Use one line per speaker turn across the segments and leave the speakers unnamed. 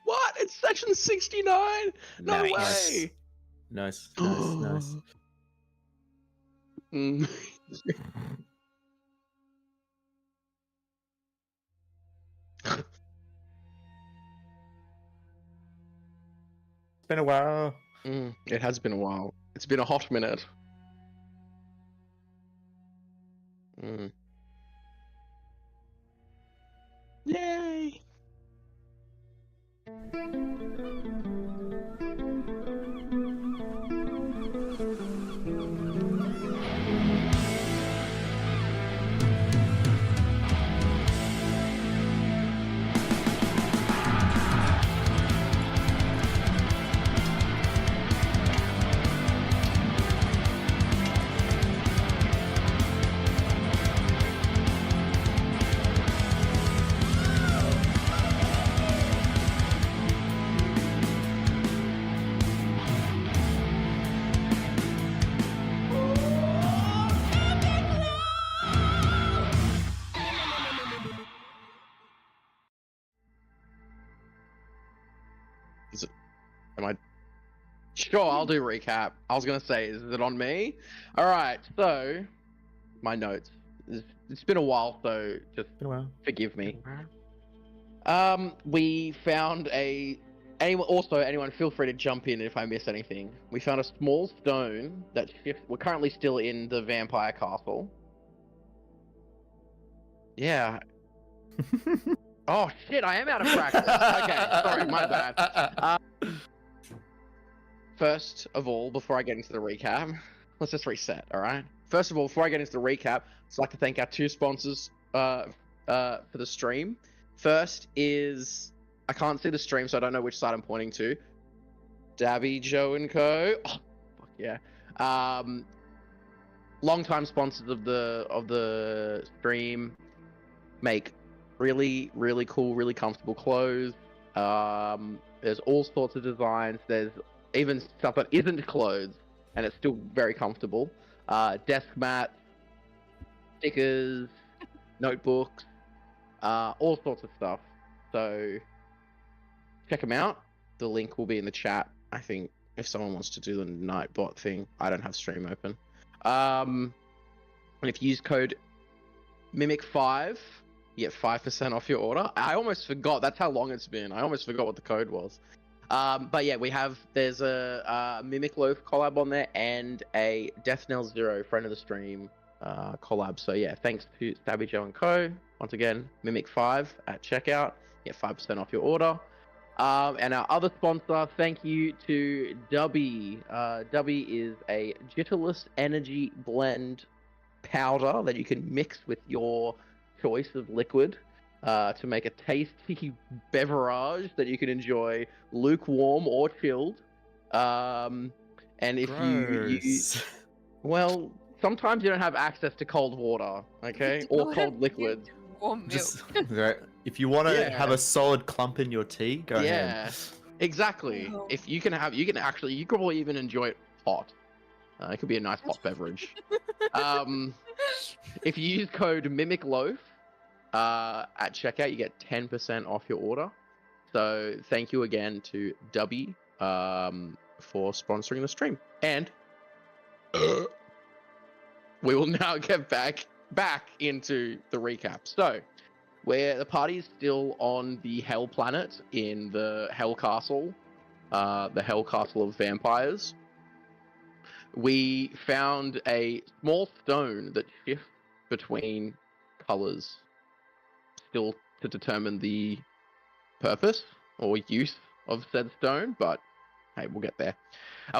What? It's section 69. No
Nice.
way.
Nice.
Mm.
It's been a while.
It has been a while. It's been a hot minute. Yay! Am I? Sure, I'll do recap. I was gonna say, is it on me? All right, so my notes. It's been a while, so just forgive me. We found anyone feel free to jump in if I miss anything. We found a small stone that we're currently still in the vampire castle. Yeah. Oh shit, I am out of practice. Okay, sorry, my bad. First of all, before I get into the recap, let's just reset, alright? First of all, before I get into the recap, I'd like to thank our two sponsors for the stream. First is, I can't see the stream, so I don't know which side I'm pointing to. Dabby, Joe, and Co. Oh, fuck yeah. Long-time sponsors of the stream, make really, really cool, really comfortable clothes. There's all sorts of designs. There's even stuff that isn't clothes, and it's still very comfortable. Desk mats, stickers, notebooks, all sorts of stuff. So check them out. The link will be in the chat. I think if someone wants to do the Nightbot thing, I don't have stream open. And if you use code Mimic5, you get 5% off your order. I almost forgot. That's how long it's been. I almost forgot what the code was. But yeah, there's a Mimic Loaf collab on there and a Death Knell Zero, friend of the stream, collab. So yeah, thanks to Stabby Joe and Co. Once again, Mimic5 at checkout. Get 5% off your order. And our other sponsor, thank you to Dubby. Dubby is a jitterless energy blend powder that you can mix with your choice of liquid to make a tasty beverage that you can enjoy lukewarm or chilled. And if you well, sometimes you don't have access to cold water, okay, or cold liquids.
Warm milk.
Right. If you want to have a solid clump in your tea, go ahead.
Yeah, exactly. If you can you could probably even enjoy it hot. It could be a nice hot beverage. If you use code MimicLoaf at checkout, you get 10% off your order. So thank you again to Dubby for sponsoring the stream. And we will now get back into the recap. So where the party is still on the Hell Planet in the Hell Castle, the Hell Castle of Vampires. We found a small stone that shifts between colors, still to determine the purpose or use of said stone, but hey, we'll get there.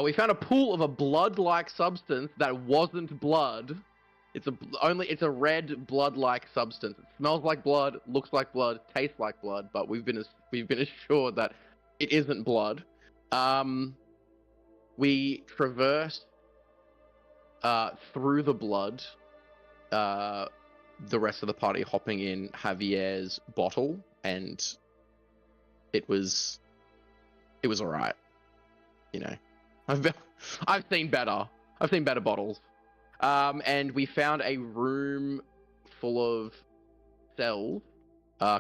We found a pool of a blood-like substance that wasn't blood. It's a red blood-like substance. It smells like blood, looks like blood, tastes like blood, but we've been assured that it isn't blood. We traversed through the blood, the rest of the party hopping in Javier's bottle, and it was alright. You know, I've seen better. I've seen better bottles. And we found a room full of cells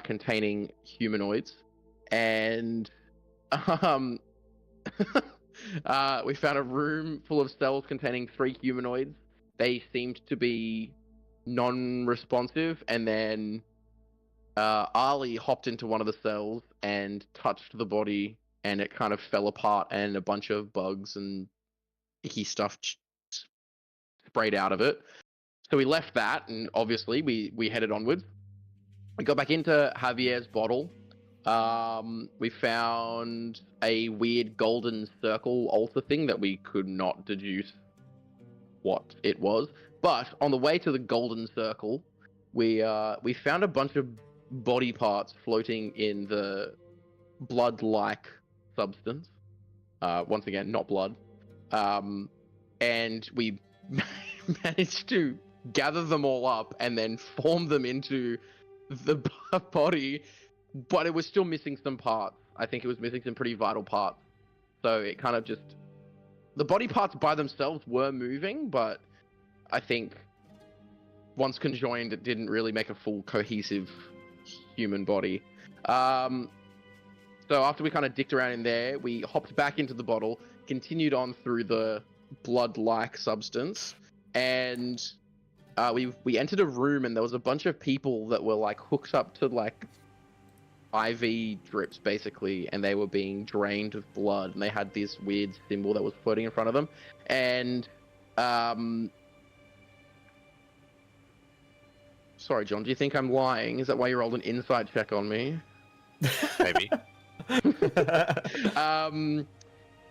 containing humanoids, and um, we found a room full of cells containing 3 humanoids. They seemed to be non-responsive, and then Ali hopped into one of the cells and touched the body, and it kind of fell apart, and a bunch of bugs and icky stuff sprayed out of it. So we left that, and obviously we headed onwards. We got back into Javier's bottle. We found a weird golden circle altar thing that we could not deduce what it was. But on the way to the golden circle, we found a bunch of body parts floating in the blood-like substance. Once again, not blood. And we managed to gather them all up and then form them into the body, but it was still missing some parts. I think it was missing some pretty vital parts. So it kind of just... The body parts by themselves were moving, but I think once conjoined, it didn't really make a full cohesive human body. So after we kind of dicked around in there, we hopped back into the bottle, continued on through the blood-like substance, and we entered a room, and there was a bunch of people that were like hooked up to like IV drips basically, and they were being drained of blood, and they had this weird symbol that was floating in front of them. And sorry, John, do you think I'm lying? Is that why you rolled an insight check on me?
Maybe.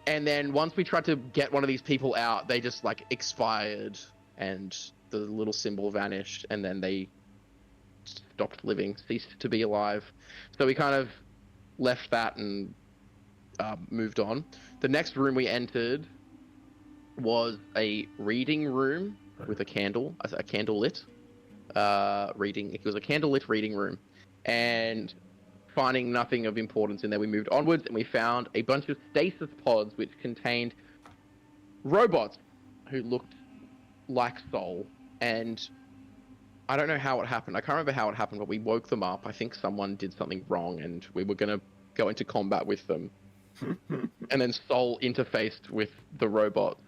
And then once we tried to get one of these people out, they just like expired, and the little symbol vanished, and then they stopped living, ceased to be alive. So we kind of left that and moved on. The next room we entered was a reading room with a candle lit. It was a candlelit reading room, and finding nothing of importance in there, we moved onwards, and we found a bunch of stasis pods which contained robots who looked like Soul. And I don't know how it happened. I can't remember how it happened, but we woke them up. I think someone did something wrong, and we were going to go into combat with them. And then Soul interfaced with the robot.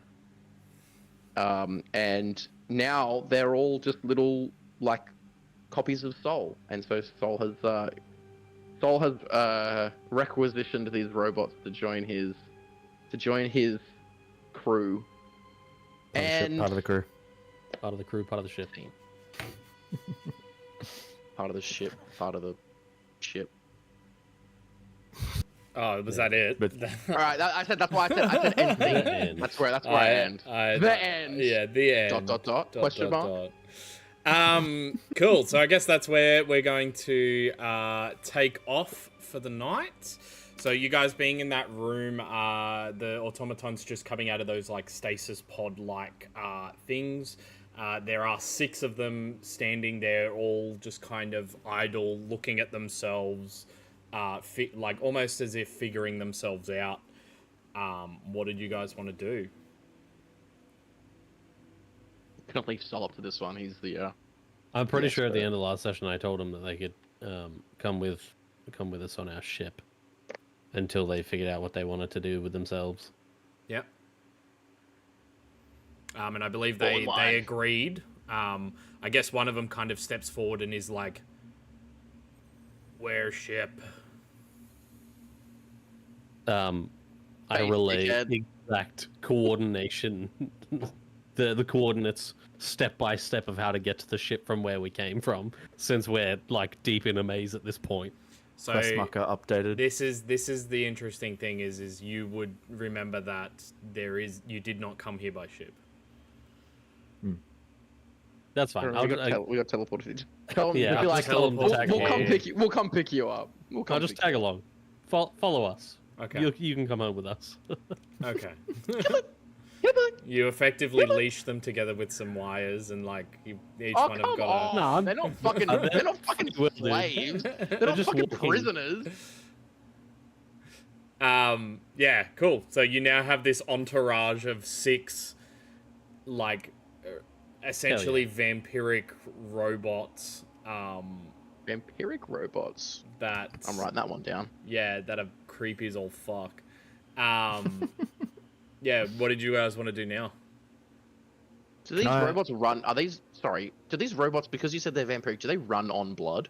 And now they're all just little, like, copies of Soul. And so Soul has requisitioned these robots to join his crew.
Part of the crew.
Part of the crew, part of the ship.
Part of the ship, part of the ship.
Oh, was that it?
All right, I said that's why I said ending. That's where I end. The end.
Yeah, the end.
Dot. Question mark.
Cool. So I guess that's where we're going to take off for the night. So you guys being in that room, the automatons just coming out of those like stasis pod-like things. There are 6 of them standing there, all just kind of idle, looking at themselves, like almost as if figuring themselves out. What did you guys want to do?
Can leave Sol up to this one. He's the.
I'm pretty sure at the end of the last session I told them that they could come with us on our ship until they figured out what they wanted to do with themselves.
Yep. And I believe they agreed. I guess one of them kind of steps forward and is like, "Where's ship?"
I relay exact coordination, the coordinates step by step of how to get to the ship from where we came from, since we're like deep in a maze at this point.
So
Quest marker updated.
This is the interesting thing is you would remember that you did not come here by ship.
That's fine.
We got teleported. Tell them,
Yeah,
be like,
tell them to tag along.
We'll come pick you up.
I'll just tag along. Follow us.
Okay.
You can come home with us.
Okay. You effectively leash them together with some wires, and like each one have got
No, they're not fucking. They're not fucking slaves. They're not
just
fucking
walking.
prisoners.
Yeah, cool. So you now have this entourage of 6, like, essentially vampiric robots,
Vampiric robots.
that
I'm writing that one down.
Yeah, that are creepy as all fuck. Yeah, what did you guys want to do now?
Do these robots run? Are these? Sorry. Do these robots? Because you said they're vampiric. Do they run on blood?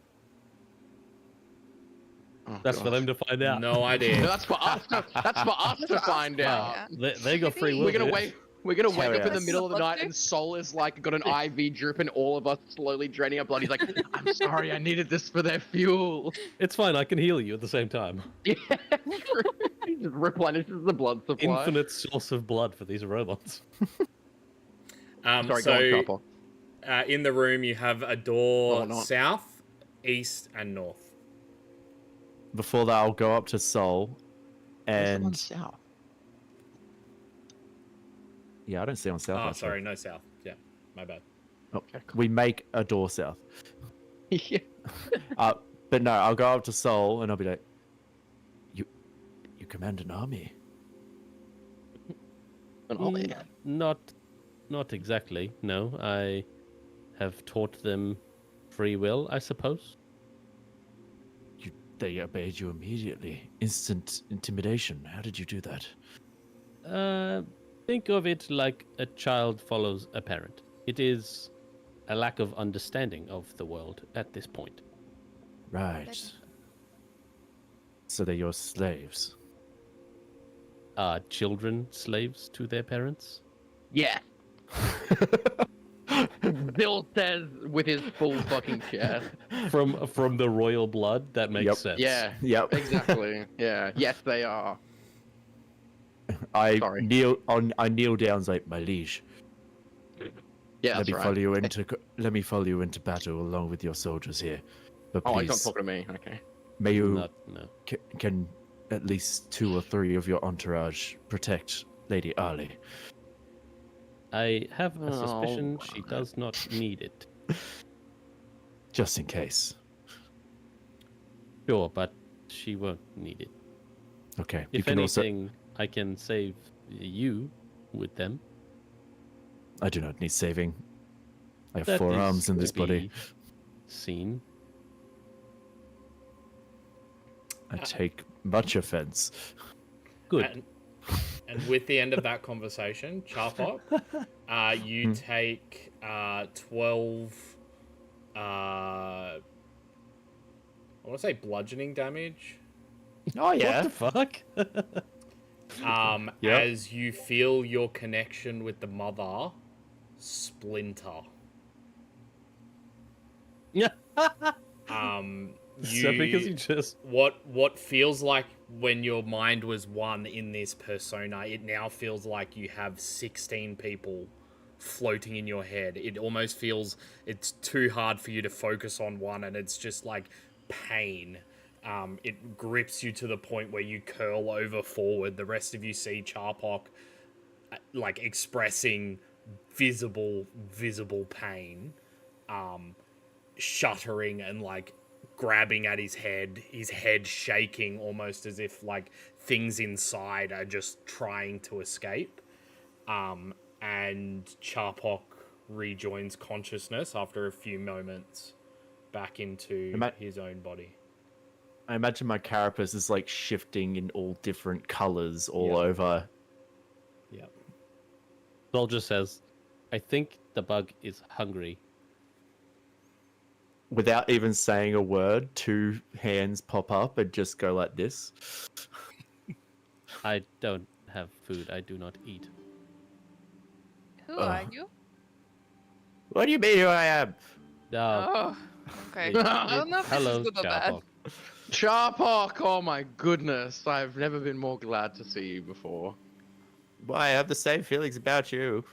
Oh,
That's for them to find out.
No idea.
No, that's for us. That's for us to find out.
They got free will.
We're gonna wait. We're gonna wake up in the
This
middle
is
of the
a
night
blood
and Sol is like got an IV drip and all of us slowly draining our blood. He's like, I'm sorry, I needed this for their fuel.
It's fine. I can heal you at the same time.
Yeah, true. He just replenishes the blood supply.
Infinite source of blood for these robots.
Sorry,
so,
go on, Chopper.
in the room, you have a door
not.
south, east, and north.
Before that, I'll go up to Sol, and
south.
yeah, I don't see on south.
Oh,
actually.
sorry, no south. Yeah, my bad.
Oh,
Okay, cool.
we make a door south.
Yeah.
But no, I'll go up to Sol and I'll be like, "You command an army."
Not exactly. No, I have taught them free will, I suppose.
They obeyed you immediately. Instant intimidation. How did you do that?
Think of it like a child follows a parent. It is a lack of understanding of the world at this point.
Right. So they're your slaves.
Are children slaves to their parents?
Yeah. Bill says with his full fucking chest.
From the royal blood, that makes
Yep.
sense.
Yeah.
Yep.
Exactly. Yeah. Yes, they are.
I
Sorry.
kneel down and say, "My liege,
Yeah,
let
that's
me
right.
follow you into battle along with your soldiers here. But
Oh, he's not
please,
talking to me. Okay.
may you
No.
can at least 2 or 3 of your entourage protect Lady Ali."
I have a
Oh,
suspicion she does not need it.
Just in case.
Sure, but she won't need it.
Okay.
If anything, I can save you with them.
I do not need saving. I have
That
4
is
arms in
to
this body.
be seen.
I take much offense.
Good.
And with the end of that conversation, Charpop, you take 12. I want to say bludgeoning damage.
Oh yeah.
What the fuck?
Yep.
As you feel your connection with the mother splinter.
Yeah.
You,
So because you just
what feels like when your mind was one in this persona, it now feels like you have 16 people floating in your head. It almost feels it's too hard for you to focus on one, and it's just like pain. It grips you to the point where you curl over forward. The rest of you see Charpok like expressing visible pain, shuddering and like grabbing at his head shaking almost as if like things inside are just trying to escape. And Charpok rejoins consciousness after a few moments back into his own body.
I imagine my carapace is like shifting in all different colors all over.
Yep.
Soldier says, I think the bug is hungry.
Without even saying a word, 2 hands pop up and just go like this.
I don't have food. I do not eat.
Who are you?
What do you mean who I am?
Oh, okay. I don't know if this
Hello,
is good or bad.
Charpok.
Charpok, oh my goodness. I've never been more glad to see you before.
Why, I have the same feelings about you.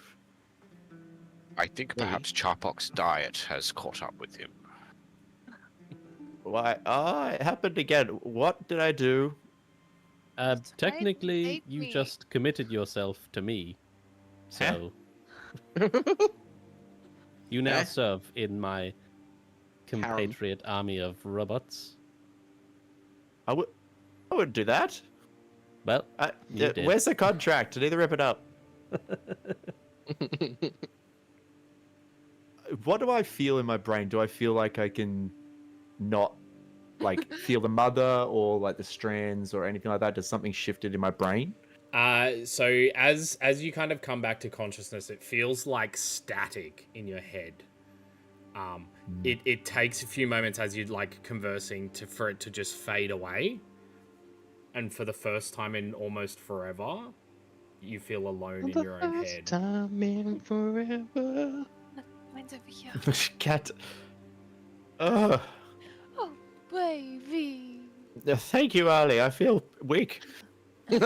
I think perhaps Charpok's diet has caught up with him.
Why? Oh, it happened again. What did I do?
Technically,
Take
you
me.
just committed yourself to me. So you now
Eh?
serve in my compatriot army of robots.
I wouldn't do that.
Well, you did.
Where's the contract? I need to rip it up. What do I feel in my brain? Do I feel like I can not like feel the mother or like the strands or anything like that? Does something shifted in my brain?
So as you kind of come back to consciousness, it feels like static in your head. It takes a few moments as you're like conversing for it to just fade away. And for the first time in almost forever, you feel alone in your own head.
Time in forever.
Mine's over here.
Cat. Oh,
Baby.
thank you, Ali. I feel weak.
I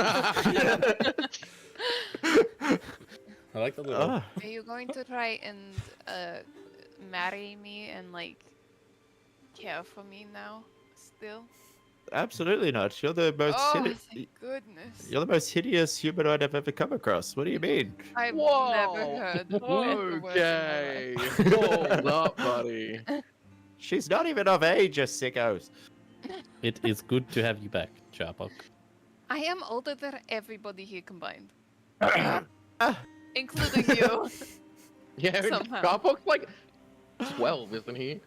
like the little...
Are you going to try and marry me and like care for me now? Still?
Absolutely not. You're the most
Thank goodness.
You're the most hideous humanoid I've ever come across. What do you mean?
I've
Whoa.
never heard the words
Okay.
in my life.
Hold up, buddy.
She's not even of age, you sickos.
It is good to have you back, Charpok.
I am older than everybody here combined.
Ah.
Including you.
Yeah,
Somehow.
Garpok's like 12, isn't he?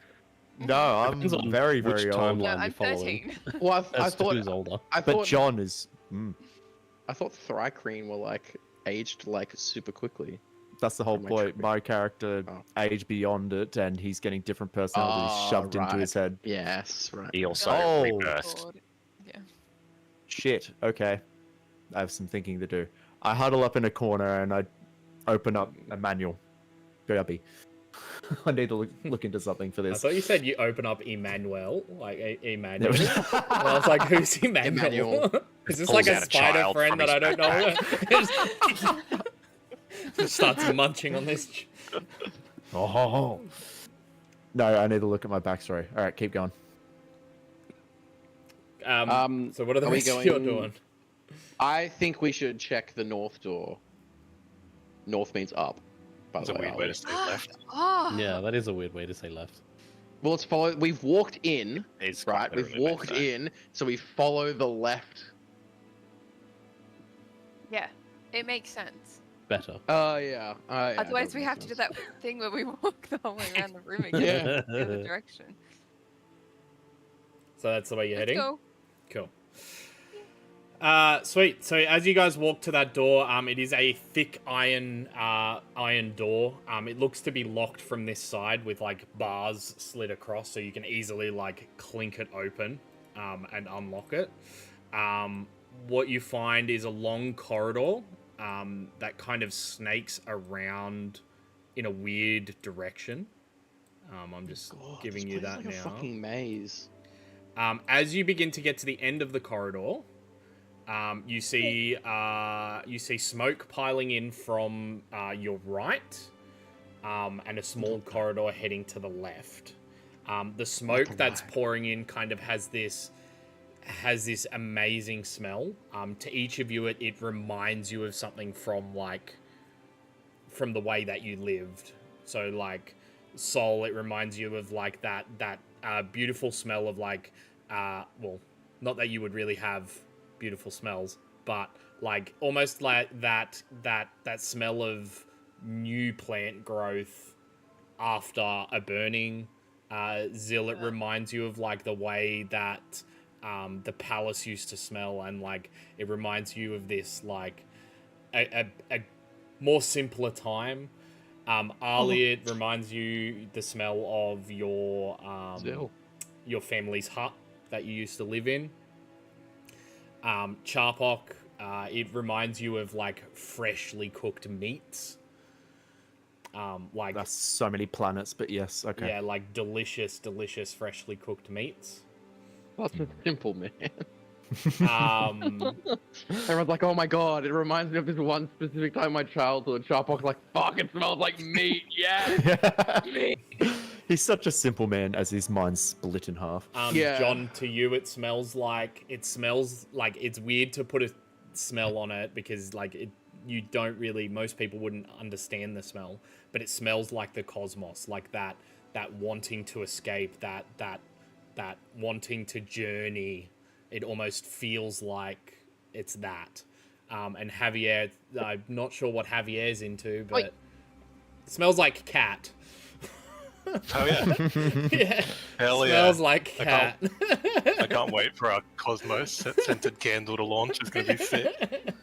No, I'm
Depends on
very,
which
very old.
timeline
No,
you're
I'm
following.
13.
Well, I
That's
thought
who's older.
But John is.
I thought Thrycreen were like aged like super quickly.
That's the whole
My
point.
tree.
My character aged beyond it, and he's getting different personalities shoved into his head.
Yes, right.
He also
Oh.
rebirthed.
God. Yeah.
Shit. Okay, I have some thinking to do. I huddle up in a corner and I open up a manual. Grubby. I need to look into something for
I
this.
thought you said you open up Emmanuel, like Emmanuel. And I was like, who's Emmanuel? Is this
Pulls
like a
out a
spider
child
friend
from
that
his
I don't know? Just starts munching on this.
Oh. No, I need to look at my backstory. All right, keep going.
So what are the
are we
rest of you
going-
doing?
I think we should check the north door. North means up. By
That's
the
a
way,
weird way
Ali.
to say left.
Oh.
Yeah, that is a weird way to say left.
Well, it's follow. We've walked in,
It's
right?
quite
We've
literally
walked
left,
in, so we follow the left.
Yeah, it makes sense.
Better.
Oh yeah. Yeah,
Otherwise,
that
we
makes
have to do
sense.
that thing where we walk the whole way around the room again.
Yeah.
The other direction.
So that's the way you're
Let's
heading?
go.
Cool. Sweet. So as you guys walk to that door, it is a thick iron door. It looks to be locked from this side with like bars slid across, so you can easily like clink it open and unlock it. What you find is a long corridor that kind of snakes around in a weird direction. I'm just
God,
giving
this
you
place
that
is like
now.
a fucking maze.
As you begin to get to the end of the corridor, you see smoke piling in from your right, and a small corridor heading to the left. The smoke that's pouring in kind of has this amazing smell. To each of you, it reminds you of something from the way that you lived. So like Soul, it reminds you of like that beautiful smell of like well, not that you would really have beautiful smells, but like almost like that smell of new plant growth after a burning. Zill, it reminds you of like the way that the palace used to smell, and like it reminds you of this like a more simpler time. Ali, it reminds you the smell of your family's hut that you used to live in. Charpok, it reminds you of like freshly cooked meats. Like
That's so many planets, but yes, okay.
yeah, like delicious freshly cooked meats.
That's a simple man.
Um,
Everyone's like, oh my god, it reminds me of this one specific time in my childhood. Sharpok's like, fuck, it smells like meat, yeah! Meat!
He's such a simple man as his mind's split in half.
Yeah.
John, to you, it smells like it's weird to put a smell on it because you don't really, most people wouldn't understand the smell, but it smells like the cosmos, like that wanting to escape, that wanting to journey. It almost feels like it's that. And Javier, I'm not sure what Javier's into, but
Wait.
it smells like cat.
Oh yeah.
Yeah.
Hell yeah.
Smells like cat.
I can't wait for our Cosmos scented candle to launch. It's gonna be sick.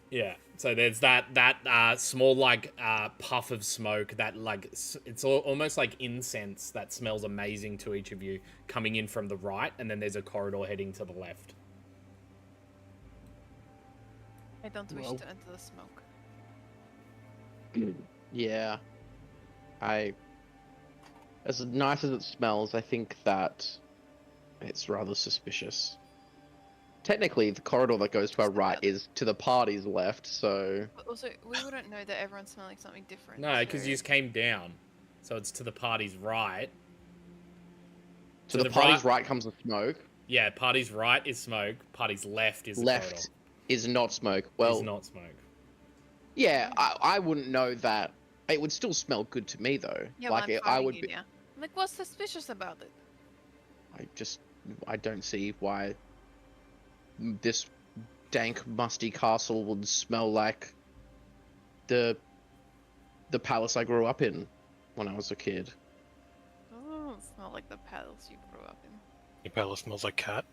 Yeah. So there's that small like puff of smoke that like it's almost like incense that smells amazing to each of you coming in from the right, and then there's a corridor heading to the left.
I don't wish to enter the smoke.
Yeah. As nice as it smells, I think that it's rather suspicious. Technically, the corridor that goes to our right is to the party's left, so...
But also, we wouldn't know that everyone's smelling something different.
No, because
so...
you just came down. So it's to the party's right.
To the party's right comes the smoke.
Yeah, party's right is smoke. Party's left is the
Left
corridor.
is not smoke. Well,
Is not smoke.
yeah, I wouldn't know that. It would still smell good to me, though.
Yeah,
like,
well,
I would be...
I'm like, what's suspicious about it?
I don't see why this dank, musty castle would smell like the palace I grew up in when I was a kid.
Oh, it's not like the palace you grew up in.
Your palace smells like cat.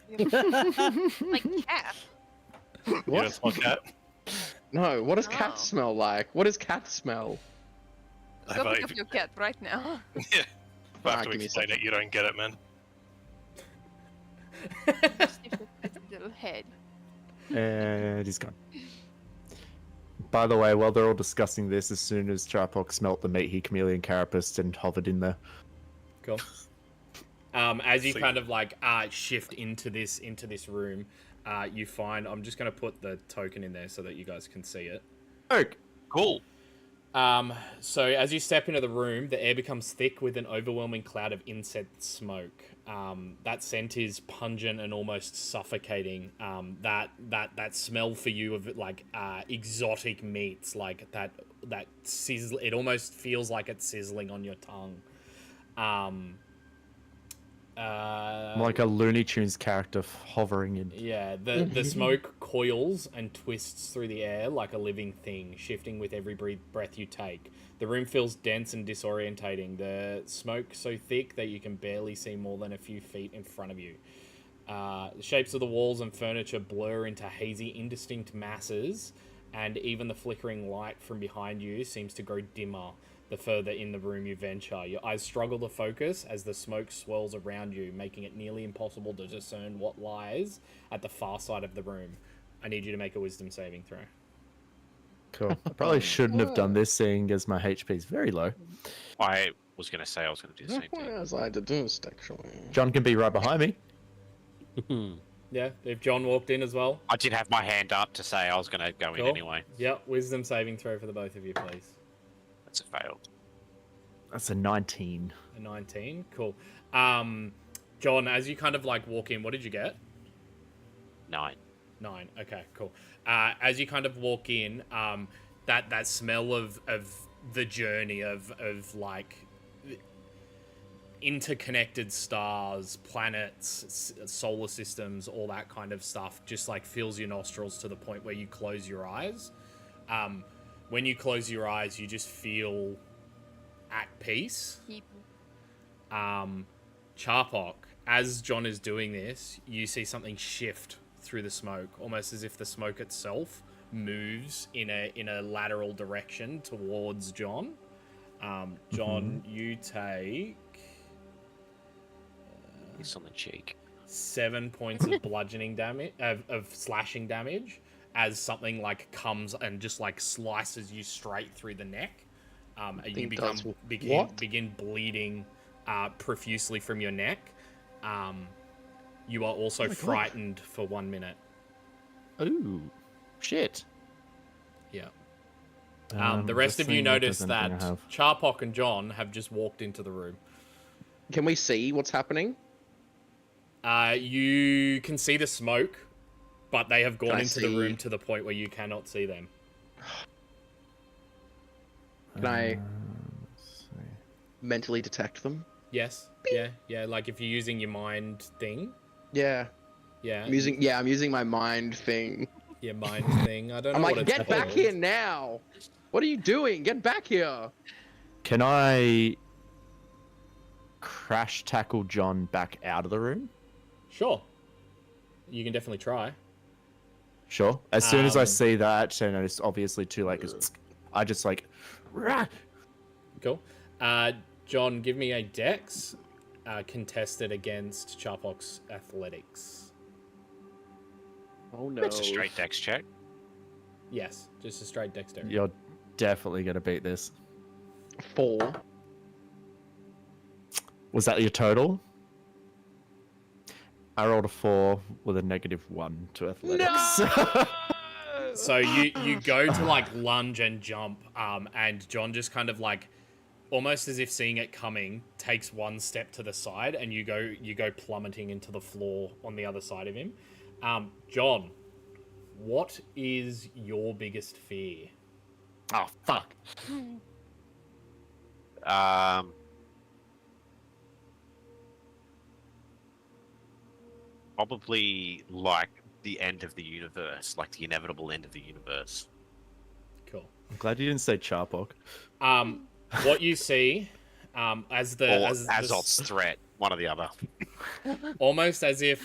Like cat.
You don't smell cat?
No, what does
Oh.
cat smell like? What does cat smell?
How
Go
about
pick up your cat right now.
Yeah. But
Alright,
after we
give me a
explain it, you don't get it, man.
Sniff its little head.
And he's gone. By the way, while they're all discussing this, as soon as Charpok smelt the meat, he chameleon carapaced and hovered in there.
Cool. As you
So-
kind of like shift into this room, you find I'm just gonna put the token in there so that you guys can see it.
Oak.
Cool.
So as you step into the room, the air becomes thick with an overwhelming cloud of incense smoke. That scent is pungent and almost suffocating. That smell for you of like exotic meats, like that sizzle. It almost feels like it's sizzling on your tongue.
Like a Looney Tunes character hovering in.
Yeah, the smoke coils and twists through the air like a living thing, shifting with every breath you take. The room feels dense and disorientating, the smoke so thick that you can barely see more than a few feet in front of you. The shapes of the walls and furniture blur into hazy, indistinct masses, and even the flickering light from behind you seems to grow dimmer the further in the room you venture. Your eyes struggle to focus as the smoke swirls around you, making it nearly impossible to discern what lies at the far side of the room. I need you to make a wisdom saving throw.
Cool. I probably shouldn't have done this, seeing as my HP is very low.
I was going to say I was going to do the same
What
thing.
else I had to do, actually?
John can be right behind me.
Yeah, if John walked in as well.
I did have my hand up to say I was going to go in
Cool.
anyway.
Yep, wisdom saving throw for the both of you, please.
That's a fail.
That's a 19.
A 19, cool. John, as you kind of like walk in, what did you get?
9.
9. Okay, cool. As you kind of walk in, that smell of the journey of like interconnected stars, planets, solar systems, all that kind of stuff, just like fills your nostrils to the point where you close your eyes. When you close your eyes, you just feel at peace. Charpok, as John is doing this, you see something shift through the smoke, almost as if the smoke itself moves in a lateral direction towards John. John, you take
It's on the cheek.
7 points of bludgeoning damage, of slashing damage, as something like comes and just like slices you straight through the neck. You begin bleeding profusely from your neck. You are also frightened for 1 minute.
Ooh, shit.
Yeah. The rest of you notice that Charpok and John have just walked into the room.
Can we see what's happening?
You can see the smoke, but they have gone into the
see-
room to the point where you cannot see them.
Can I mentally detect them?
Yes. Yeah. Like if you're using your mind thing.
Yeah.
Yeah.
I'm using my mind thing.
your mind thing. I don't know
I'm
what
like,
it's
get
called.
back here now. What are you doing? Get back here.
Can I crash tackle John back out of the room?
Sure. You can definitely try.
Sure. As soon as I
Um,
see that, and it's obviously too late, 'cause I just like, rah!
Cool. John, give me a dex contested against Charpok's athletics.
Oh no.
It's a straight dex check.
Yes, just a straight dexterity.
You're definitely gonna beat this.
4.
Was that your total? I rolled a 4 with a -1 to athletics.
No!
So you go to like lunge and jump, and John just kind of like, almost as if seeing it coming, takes one step to the side, and you go plummeting into the floor on the other side of him. John, what is your biggest fear?
Oh fuck!
Probably like the end of the universe, like the inevitable end of the universe.
Cool.
I'm glad you didn't say Charpok.
What you see, as the
Or
as
Azot's threat, one or the other.
almost as if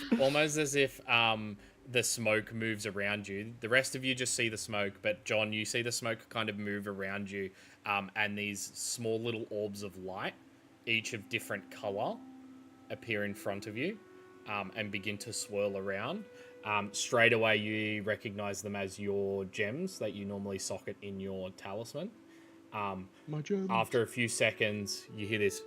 the smoke moves around you. The rest of you just see the smoke, but John, you see the smoke kind of move around you, and these small little orbs of light, each of different color, appear in front of you, and begin to swirl around. Straight away, you recognize them as your gems that you normally socket in your talisman.
My gems.
After a few seconds, you hear this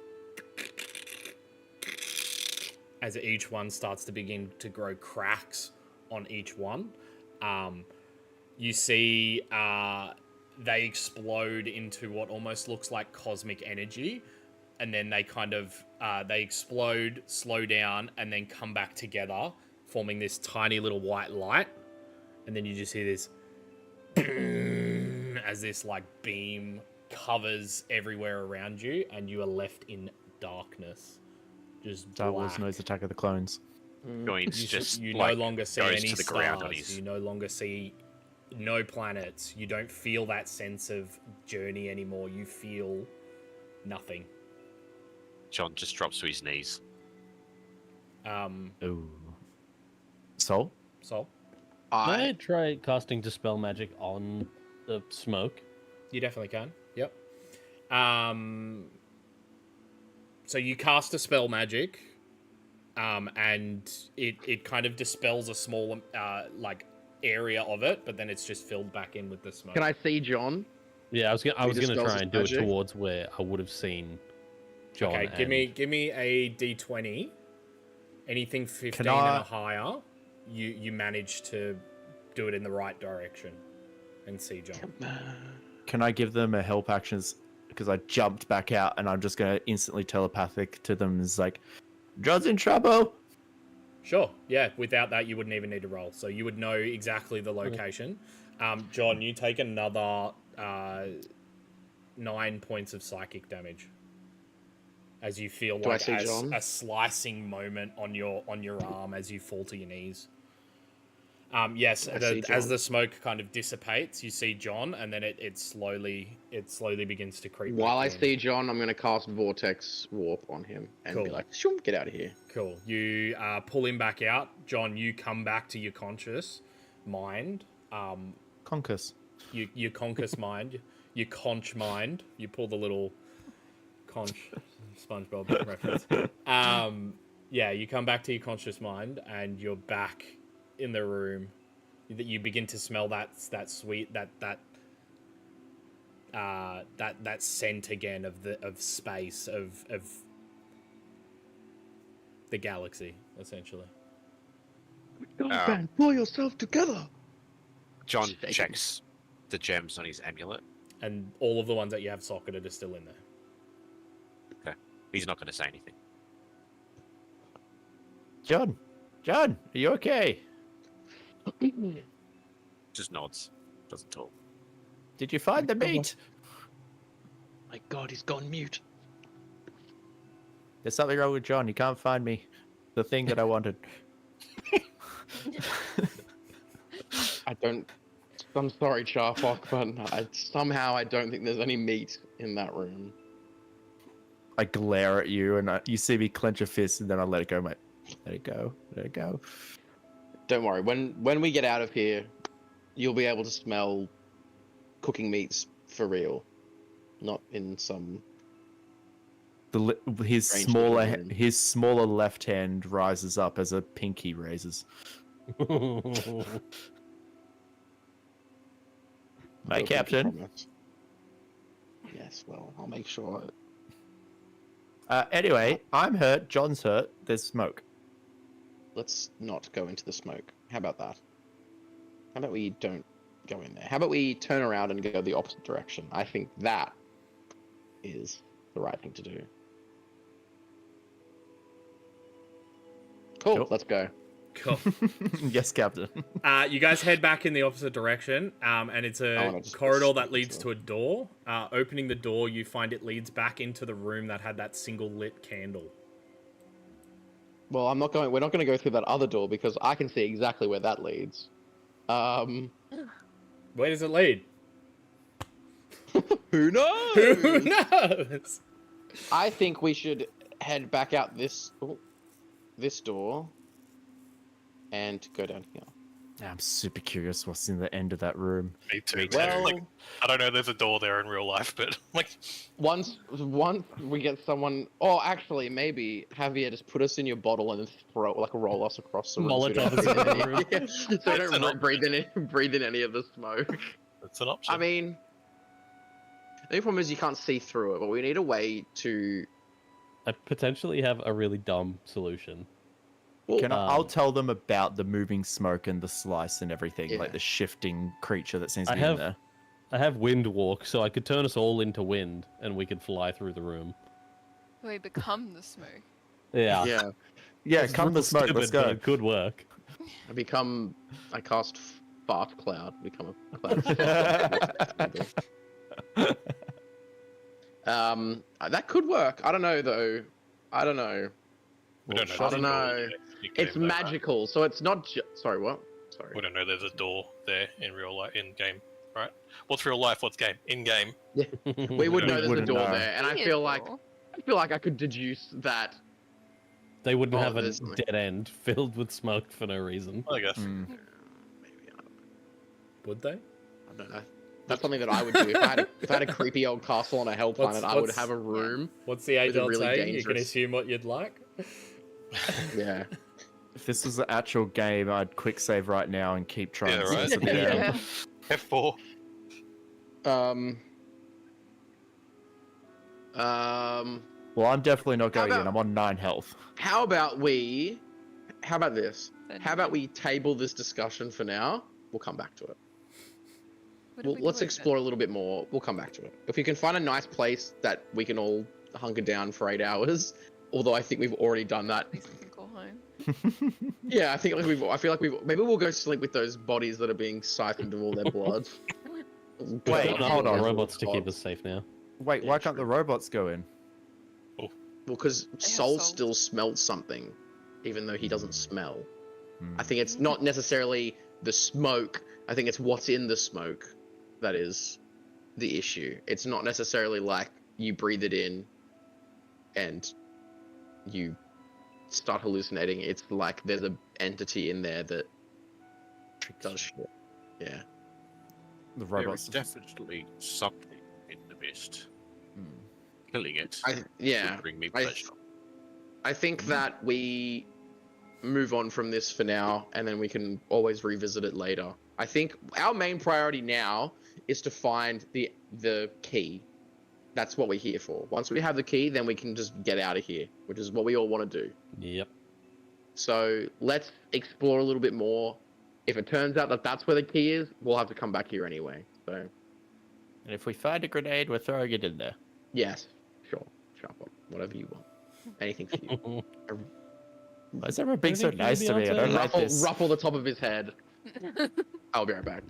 as each one starts to begin to grow cracks on each one. You see they explode into what almost looks like cosmic energy, and then they kind of they explode, slow down, and then come back together, forming this tiny little white light. And then you just hear this as this like beam covers everywhere around you, and you are left in darkness. Just
Star Wars
black.
knows Attack of the Clones.
Joins
You
like,
no longer see
goes
any
to the ground on
stars.
his...
You no longer see no planets. You don't feel that sense of journey anymore. You feel nothing.
John just drops to his knees.
Ooh. Soul?
So
Can I try casting Dispel Magic on the smoke?
you definitely can. Yep. So you cast a spell magic, and it kind of dispels a small like area of it, but then it's just filled back in with the smoke.
Can I see John?
Yeah, I was gonna
dispels
try
his
and do
magic?
it towards where I would have seen John.
Okay,
and...
give me a d20. Anything 15
Can
and
I-
a higher, you manage to do it in the right direction and see John.
Can I give them a help actions? Because I jumped back out, and I'm just gonna instantly telepathic to them. It's like, John's in trouble.
Sure, yeah. Without that, you wouldn't even need to roll, so you would know exactly the location. John, you take another 9 points of psychic damage as you feel
Do I
like
see John?
a slicing moment on your arm as you fall to your knees. Yes,
I see
as
John.
the smoke kind of dissipates, you see John, and then it slowly begins to creep.
While I
back in.
see John, I'm going to cast Vortex Warp on him and be
Cool.
like, "Shoom, get out of here."
Cool. You pull him back out, John. You come back to your conscious mind.
Conkus.
Your conscious mind, your conch mind. You pull the little conch SpongeBob reference. Yeah, you come back to your conscious mind, and you're back in the room. You begin to smell that sweet that scent again of space of the galaxy, essentially.
Man, pull yourself together.
John
Shaking.
checks the gems on his amulet.
And all of the ones that you have socketed are still in there.
He's not going to say anything.
John, are you okay?
Just nods. Doesn't talk.
Did you find the meat?
My God, he's gone mute.
There's something wrong with John. He can't find me. The thing that I wanted.
I
I'm sorry, Charfok, but somehow I don't think there's any meat in that room.
I glare at you, and you see me clench a fist, and then I let it go, mate. Let it go. Let it go.
Don't worry. When we get out of here, you'll be able to smell cooking meats for real, not in some.
His
strange looking room.
smaller left hand rises up as a pinky raises. My captain.
Promise. Yes, well, I'll make sure.
Anyway, I'm hurt. John's hurt. There's smoke.
Let's not go into the smoke. How about that? How about we don't go in there? How about we turn around and go the opposite direction? I think that is the right thing to do. Cool. Let's go.
Cool.
Yes, Captain.
You guys head back in the opposite direction, and it's a corridor that leads to a door. Opening the door, you find it leads back into the room that had that single lit candle.
Well, we're not going to go through that other door because I can see exactly where that leads.
Where does it lead?
Who knows?
Who knows?
I think we should head back out this door and go down here.
I'm super curious what's in the end of that room.
Me too.
Well,
Like, I don't know. There's a door there in real life, but like,
once we get someone, or actually maybe Javier just put us in your bottle and roll us across the room.
Molotov us in the room.
Yeah, so we don't breathe in any of the smoke.
that's an option.
I mean, the only problem is you can't see through it, but we need a way to.
I potentially have a really dumb solution.
I'll tell them about the moving smoke and the slice and everything,
Yeah.
like the shifting creature that seems to be in there.
I have wind walk, so I could turn us all into wind, and we could fly through the room.
We become the smoke.
Yeah.
Yeah,
It's
come
real
the smoke,
stupid,
let's
but
go.
it could work.
I cast fart cloud. Become a cloud. That could work. I don't know though. I don't know.
we don't know.
I
there's
don't
a door
know.
there in
It's
game, though, right?
magical, so it's not. Sorry, what? Sorry.
We don't know. There's a door there in real life, in game, right? What's real life? What's game? In game.
We would know there's a
wouldn't
door
know.
there, and I feel like I could deduce that.
They wouldn't have a
there's something.
dead end filled with smoke for no reason.
I guess.
Maybe I don't know.
Would they?
I don't know. That's something that I would do if I had a creepy old castle on a hell planet. I would have a room.
What's the age
With a
old
really
saying? You can
dangerous-
assume what you'd like.
Yeah.
If this was an actual game, I'd quick save right now and keep trying.
Yeah,
to
right.
see something there.
Yeah.
F4.
Well, I'm definitely not
How
going in.
about-
I'm on 9 health.
How about this? How about we table this discussion for now? We'll come back to it.
What are
Well,
we
let's
doing
explore a little bit more. We'll come back to it. If we can find a nice place that we can all hunker down for 8 hours, although I think we've already done that.
then? Go home.
Yeah, I feel like maybe we'll go sleep with those bodies that are being siphoned of all their blood.
Wait,
Enough
hold
of
on.
the robots to keep us safe now.
Wait,
Yeah,
why can't the robots go in?
Well, because
have
Soul
souls.
still smelled something, even though he doesn't smell.
Hmm.
I think it's not necessarily the smoke. I think it's what's in the smoke that is the issue. It's not necessarily like you breathe it in and you start hallucinating. It's like there's an entity in there that does shit. Yeah.
The
There is
robots.
definitely something in the mist.
Hmm.
Killing it
Yeah.
would bring me
I-
pleasure.
I think that we move on from this for now, and then we can always revisit it later. I think our main priority now is to find the key. That's what we're here for. Once we have the key, then we can just get out of here, which is what we all want to do.
Yep.
So let's explore a little bit more. If it turns out that that's where the key is, we'll have to come back here anyway. So
And if we find a grenade, we're throwing it in there.
yes, sure, sharp up, whatever you want, anything for you.
Why is everyone being so
Anything for
nice to me? I
Beyonce?
don't like this.
Ruffle the top of his head. I'll be right back.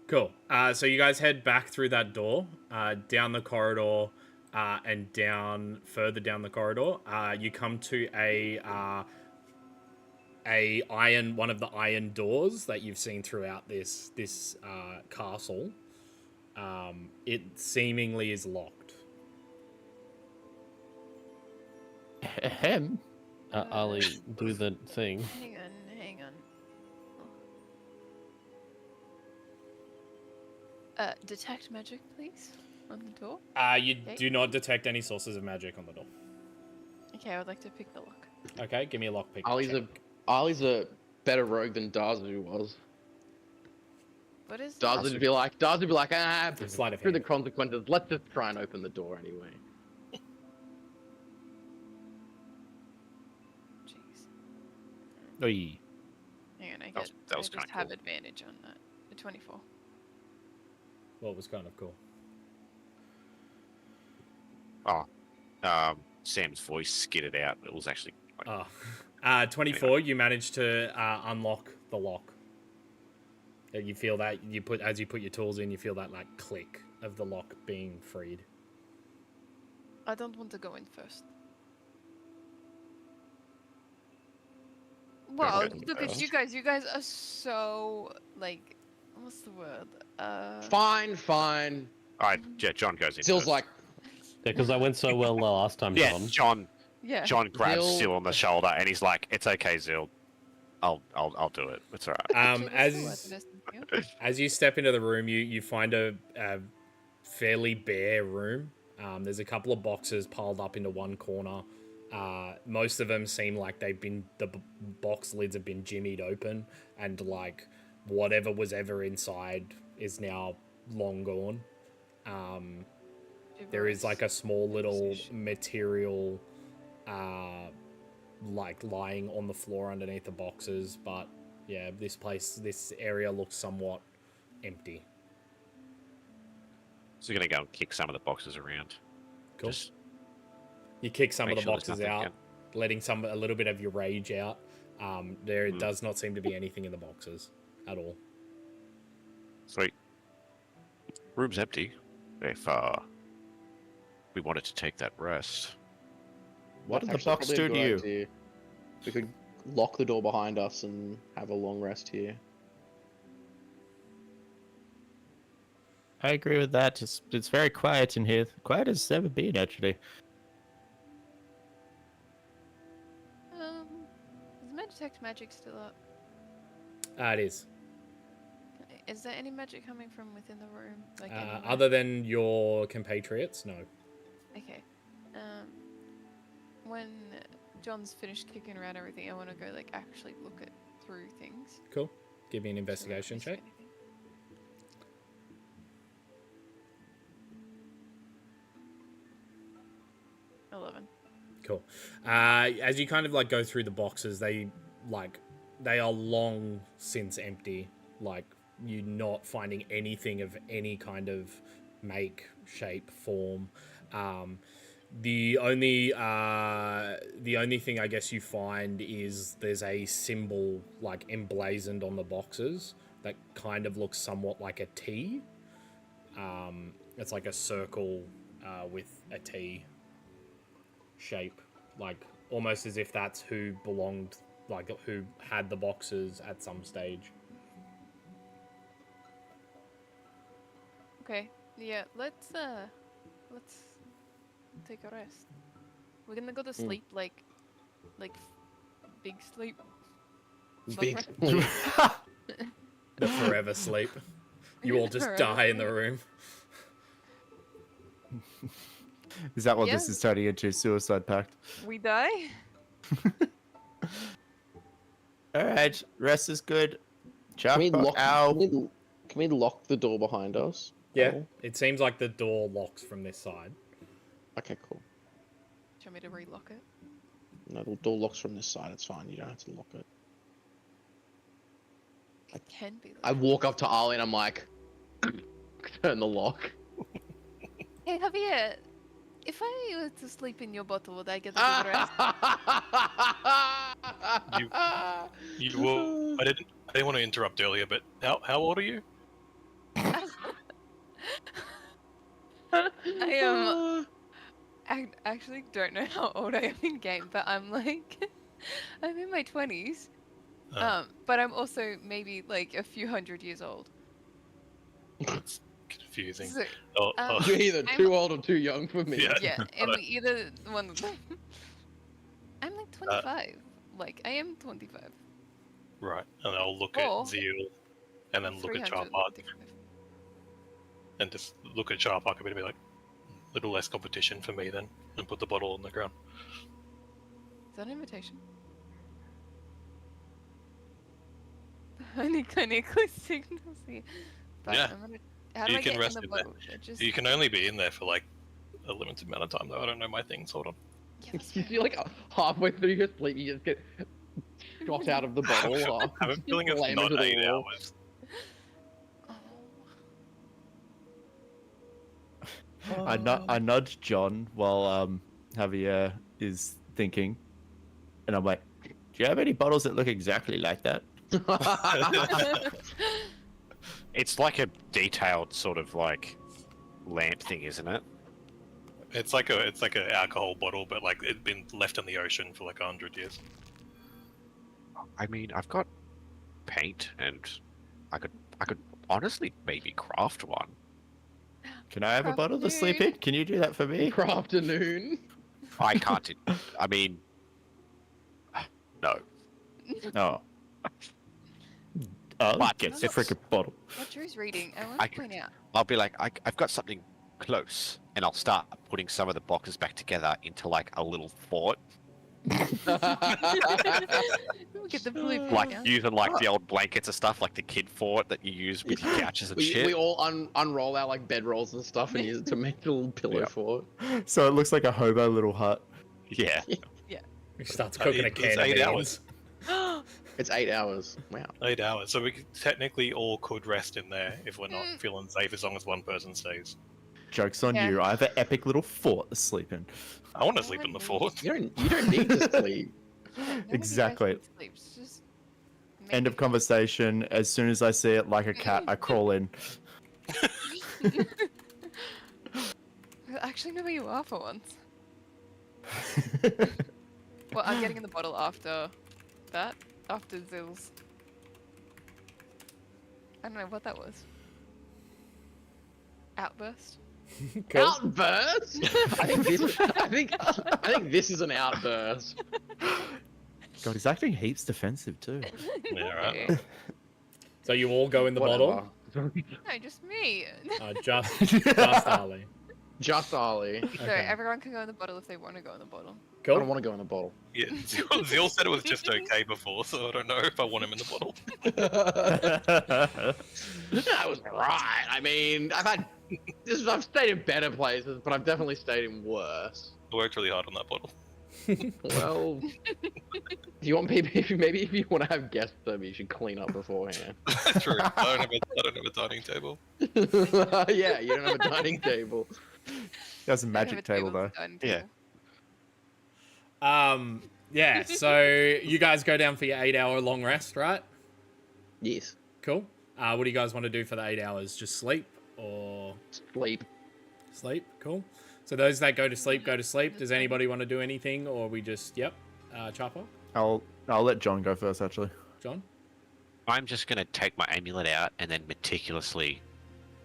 Cool. So you guys head back through that door, down the corridor, and further down the corridor. You come to a one of the iron doors that you've seen throughout this castle. It seemingly is locked.
Ahem.
Ali, do the thing.
Hang on. Detect magic, please, on the door.
You do not detect any sources of magic on the door.
Okay, I would like to pick the lock.
Okay, give me a lockpick.
Ali's a better rogue than Darzu was.
What is
Darzu would be like,
Sleight of
through the
hand.
consequences, let's just try and open the door anyway.
Jeez.
Oi.
Hang on, I
That was
just
kinda
have
cool.
advantage on that. A 24.
What was kind of cool.
Sam's voice skidded out. It was actually like,
24. You managed to unlock the lock. You feel that as you put your tools in, you feel that like click of the lock being freed.
I don't want to go in first. Wow,
go in
look at
first.
you guys. You guys are so like, what's the word?
Fine.
Alright, yeah, John goes in.
Zill's
first.
like,
Yeah, because I went so well last time,
Yeah,
John.
Yeah.
John grabs
Zill-
Zill on the shoulder and he's like, "It's okay, Zill. I'll do it. It's alright."
As you step into the room, you find a fairly bare room. There's a couple of boxes piled up into one corner. Most of them seem like the box lids have been jimmied open, and like whatever was ever inside is now long gone. There is like a small little material like lying on the floor underneath the boxes, but yeah, this area looks somewhat empty.
So we're gonna go and kick some of the boxes around.
Cool.
Just
You kick some of
make
the
sure there's
boxes
nothing
out, letting a little bit of your rage out. There does not seem to be anything in the boxes at all.
Sweet. Room's empty. If we wanted to take that rest.
What did the
actually
box
probably a
do to
good
you?
idea. We could lock the door behind us and have a long rest here.
I agree with that. It's very quiet in here. Quiet as it's ever been, actually.
Is Detect Magic still up?
It is.
Is there any magic coming from within the room? Like
Other than your compatriots, no.
Okay. When John's finished kicking around everything, I want to go like actually look through things.
Cool. Give me an
So
investigation
if I miss
check.
anything. 11.
Cool. As you kind of like go through the boxes, they are long since empty. Like you're not finding anything of any kind of make, shape, form. The only thing I guess you find is there's a symbol like emblazoned on the boxes that kind of looks somewhat like a T. It's like a circle with a T shape, like almost as if that's who belonged, like who had the boxes at some stage.
Okay. Yeah. Let's take a rest. We're gonna go to sleep like big sleep.
Big
Like,
The forever sleep. You all just die in the room.
Is that what
Yeah.
this is turning into? Suicide pact?
we die.
Alright, rest is good.
Can we,
Chop, ow.
can we lock the door behind us?
Yeah,
Oh,
it seems like the door locks from this side.
okay, cool.
Do you want me to relock it?
No, the door locks from this side. It's fine. You don't have to lock it.
It can be.
I walk up to Ali and I'm like, turn the lock.
Hey Javier, if I were to sleep in your bottle, would I get a good rest?
You will. I didn't want to interrupt earlier, but how old are you?
I actually don't know how old I am in game, but I'm like, I'm in my 20s. But I'm also maybe like a few hundred years old.
It's confusing.
So,
You're either
I'm-
too old or too young for me.
yeah, and we either one of them. I'm like 25. Like I am 25.
Right, and I'll look
Or-
at Zeal, and then look at
325.
Charpark, and just look at Charpark a bit and be like, a little less competition for me then, and put the bottle on the ground.
Is that an invitation? Honey clinically signals here. But
Yeah.
I'm gonna, how do
You
I
can
get
rest
in the
in there.
bottle? I just,
You can only be in there for like a limited amount of time though. I don't know my things. Hold on.
yeah, that's
You
fair.
see, like halfway through your sleep, you just get shot out of the bottle.
I have a feeling it's
slam
not
into the
8
wall.
hours.
Oh.
I nudge John while Javier is thinking, and I'm like, "Do you have any bottles that look exactly like that?"
It's like a detailed sort of like lamp thing, isn't it?
It's like an alcohol bottle, but like it'd been left in the ocean for like 100 years.
I mean, I've got paint, and I could honestly maybe craft one.
Can I have a bottle to sleep in? Can you do that for me?
Afternoon.
I can't. I mean, no.
Oh. I'll
But-
get the frickin' bottle.
What Drew's reading, I want
I
to point out.
I'll be like, I've got something close, and I'll start putting some of the boxes back together into like a little fort,
We'll get the blue
like
out.
using like the old blankets and stuff, like the kid fort that you use with your couches and
we
shit.
all unroll our like bedrolls and stuff and use it to make a little pillow
Yeah.
for it.
So it looks like a hobo little hut.
Yeah.
He starts cooking a
It's
can of
8
beans.
hours.
It's 8 hours. Wow.
8 hours. So technically all could rest in there if we're not feeling safe, as long as one person stays.
Joke's on
Yeah.
you. I have an epic little fort to sleep in.
I want to sleep in the fort.
You don't need to sleep.
None of you guys
Exactly.
need sleep, just
End of conversation. As soon as I see it like a cat, I crawl in.
Actually, know where you are for once. Well, I'm getting in the bottle after that. After Zill's. I don't know what that was. Outburst?
Cool.
Outburst? I think this is an outburst.
God, he's acting heaps defensive too.
Yeah, right.
Okay.
So you all go in the bottle.
Whatever.
No, just me.
Just Ali.
Just Ollie.
So
Okay.
everyone can go in the bottle if they want to go in the bottle.
I don't
Cool.
want to go in the bottle.
Yeah, Zeal said it was just okay before, so I don't know if I want him in the bottle.
That was right. I mean, I've stayed in better places, but I've definitely stayed in worse.
I worked really hard on that bottle.
Well, do you want maybe if you want to have guest service, you should clean up beforehand.
True. I don't have a dining table.
Yeah, you don't have a dining table.
That's a
I have
magic
a
table
with
though.
a dining
Yeah.
table.
Yeah, so you guys go down for your 8-hour long rest, right?
Yes.
Cool. What do you guys want to do for the 8 hours? Just sleep or
Sleep.
sleep? Cool. So those that go to sleep, go to sleep. Does anybody want to do anything, or we just Chopper?
I'll let John go first actually.
John?
I'm just gonna take my amulet out and then meticulously,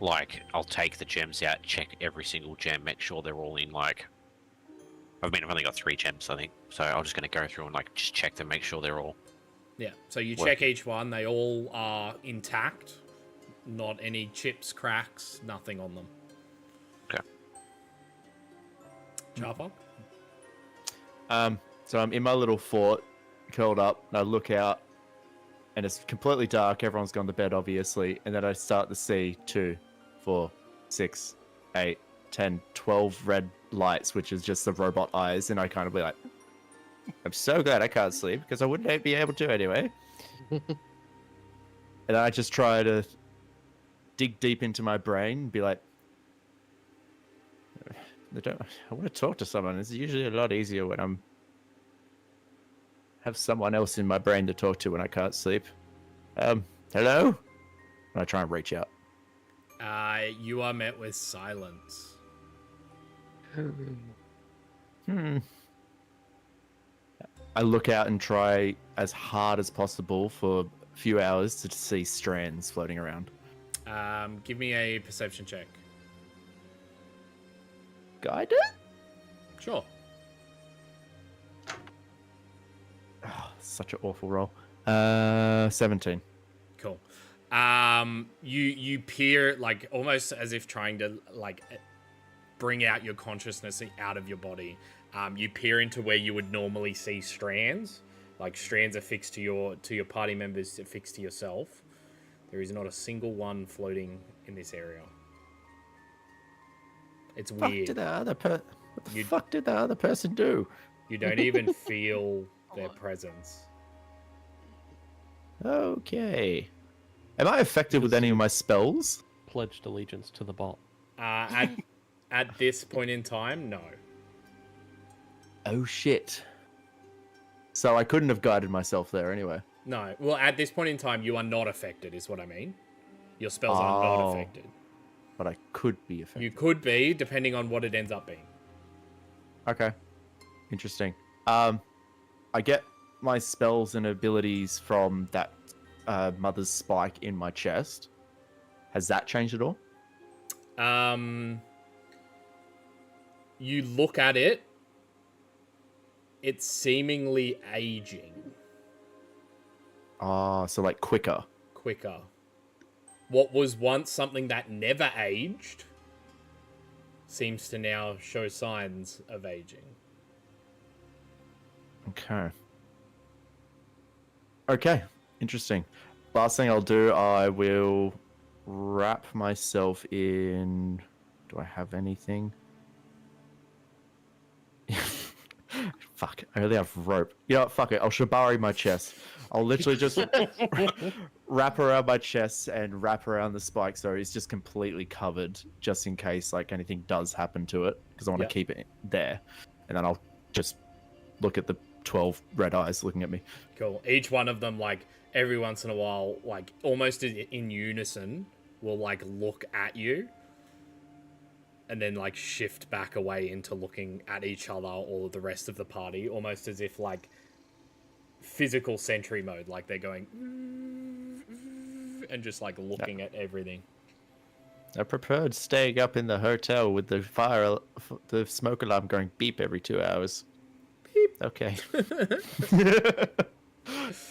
like, I'll take the gems out, check every single gem, make sure they're all in like. I've only got 3 gems, I think, so I'm just gonna go through and like just check them, make sure they're all.
Yeah. So you
Working.
check each one. They all are intact. Not any chips, cracks, nothing on them.
Okay.
Chopper?
So I'm in my little fort, curled up, and I look out, and it's completely dark. Everyone's gone to bed, obviously, and then I start to see 2, 4, 6, 8, 10, 12 red lights, which is just the robot eyes, and I kind of be like, I'm so glad I can't sleep because I wouldn't be able to anyway. And I just try to dig deep into my brain and be like, I want to talk to someone. It's usually a lot easier when I'm have someone else in my brain to talk to when I can't sleep. Hello? And I try and reach out.
You are met with silence.
I look out and try as hard as possible for a few hours to see strands floating around.
Give me a perception check.
Guided?
Sure.
Oh, such an awful roll. 17.
Cool. You peer, like, almost as if trying to, like, bring out your consciousness out of your body. You peer into where you would normally see strands, like strands affixed to your party members, affixed to yourself. There is not a single one floating in this area. It's
What
weird.
the fuck did the other person do?
You don't even feel their presence.
Okay. Am I affected with any of my spells?
Pledged allegiance to the bot.
At this point in time, no.
Oh shit. So I couldn't have guided myself there anyway.
No. Well, at this point in time, you are not affected, is what I mean. Your spells are not
Oh.
affected.
But I could be affected.
You could be, depending on what it ends up being.
Okay. Interesting. I get my spells and abilities from that mother's spike in my chest. Has that changed at all?
You look at it, it's seemingly aging
Oh, so like quicker.
quicker. What was once something that never aged seems to now show signs of aging.
Okay. Okay. Interesting. Last thing I'll do, I will wrap myself in. Do I have anything? Fuck. I only have rope. You know what? Fuck it. I'll shibari my chest. I'll literally just wrap around my chest and wrap around the spike so it's just completely covered just in case like anything does happen to it because I want to
Yep.
keep it there. And then I'll just look at the 12 red eyes looking at me.
Cool. Each one of them, like, every once in a while, like, almost in unison, will, like, look at you. And then, like, shift back away into looking at each other or the rest of the party. Almost as if, like, physical sentry mode. Like, they're going... And just, like, looking at everything.
I preferred staying up in the hotel with the the smoke alarm going beep every 2 hours. Beep. Okay.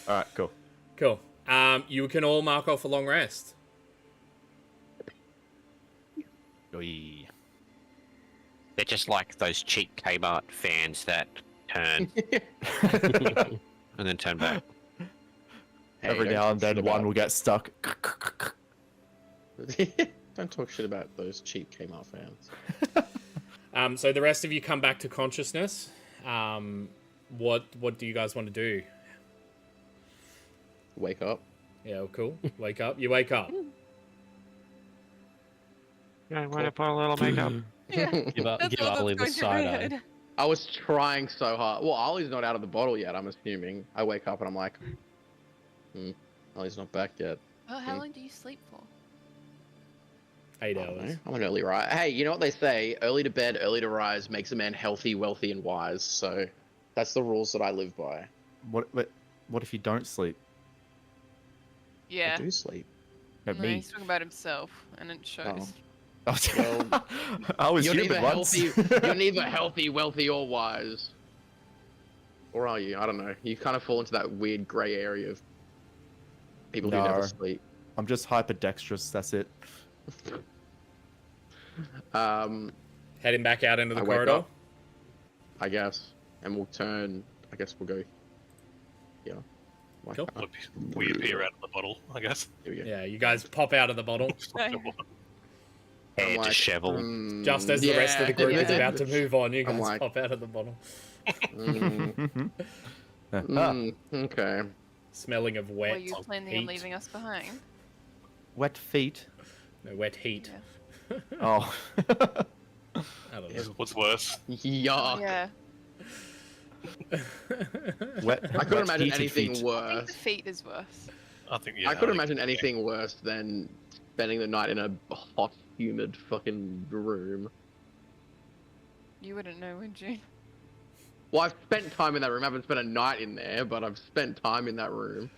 All right, cool.
Cool. You can all mark off a long rest.
Oi.
They're just like those cheap Kmart fans that turn and then turn back.
Every now and then one will get stuck.
Don't talk shit about those cheap Kmart fans.
So the rest of you come back to consciousness. What do you guys want to do?
Wake up.
Yeah, cool. Wake up. You wake up.
Yeah, why to put a little makeup?
Yeah.
Give
That's all
Ollie
that's
the
going through my
side eye.
head.
I was trying so hard. Well, Ollie's not out of the bottle yet, I'm assuming. I wake up and I'm like, Ollie's not back yet.
Oh, how long do you sleep for?
8
I don't know.
hours.
I'm an early riser. Hey, you know what they say? Early to bed, early to rise makes a man healthy, wealthy, and wise. So that's the rules that I live by.
What if you don't sleep?
Yeah.
I do sleep.
At
No,
me.
he's talking about himself, and it shows.
Well,
I was
You're
human
neither
once.
healthy. You're neither healthy, wealthy, or wise. Or are you? I don't know. You kind of fall into that weird grey area of people who
No.
never sleep.
I'm just hyperdexterous, that's it.
Heading back out into the
I wake
corridor.
up. I guess. And we'll turn. I guess we'll go. Yeah. Why
Cool.
can't-
We appear out of the bottle, I guess.
Here we go.
Yeah, you guys pop out of the bottle.
I'm
Hair
like,
disheveled.
Just as the rest of the group is about to move on, you
I'm
guys
like-
pop out of the bottle.
Okay.
Smelling of
Were
wet
you planning on
heat.
leaving us behind?
Wet feet.
No, wet heat.
Oh.
I don't know.
What's worse?
Yuck.
Yeah.
Wet.
I couldn't imagine
heated
anything
feet.
I think
worse.
the feet is worse.
I think, yeah.
I couldn't
think-
imagine anything worse than spending the night in a hot, humid fucking room.
You wouldn't know, would you?
Well, I've spent time in that room. I haven't spent a night in there, but I've spent time in that room.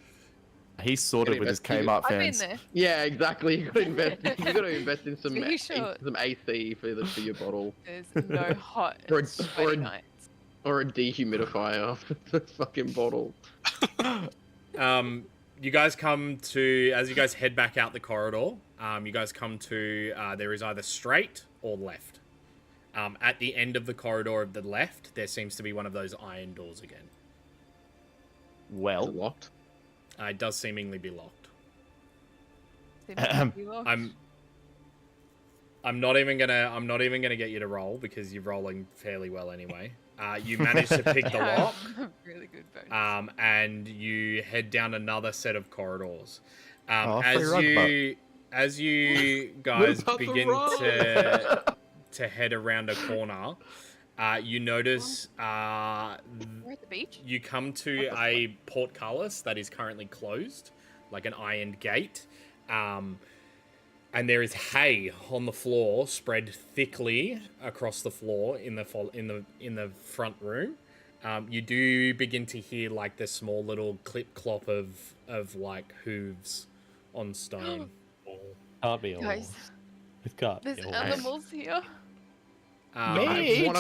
He's sorted with his Kmart
I've been
fans.
there.
Yeah, exactly. You gotta invest. You gotta invest in some
Be sure.
some AC for your bottle,
There's no hot
Or a-
and sweaty nights.
or a dehumidifier for the fucking bottle.
You guys come to, as you guys head back out the corridor, you guys come to, there is either straight or left. At the end of the corridor of the left, there seems to be one of those iron doors again.
Is
Well,
it locked?
It does seemingly be locked. I'm not even gonna get you to roll because you're rolling fairly well anyway. You manage to pick the lock.
Really good bonus.
And you head down another set of corridors.
free
As you guys begin to head around a corner, you notice
We're at the beach.
you come to a portcullis that is currently closed, like an ironed gate. And there is hay on the floor, spread thickly across the floor in the front room. You do begin to hear like the small little clip clop of like hooves on stone.
Can't be all.
Guys,
It can't
there's
be all.
animals here.
I wanna.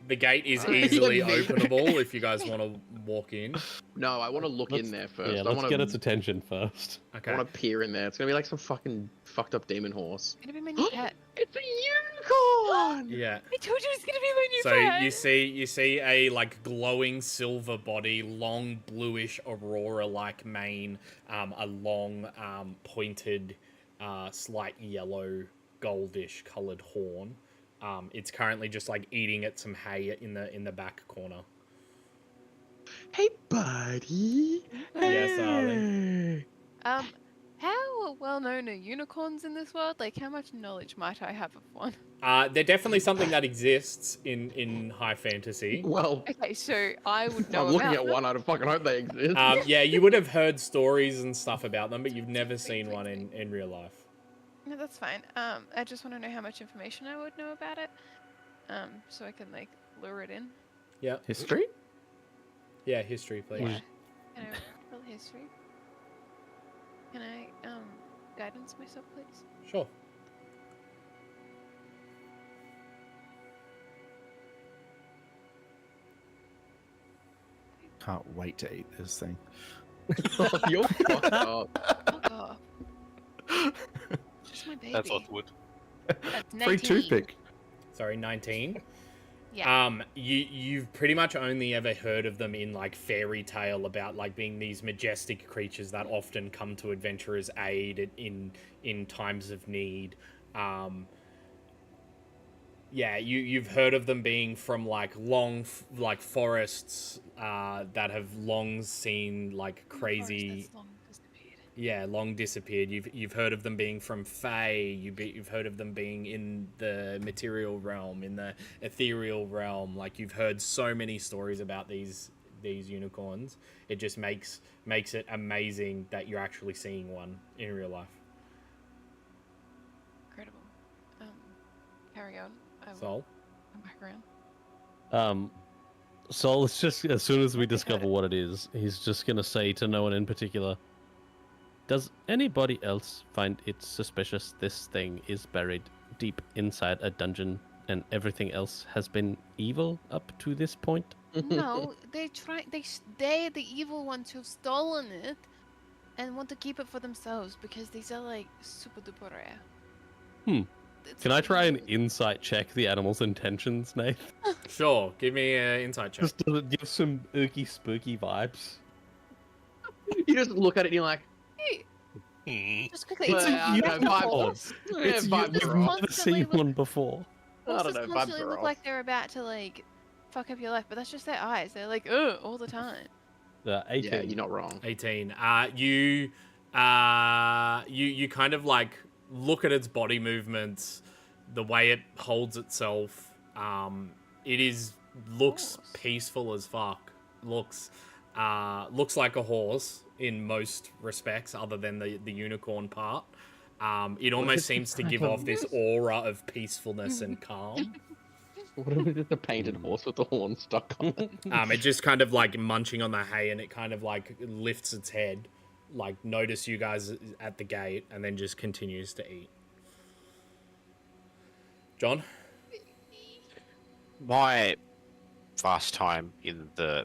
The gate is easily openable if you guys want to walk in.
No, I want to look in there first.
Yeah,
I
let's
want
get
to.
its attention first.
Okay.
I want to peer in there. It's gonna be like some fucking fucked up demon horse.
It's gonna be my new pet.
It's a unicorn.
Yeah.
I told you it's gonna be my new
So
pet.
you see a like glowing silver body, long bluish aurora like mane, a long pointed slight yellow goldish colored horn. It's currently just like eating at some hay in the back corner.
Hey, buddy.
Yes, darling.
How well known are unicorns in this world? Like, how much knowledge might I have of one?
They're definitely something that exists in high fantasy.
Well,
Okay, so I would know
I'm looking
about
at
them.
one. I'd fucking hope they exist.
Yeah, you would have heard stories and stuff about them, but you've never seen one in real life.
No, that's fine. I just want to know how much information I would know about it. So I can like lure it in.
Yeah.
history?
Yeah, history, please.
Yeah. Can I roll history? Can I guidance myself, please?
Sure.
Can't wait to eat this thing.
You're fucked up.
Fuck off. Just my baby.
That's Othwood.
That's 19.
Free toothpick.
Sorry, 19.
Yeah.
You've pretty much only ever heard of them in like fairy tale about like being these majestic creatures that often come to adventurers' aid in times of need. Yeah, you've heard of them being from like long like forests that have long seen like crazy.
That's long disappeared.
Yeah, long disappeared. You've heard of them being from Fae. You've heard of them being in the material realm, in the ethereal realm. Like you've heard so many stories about these unicorns. It just makes it amazing that you're actually seeing one in real life.
Incredible. Carry on. I will
Sol?
come back around.
Sol is just, as soon as we discover what it is, he's just gonna say to no one in particular, does anybody else find it suspicious this thing is buried deep inside a dungeon and everything else has been evil up to this point?
No, they're the evil ones who've stolen it and want to keep it for themselves because these are like super duper rare.
Can I try and insight check the animal's intentions, Nate?
Sure. Give me an insight check.
Just does it give some ooky spooky vibes?
You just look at it and you're like,
Hey, just quickly.
It's a
I don't know,
unicorn.
vibes.
It's
vibes
you've
are off.
never seen one before.
I don't
Horses
know, vibes
constantly
are
look
off.
like they're about to like fuck up your life, but that's just their eyes. They're like, ugh, all the time.
18.
Yeah, you're not wrong.
18. You kind of like look at its body movements, the way it holds itself. It looks
Horse.
peaceful as fuck. Looks like a horse in most respects, other than the unicorn part. It almost seems to give off this aura of peacefulness and calm.
What if it's just a painted horse with the horn stuck on it?
It just kind of like munching on the hay, and it kind of like lifts its head, like notice you guys at the gate, and then just continues to eat. John?
My vast time in the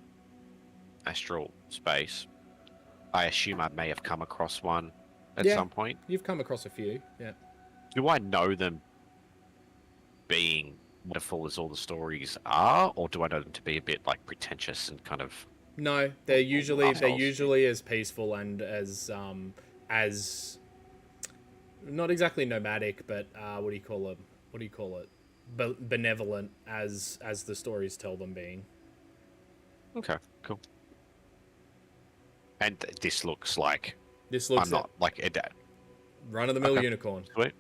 astral space, I assume I may have come across one at some point.
You've come across a few, yeah.
Do I know them being wonderful as all the stories are, or do I know them to be a bit like pretentious and kind of?
No, they're usually
assholes?
as peaceful and as not exactly nomadic, but what do you call it? Benevolent as the stories tell them being.
Okay, cool. And this looks like
I'm
not like a
run-of-the-mill
Okay.
unicorn.
Sweet.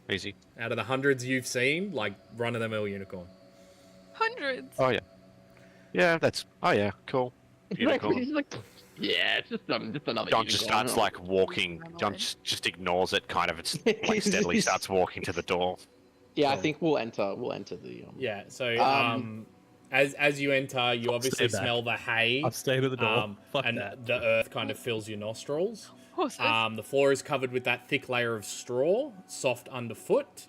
Easy.
Out of the hundreds you've seen, like run-of-the-mill unicorn.
Hundreds.
Oh yeah. Yeah, cool. Unicorn.
He's like, yeah, it's just another.
John just
unicorn.
starts like walking.
Run
John
away.
just ignores it, kind of. It's like steadily starts walking to the door.
Yeah, I think we'll enter the.
Yeah. So
Um,
as you enter, you obviously
stay back.
smell the hay.
I've stayed at the door. Fuck
and
that.
the earth kind of fills your nostrils.
Horses.
The floor is covered with that thick layer of straw, soft underfoot.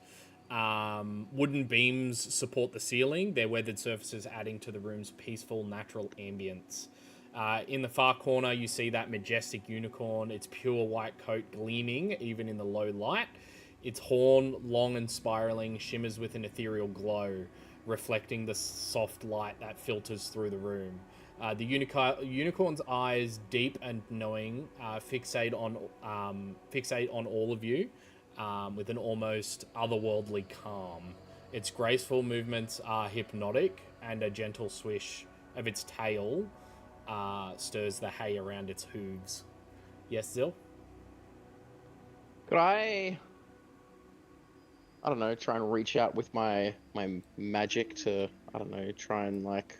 Wooden beams support the ceiling, their weathered surfaces adding to the room's peaceful, natural ambience. In the far corner, you see that majestic unicorn, its pure white coat gleaming even in the low light. Its horn, long and spiraling, shimmers with an ethereal glow, reflecting the soft light that filters through the room. The unicorn's eyes, deep and knowing, fixate on all of you with an almost otherworldly calm. Its graceful movements are hypnotic, and a gentle swish of its tail stirs the hay around its hooves. Yes, Zil?
Could I don't know, try and reach out with my magic to, I don't know, try and like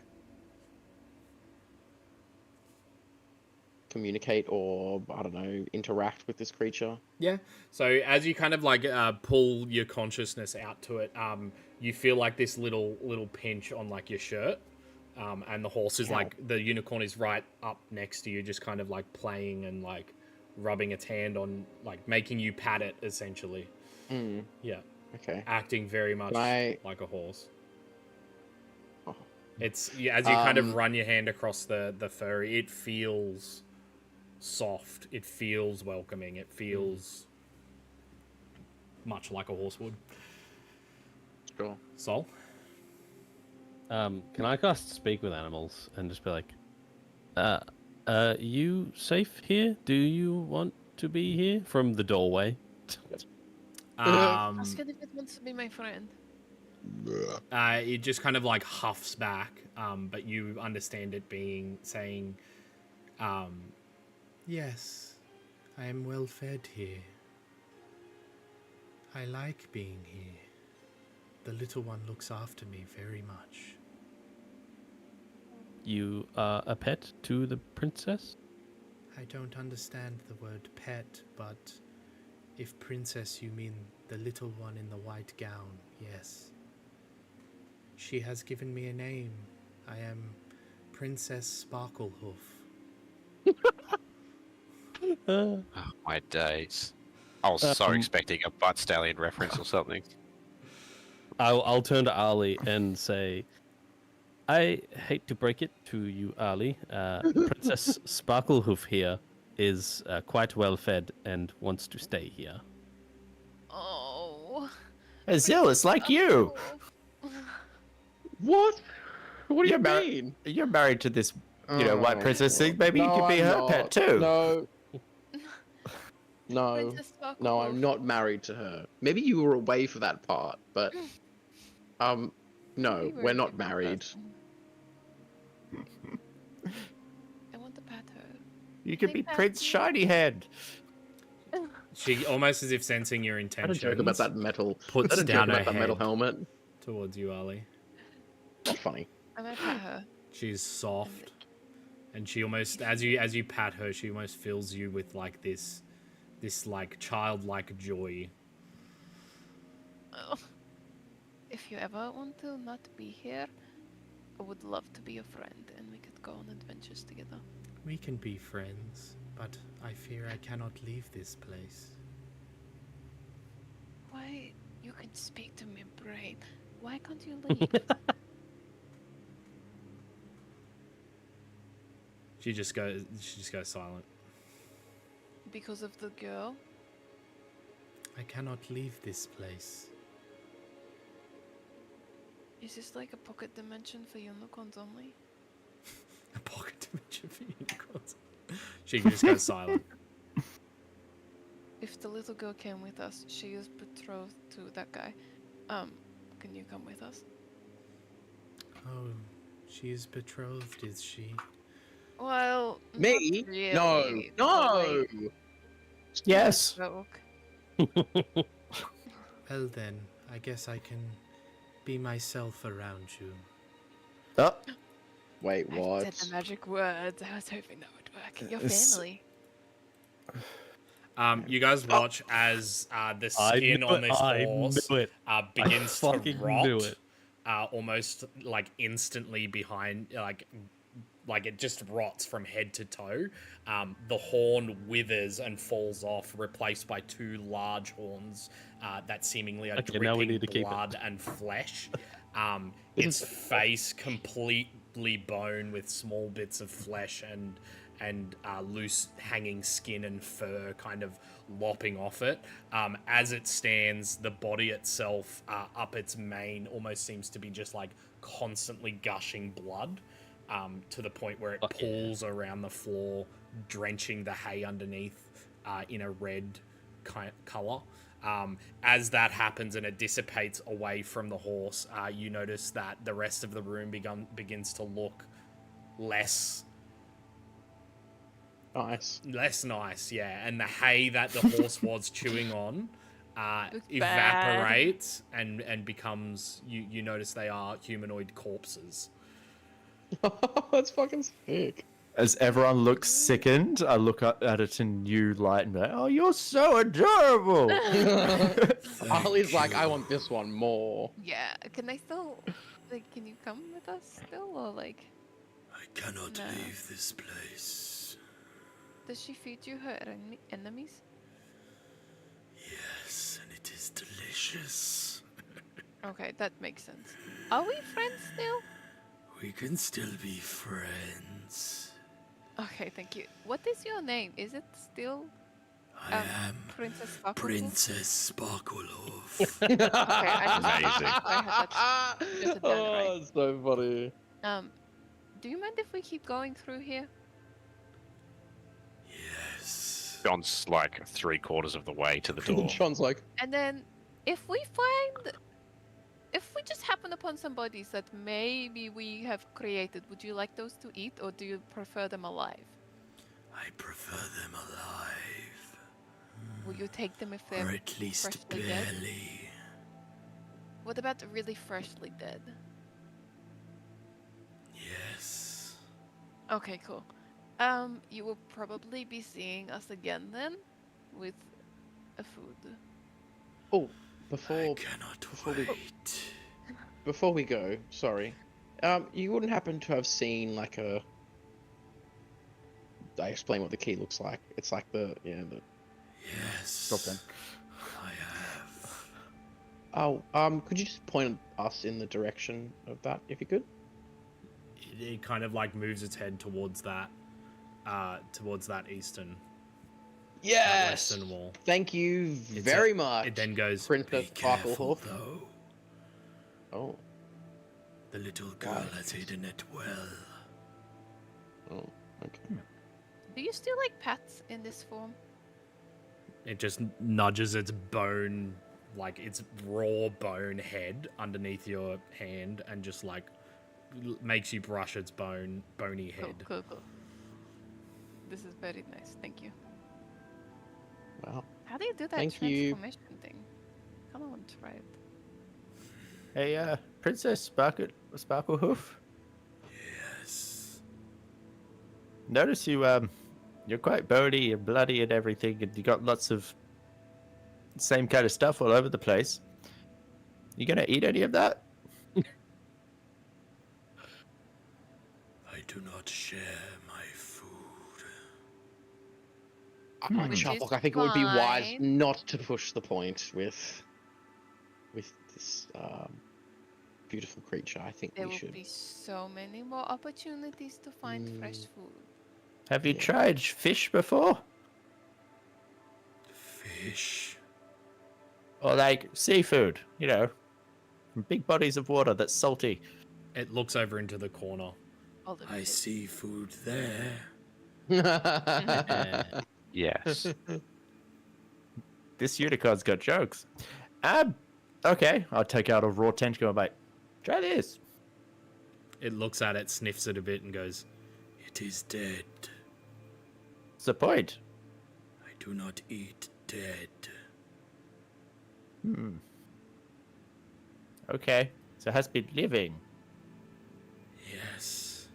communicate or, I don't know, interact with this creature?
Yeah. So as you kind of like pull your consciousness out to it, you feel like this little pinch on like your shirt, and the horse is like, the unicorn is right up next to you, just kind of like playing and like rubbing its hand on, like making you pat it essentially.
Mm,
Yeah.
okay.
Acting very much like a horse.
Oh.
It's as you kind of run your hand across the fur, it feels soft. It feels welcoming. It feels much like a horse would.
Sure.
Sol?
Can I cast speak with animals and just be like, you safe here? Do you want to be here? From the doorway.
Ask it if it wants to be my friend.
It just kind of like huffs back, but you understand it saying, yes, I am well fed here. I like being here. The little one looks after me very much.
You are a pet to the princess?
I don't understand the word pet, but if princess you mean the little one in the white gown, yes. She has given me a name. I am Princess Sparklehoof.
Oh, my days. I was so expecting a butt stallion reference or something.
I'll turn to Ali and say, I hate to break it to you, Ali. Princess Sparklehoof here is quite well fed and wants to stay here.
Oh.
Azil, it's like you.
What? What do you
You're
mean?
You're married to this, white princess thing. Maybe you
No,
could be
I'm
her
not.
pet too.
No. No.
Princess
No, I'm
Sparklehoof.
not married to her. Maybe you were away for that part, but no,
We were
we're
a
not
different
married.
person. I want to pat her.
You could be
Think
Prince
that's-
Shiny Head.
She, almost as if sensing your
I had a
intentions,
joke about that metal.
puts
I had a joke
down her
about that metal
head
helmet.
towards you, Ali.
Not funny.
I might pat her.
She's soft, and she almost, as you pat her, she almost fills you with like this like childlike joy.
Oh. if you ever want to not be here, I would love to be your friend and we could go on adventures together.
We can be friends, but I fear I cannot leave this place.
Why? You can speak to me, brain. Why can't you leave?
She just goes silent.
Because of the girl?
I cannot leave this place.
Is this like a pocket dimension for unicorns only?
A pocket dimension for unicorns. She just goes silent.
If the little girl came with us, she is betrothed to that guy. Can you come with us?
Oh, she is betrothed, is she?
Well,
Me?
not really,
No,
but,
no.
like,
Yes.
joke.
Well then, I guess I can be myself around you.
Oh,
Wait,
I
what?
said the magic words. I was hoping that would work. Your
It's-
family.
You guys watch as the skin on this horse
knew it.
begins
I
to
fucking
rot,
knew it.
almost like instantly behind, like it just rots from head to toe. The horn withers and falls off, replaced by two large horns that seemingly are
Okay, now we need to
dripping
keep it.
blood and flesh. Its face completely bone with small bits of flesh and loose hanging skin and fur kind of lopping off it. As it stands, the body itself up its mane almost seems to be just like constantly gushing blood. To the point where it
Fuck yeah.
pools around the floor, drenching the hay underneath in a red color. As that happens and it dissipates away from the horse, you notice that the rest of the room begins to look less nice, yeah. And the hay that the horse was chewing on
Looks
evaporates and becomes, you notice they are humanoid corpses.
That's fucking sick.
as everyone looks sickened, I look up at it in new light and go, "Oh, you're so adorable."
Ollie's like, I want this one more.
Yeah, can I still, like, can you come with us still, or like,
I cannot
No.
leave this place.
does she feed you her enemies?
Yes, and it is delicious.
Okay, that makes sense. Are we friends still?
We can still be friends.
Okay, thank you. What is your name? Is it still
I am
Princess Sparkle?
Princess Sparklehoof.
Okay, I just
Amazing.
I had that jotted down
Oh,
right.
it's so funny.
Do you mind if we keep going through here?
Yes.
John's like 3/4 of the way to the door.
John's like,
And then, if we just happen upon some bodies that maybe we have created, would you like those to eat, or do you prefer them alive?
I prefer them alive.
Will you take them if
Or
they're
at least
freshly dead?
barely.
What about really freshly dead?
Yes.
Okay, cool. You will probably be seeing us again then, with a food.
oh,
I
before
cannot
before we-
wait.
before we go, sorry. You wouldn't happen to have seen like a. I explain what the key looks like. It's like the
Yes.
Stop then.
I have.
Oh, could you just point us in the direction of that, if you could?
It kind of like moves its head towards that eastern, that
Yes.
western wall.
Thank you
It's
very much.
It then goes.
Princess
Be careful,
Sparklehoof."
though.
Oh,
The little girl
Why?
has hidden it well.
oh, okay.
Do you still like pets in this form?
It just nudges its bone, like its raw bone head underneath your hand, and just like makes you brush its bony head.
Cool. This is very nice. Thank you.
Wow.
How do you do that
Thank you.
transformation thing? Come on, try it.
Hey, Princess Sparklehoof.
Yes.
Notice you're quite bony and bloody and everything, and you got lots of same kind of stuff all over the place. You gonna eat any of that?
I do not share my food.
Which is
Sharplock, I think it would be wise
fine.
not to push the point with this beautiful creature. I think
There
we
will
should.
be so many more opportunities to find fresh food.
Have you
Yeah.
tried fish before?
Fish.
Or like seafood, you know, from big bodies of water that's salty.
It looks over into the corner.
All the
I
fish.
see food there.
Yes.
This unicorn's got jokes. Okay, I'll take out a raw tentacle and be like, try this.
It looks at it, sniffs it a bit, and goes, "It is dead.
What's the point?
I do not eat dead."
Okay, so it has been living.
Yes.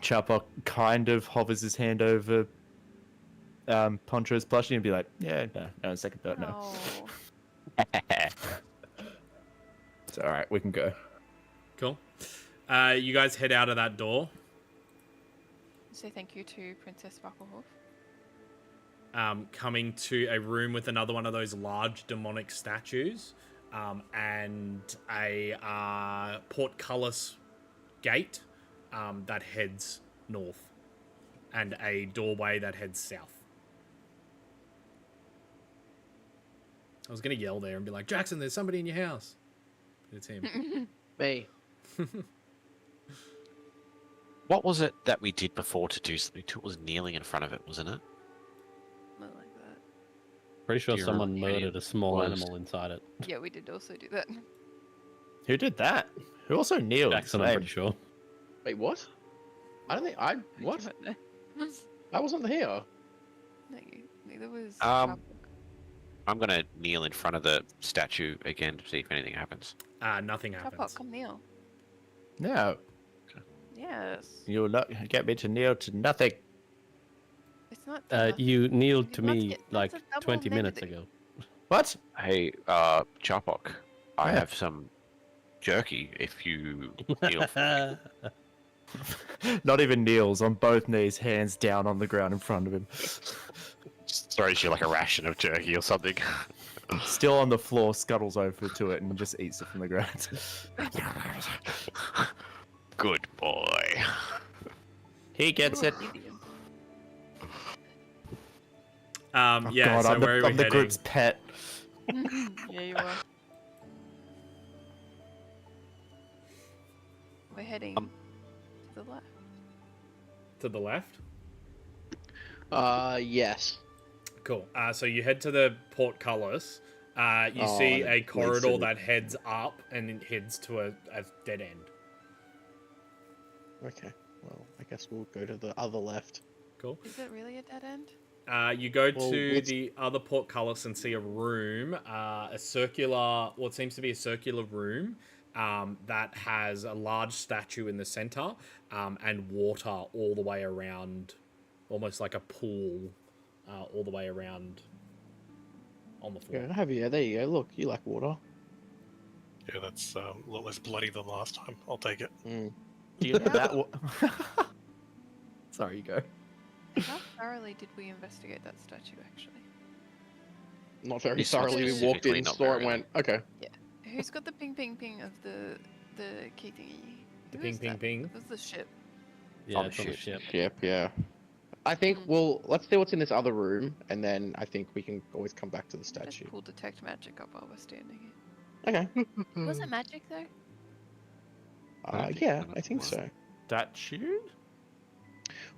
Chopper kind of hovers his hand over Poncho's plushie and be like, yeah, no, second thought, no.
Oh.
It's alright, we can go.
Cool. You guys head out of that door.
Say thank you to Princess Sparklehoof.
Coming to a room with another one of those large demonic statues, and a portcullis gate that heads north, and a doorway that heads south. I was gonna yell there and be like, "Jackson, there's somebody in your house." But it's him.
Me.
What was it that we did before to do something? It was kneeling in front of it, wasn't it?
Not like that.
Pretty sure
Do you
someone
remember any
murdered a small
was-
animal inside it.
Yeah, we did also do that.
Who did that? Who also kneeled?
Jackson, I'm
Same.
pretty sure.
Wait, what? I don't think I. What?
You weren't there.
I wasn't here.
No, neither was.
Um, I'm gonna kneel in front of the statue again to see if anything happens.
Nothing
Chopok,
happens.
come kneel.
No,
Yes.
you'll not get me to kneel to nothing.
It's not.
You kneeled to
You're not
me
get- that's
like
a double
20 minutes
negative.
ago.
What?
Hey, Chopok, I
Yeah.
have some jerky if you kneel for me.
Not even kneels, on both knees, hands down on the ground in front of him.
Just throws you like a ration of jerky or something.
Still on the floor, scuttles over to it and just eats it from the ground.
Good boy.
He gets it. Oh,
Yeah.
God,
So
I'm
where are we
I'm the
heading?
group's pet.
Yeah, you are. We're heading to the left.
To the left.
Yes.
Cool. So you head to the portcullis. You see
that
a
makes
corridor
sense.
that heads up and it heads to a dead end.
Okay. Well, I guess we'll go to the other left.
Cool.
Is it really a dead end?
You go
Well,
to
what's-
the other portcullis and see a room, a circular, what seems to be a circular room, that has a large statue in the center, and water all the way around, almost like a pool, all the way around on the floor.
Yeah, I have you. There you go. Look, you like water.
Yeah, that's a lot less bloody than last time. I'll take it.
Mm.
Do you know that? Sorry, you go.
How thoroughly did we investigate that statue, actually?
Not very
This one's
thoroughly. We walked in,
specifically not
saw it,
very-
went, okay.
Who's got the ping ping ping of the key thingy?
The
Who
ping
is
ping
that?
ping?
It was the ship.
Yeah,
On the
it's on the
ship.
ship.
Yep, yeah. I think let's see what's in this other room, and then I think we can always come back to the
Just
statue.
pull detect magic up while we're standing here.
Okay.
Was it magic though?
Yeah, I think so.
Statue?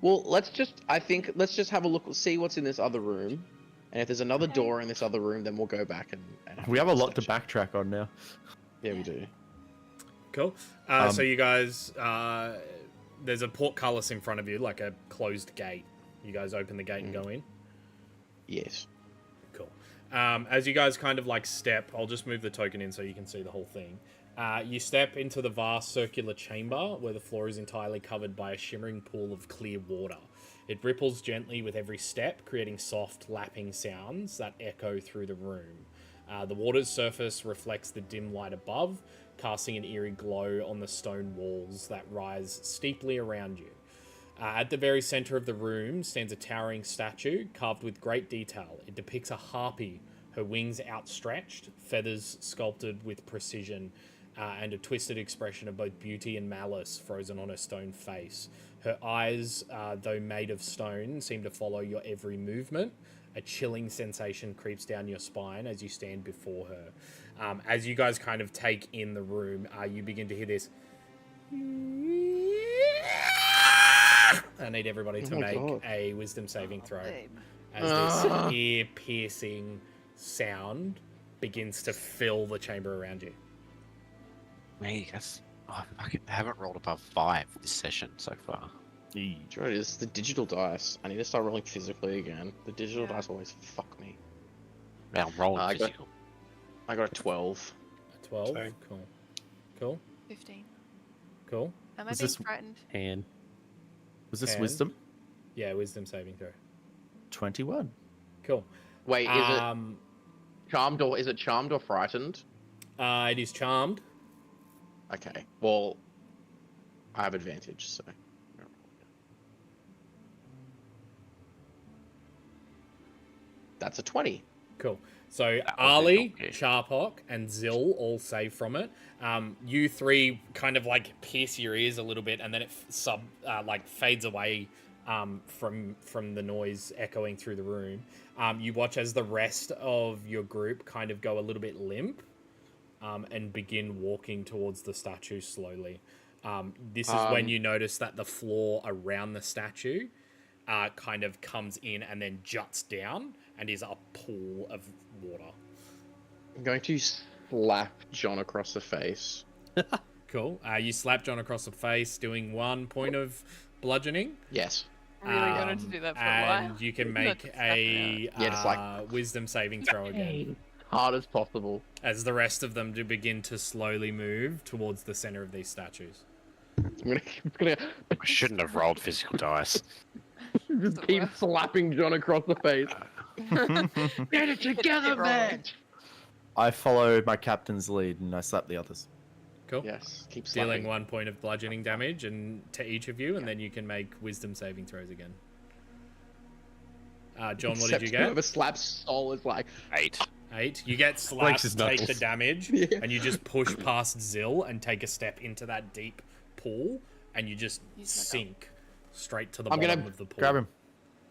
Well, let's just have a look, see what's in this other room, and if there's another
Okay.
door in this other room, then we'll go back and
We have a
the
lot to
statue.
backtrack on now.
Yeah, we do.
Cool. So you guys, there's a portcullis in front of you, like a closed gate. You guys open the gate and go in.
Yes.
Cool. As you guys kind of like step, I'll just move the token in so you can see the whole thing. You step into the vast circular chamber where the floor is entirely covered by a shimmering pool of clear water. It ripples gently with every step, creating soft, lapping sounds that echo through the room. The water's surface reflects the dim light above, casting an eerie glow on the stone walls that rise steeply around you. At the very center of the room stands a towering statue carved with great detail. It depicts a harpy, her wings outstretched, feathers sculpted with precision, and a twisted expression of both beauty and malice frozen on her stone face. Her eyes, though made of stone, seem to follow your every movement. A chilling sensation creeps down your spine as you stand before her. As you guys kind of take in the room, you begin to hear this. I need everybody to make a wisdom saving throw as this ear-piercing sound begins to fill the chamber around you.
Me, I haven't rolled above 5 this session so far.
Sure, it is the digital dice. I need to start rolling physically again. The digital dice always fuck me.
Now I'm rolling physical.
I got a 12.
A 12?
Okay.
Cool.
15.
Cool.
Am I being frightened?
And
Was this
And-
wisdom?
Yeah, wisdom saving throw.
21.
Cool.
Wait, is it charmed or frightened?
It is charmed.
Okay. Well, I have advantage, so. That's a 20.
Cool. So
That was
Ali,
it, okay.
Sharphawk, and Zill all save from it. You three kind of like pierce your ears a little bit, and then it fades away from the noise echoing through the room. You watch as the rest of your group kind of go a little bit limp, and begin walking towards the statue slowly. This is when you notice that the floor around the statue kind of comes in and then juts down and is a pool of water.
I'm going to slap John across the face.
Cool. You slap John across the face, doing 1 point of bludgeoning.
Yes.
Really wanted to do that for a while.
And you can
Not
make a
it's like-
wisdom saving throw again.
Hard as possible.
As the rest of them do begin to slowly move towards the center of these statues.
I'm gonna
I shouldn't have rolled physical dice.
just keep slapping John across the face. Get it together, man!
I follow my captain's lead and I slap the others.
Cool.
Yes, keep
Dealing
slapping.
1 point of bludgeoning damage and to each of you, and then you can make wisdom saving throws again. John, what did you get?
Whoever slaps Sol is like,
8.
8. You get
Breaks
slapped,
his
take the
knuckles.
damage,
Yeah.
and you just push past Zill and take a step into that deep pool, and you just
He's not
sink straight to the
I'm
bottom
gonna
of the pool.
Grab him.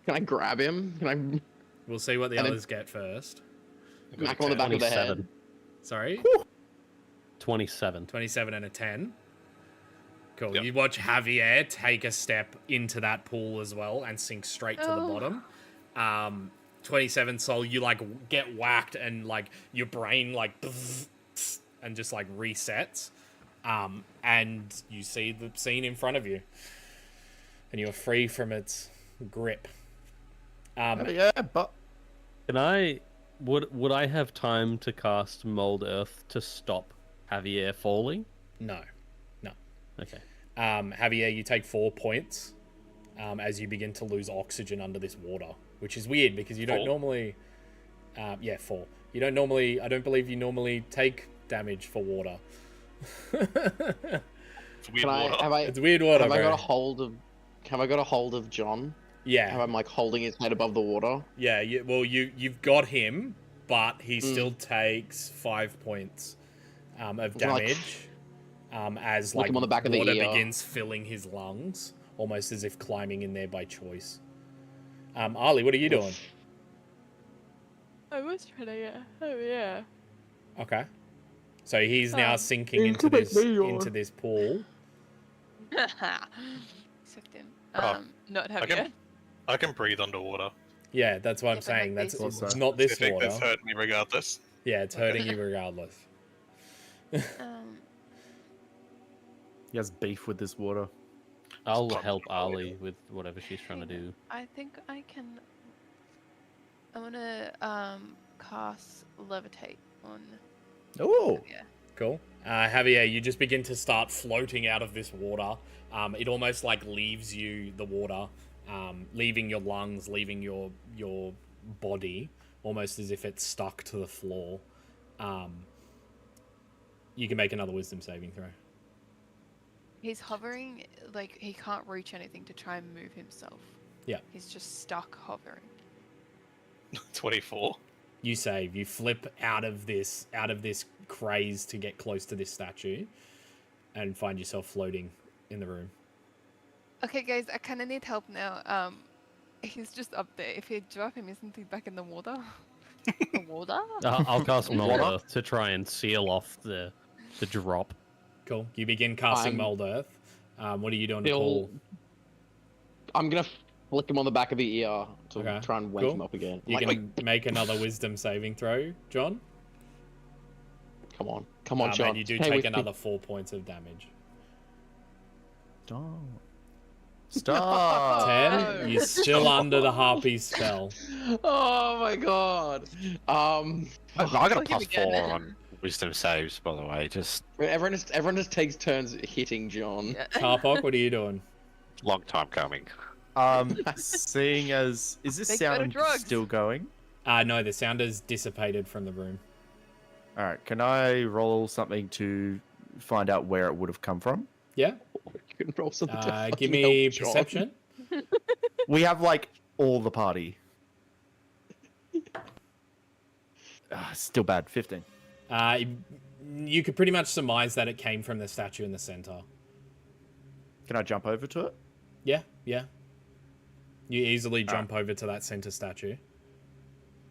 can I grab him? Can I
We'll see what the
And then-
others get first.
knock him on the back of the head?
27.
Sorry?
27.
27 and a 10. Cool.
Yep.
You watch Javier take a step into that pool as well and sink straight to the
Oh.
bottom. 27 Soul, you like get whacked and like your brain like and just like resets. And you see the scene in front of you. And you're free from its grip.
Yeah, but
Can I? Would I have time to cast Mold Earth to stop Javier falling?
No.
Okay.
Javier, you take 4 points as you begin to lose oxygen under this water, which is weird because you don't
4?
normally. 4. You don't normally. I don't believe you normally take damage for water.
It's weird water.
It's weird water,
Have I
bro.
got a hold of? Have I got a hold of John?
Yeah,
How I'm like holding his head above the water?
yeah. You've got him, but he still takes 5 points of
like-
damage. As
Look
like
him on the back of the
water
ear.
begins filling his lungs, almost as if climbing in there by choice. Ali, what are you doing?
I was trying to get. Oh yeah.
Okay. So he's now
Um,
sinking into this pool.
Sucked in.
Oh,
Not
I
Javier.
can, I can breathe underwater.
Yeah, that's what I'm
Yeah, but
saying.
like
That's
this-
it's not this
I think
water.
that's hurt me regardless.
Yeah, it's hurting you regardless.
he has beef with this water.
I'll
Stop
help
it.
Ali with whatever she's trying to do.
I think I can. I'm gonna cast levitate on
Oh,
Javier.
Cool. Javier, you just begin to start floating out of this water. It almost like leaves you, the water, leaving your lungs, leaving your body, almost as if it's stuck to the floor. you can make another wisdom saving throw.
He's hovering, like he can't reach anything to try and move himself.
Yeah.
He's just stuck hovering.
24.
You save. You flip out of this craze to get close to this statue, and find yourself floating in the room.
Okay, guys, I kind of need help now. He's just up there. If you drop him, isn't he back in the water? The water?
I'll cast Mold Earth to try and seal off the drop.
Cool. You begin casting Mold Earth. What are you doing to Paul?
I'm gonna flick him on the back of the ear to try and wake him up again.
You can make another wisdom saving throw, John.
Come on, John.
And you do take another 4 points of damage.
Stop.
10. You're still under the harpy spell.
Oh my god.
I got a +4 on wisdom saves, by the way. Just
everyone just takes turns hitting John.
Tarpok, what are you doing?
long time coming.
Seeing as is this
Take better
sound
drugs.
still going?
No, the sound has dissipated from the room.
All right, can I roll something to find out where it would have come from?
Yeah.
You can roll something to
Give
fucking
me
help John.
perception.
We have like all the party. Still bad. 15.
You could pretty much surmise that it came from the statue in the center.
Can I jump over to it?
Yeah. You easily jump over to that center statue.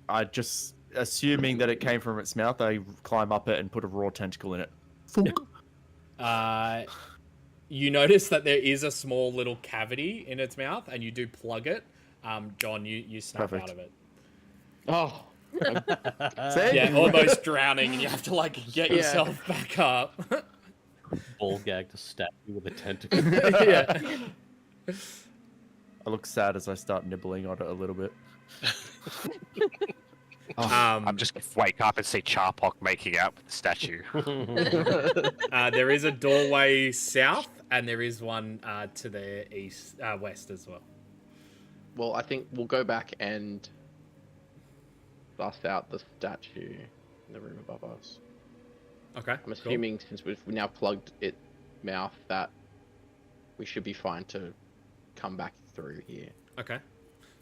I just, assuming that it came from its mouth, I climb up it and put a raw tentacle in it.
You notice that there is a small little cavity in its mouth, and you do plug it. John, you snap
Perfect.
out of it.
Oh.
See?
Yeah, almost drowning, and you have to like get yourself back up.
Ball gag to stab you with a tentacle.
Yeah.
I look sad as I start nibbling on it a little bit.
I'm just gonna wake up and see Charpok making out with the statue.
There is a doorway south, and there is one to the west as well.
Well, I think we'll go back and bust out the statue in the room above us.
Okay.
I'm assuming since we've now plugged its mouth that we should be fine to come back through here.
Okay.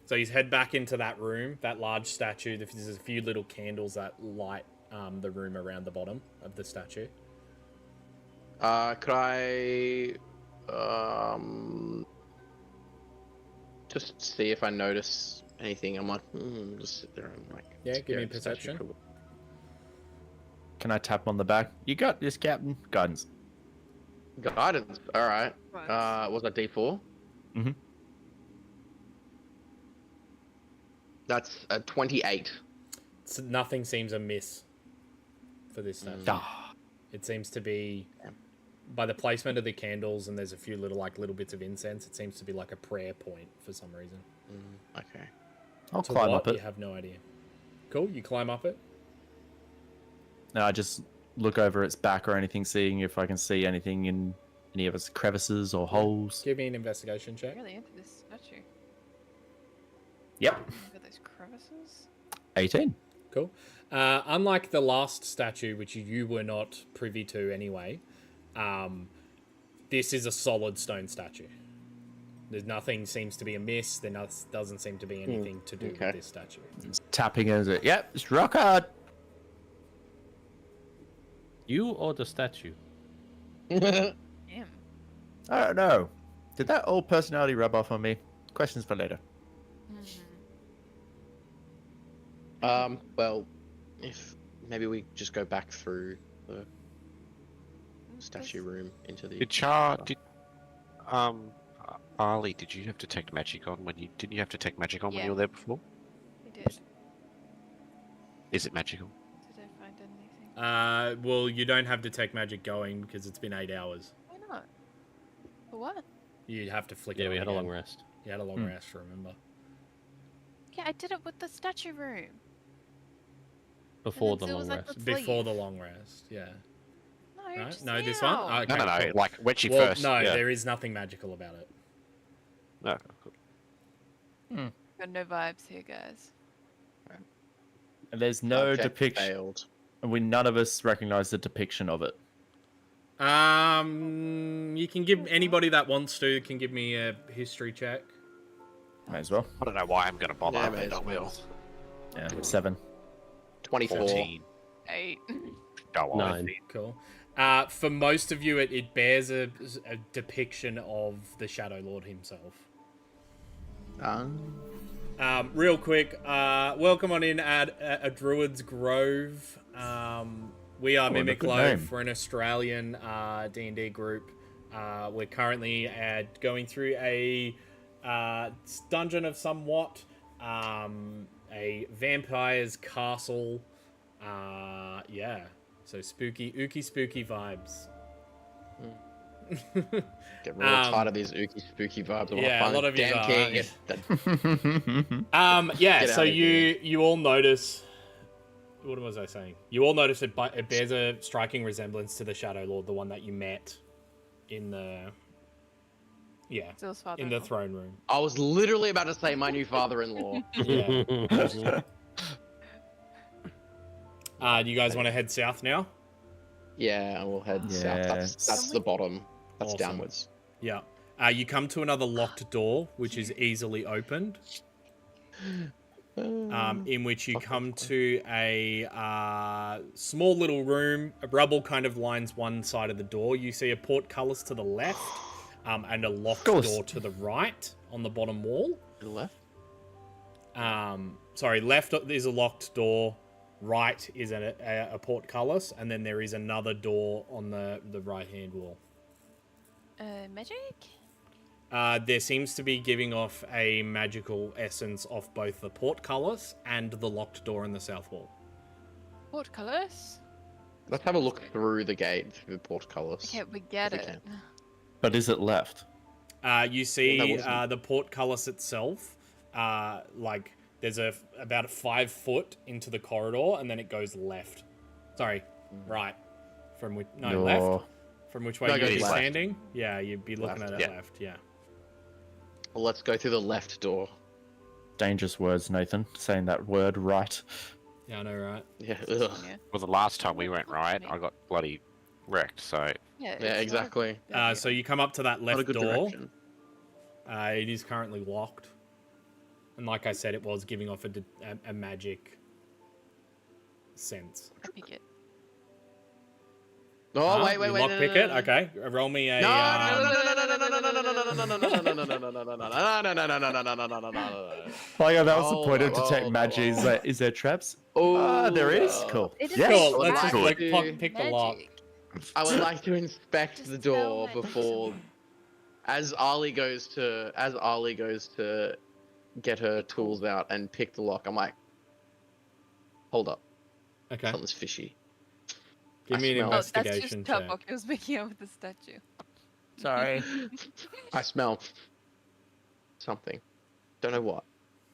So you head back into that room, that large statue. There's a few little candles that light the room around the bottom of the statue.
Could I just see if I notice anything? I'm like, just sit there and like.
Yeah, give
stare
me
at the statue
perception.
for a little-
Can I tap on the back? You got this, Captain. Guidance.
Guidance. All right.
Right.
Was that D4?
Mhm.
That's a 28.
So nothing seems amiss for this statue. It seems to be, by the placement of the candles, and there's a few little bits of incense. It seems to be like a prayer point for some reason.
Okay.
I'll
To
climb
what?
up it.
You have no idea. Cool. You climb up it.
No, I just look over its back or anything, seeing if I can see anything in any of its crevices or holes.
Give me an investigation check.
Really into this statue.
Yep.
Look at those crevices.
18.
Cool. Unlike the last statue, which you were not privy to anyway, this is a solid stone statue. There's nothing seems to be amiss. There doesn't seem to be anything to do with this statue.
It's tapping as it. Yep, it's rock hard.
You or the statue?
Damn.
I don't know. Did that old personality rub off on me? Questions for later.
Well, if maybe we just go back through the statue room into the.
Ali, did you have to take magic on when you have to take magic on when
Yeah.
you were there before?
We did.
Is it magical?
Did I find anything?
Well, you don't have Detect Magic going because it's been 8 hours.
Why not? For what?
You have to flick it
Yeah, we
on
had a
again.
long rest.
You had a long rest, remember?
Yeah, I did it with the statue room.
Before
then
the
Sue was
long
like,
rest.
"Let's
Before
leave."
the long rest, yeah.
No,
Right?
just
No, this
now.
one? Okay,
No.
cool.
Like when she
Well,
first.
no,
yeah.
there is nothing magical about it.
No.
Got no vibes here, guys.
And there's no
Object
depiction.
Failed.
And we none of us recognize the depiction of it.
You can give anybody that wants to can give me a history check.
May as well.
I don't know why I'm going to bother,
Yeah,
but I will.
Yeah, 7.
24.
14.
8.
Go on.
9.
Cool. For most of you, it bears a depiction of the Shadow Lord himself. Real quick, welcome on in at a Druid's Grove. We are Mimic
good
Loaf.
name.
We're an Australian D&D group. We're currently going through a dungeon of somewhat, a vampire's castle. Yeah, so ooky spooky vibes.
Get real tired of these ooky spooky vibes.
Yeah, a lot of you
damn
are,
king.
Yeah,
Get
so
out of here.
you all notice. What was I saying? You all notice it bears a striking resemblance to the Shadow Lord, the one that you met in the
Zill's
in the
father-in-law.
throne room.
I was literally about to say my new father-in-law.
Yeah. Do you guys want to head south now?
Yeah, we'll head south. That's
Yes.
the bottom. That's
Awesome.
downwards.
Yeah. You come to another locked door, which is easily opened. In which you come to a small little room. A rubble kind of lines one side of the door. You see a portcullis to the left, and a locked door to the right on the bottom wall.
To the left?
Sorry, left is a locked door. Right is a portcullis, and then there is another door on the right-hand wall.
Magic?
There seems to be giving off a magical essence off both the portcullis and the locked door in the south wall.
Portcullis?
Let's have a look through the gate, through the portcullis.
Okay, we get
If we
it.
But is it left?
You see
That wasn't-
the portcullis itself, there's about 5 foot into the corridor, and then it goes left. Sorry, right. Left. From which way
No,
you'd
go
be
left.
standing? Yeah, you'd be looking
Left,
at it
yeah.
left, yeah.
Well, let's go through the left door.
Dangerous words, Nathan. Saying that word right.
Yeah, I know, right?
Yeah, ugh.
Yeah,
Well, the last time we went right, I got bloody wrecked, so...
Yeah,
it's not
exactly.
a bad
So
deal.
you come up to that
Not a
left
good
door.
direction.
It is currently locked. And like I said, it was giving off a magic sense.
I pick it.
Oh, wait.
You lockpick it? Okay. Roll me a...
No, no.
Oh yeah, that was the point of
Oh,
detect
oh,
magic.
oh.
Is there traps?
Oh,
There is. Cool.
It is
Yes.
Cool,
I'd
let's just
like
pick the lock.
Magic.
I would like to inspect
Just
the
spell
door
magic
before,
someone.
as Arlie goes to get her tools out and pick the lock. I'm like, hold up,
Okay.
something's fishy.
Give me an
smell-
Oh, that's
investigation
just
check.
Tubok. He was making out with the statue.
Sorry.
I smell something. Don't know what,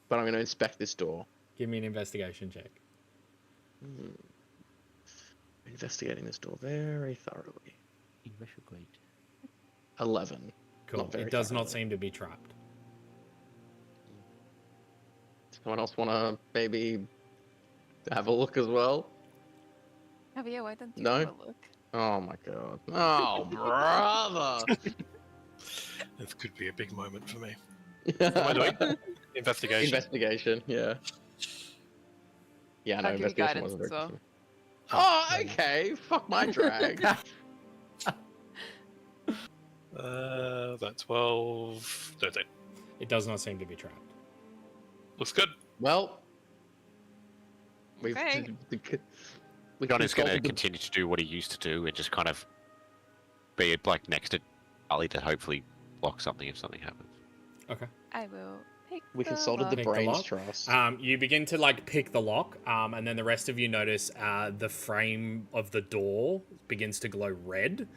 but I'm going to inspect this door.
Give me an investigation check.
Investigating this door very thoroughly. 11.
Cool.
Not very
It does not
thoroughly.
seem to be trapped.
Someone else want to maybe have a look as well?
Oh, yeah, why don't you
No?
have a look?
Oh my god. Oh, brother.
This could be a big moment for me. What am I doing? Investigation.
Investigation, yeah. Yeah, no,
I'll give you
investigation
guidance
wasn't
as
very
well.
good. Oh, okay. Fuck my drag.
That's 12, 13.
It does not seem to be trapped.
Looks good.
Well, we've
Okay.
we
John is going to
consulted the-
continue to do what he used to do and just kind of be like next to Ali to hopefully block something if something happens.
Okay.
I will pick
We
the
consulted the
Pick the
brains
lock.
trust.
You begin to pick the lock, and then the rest of you notice the frame of the door begins to glow red,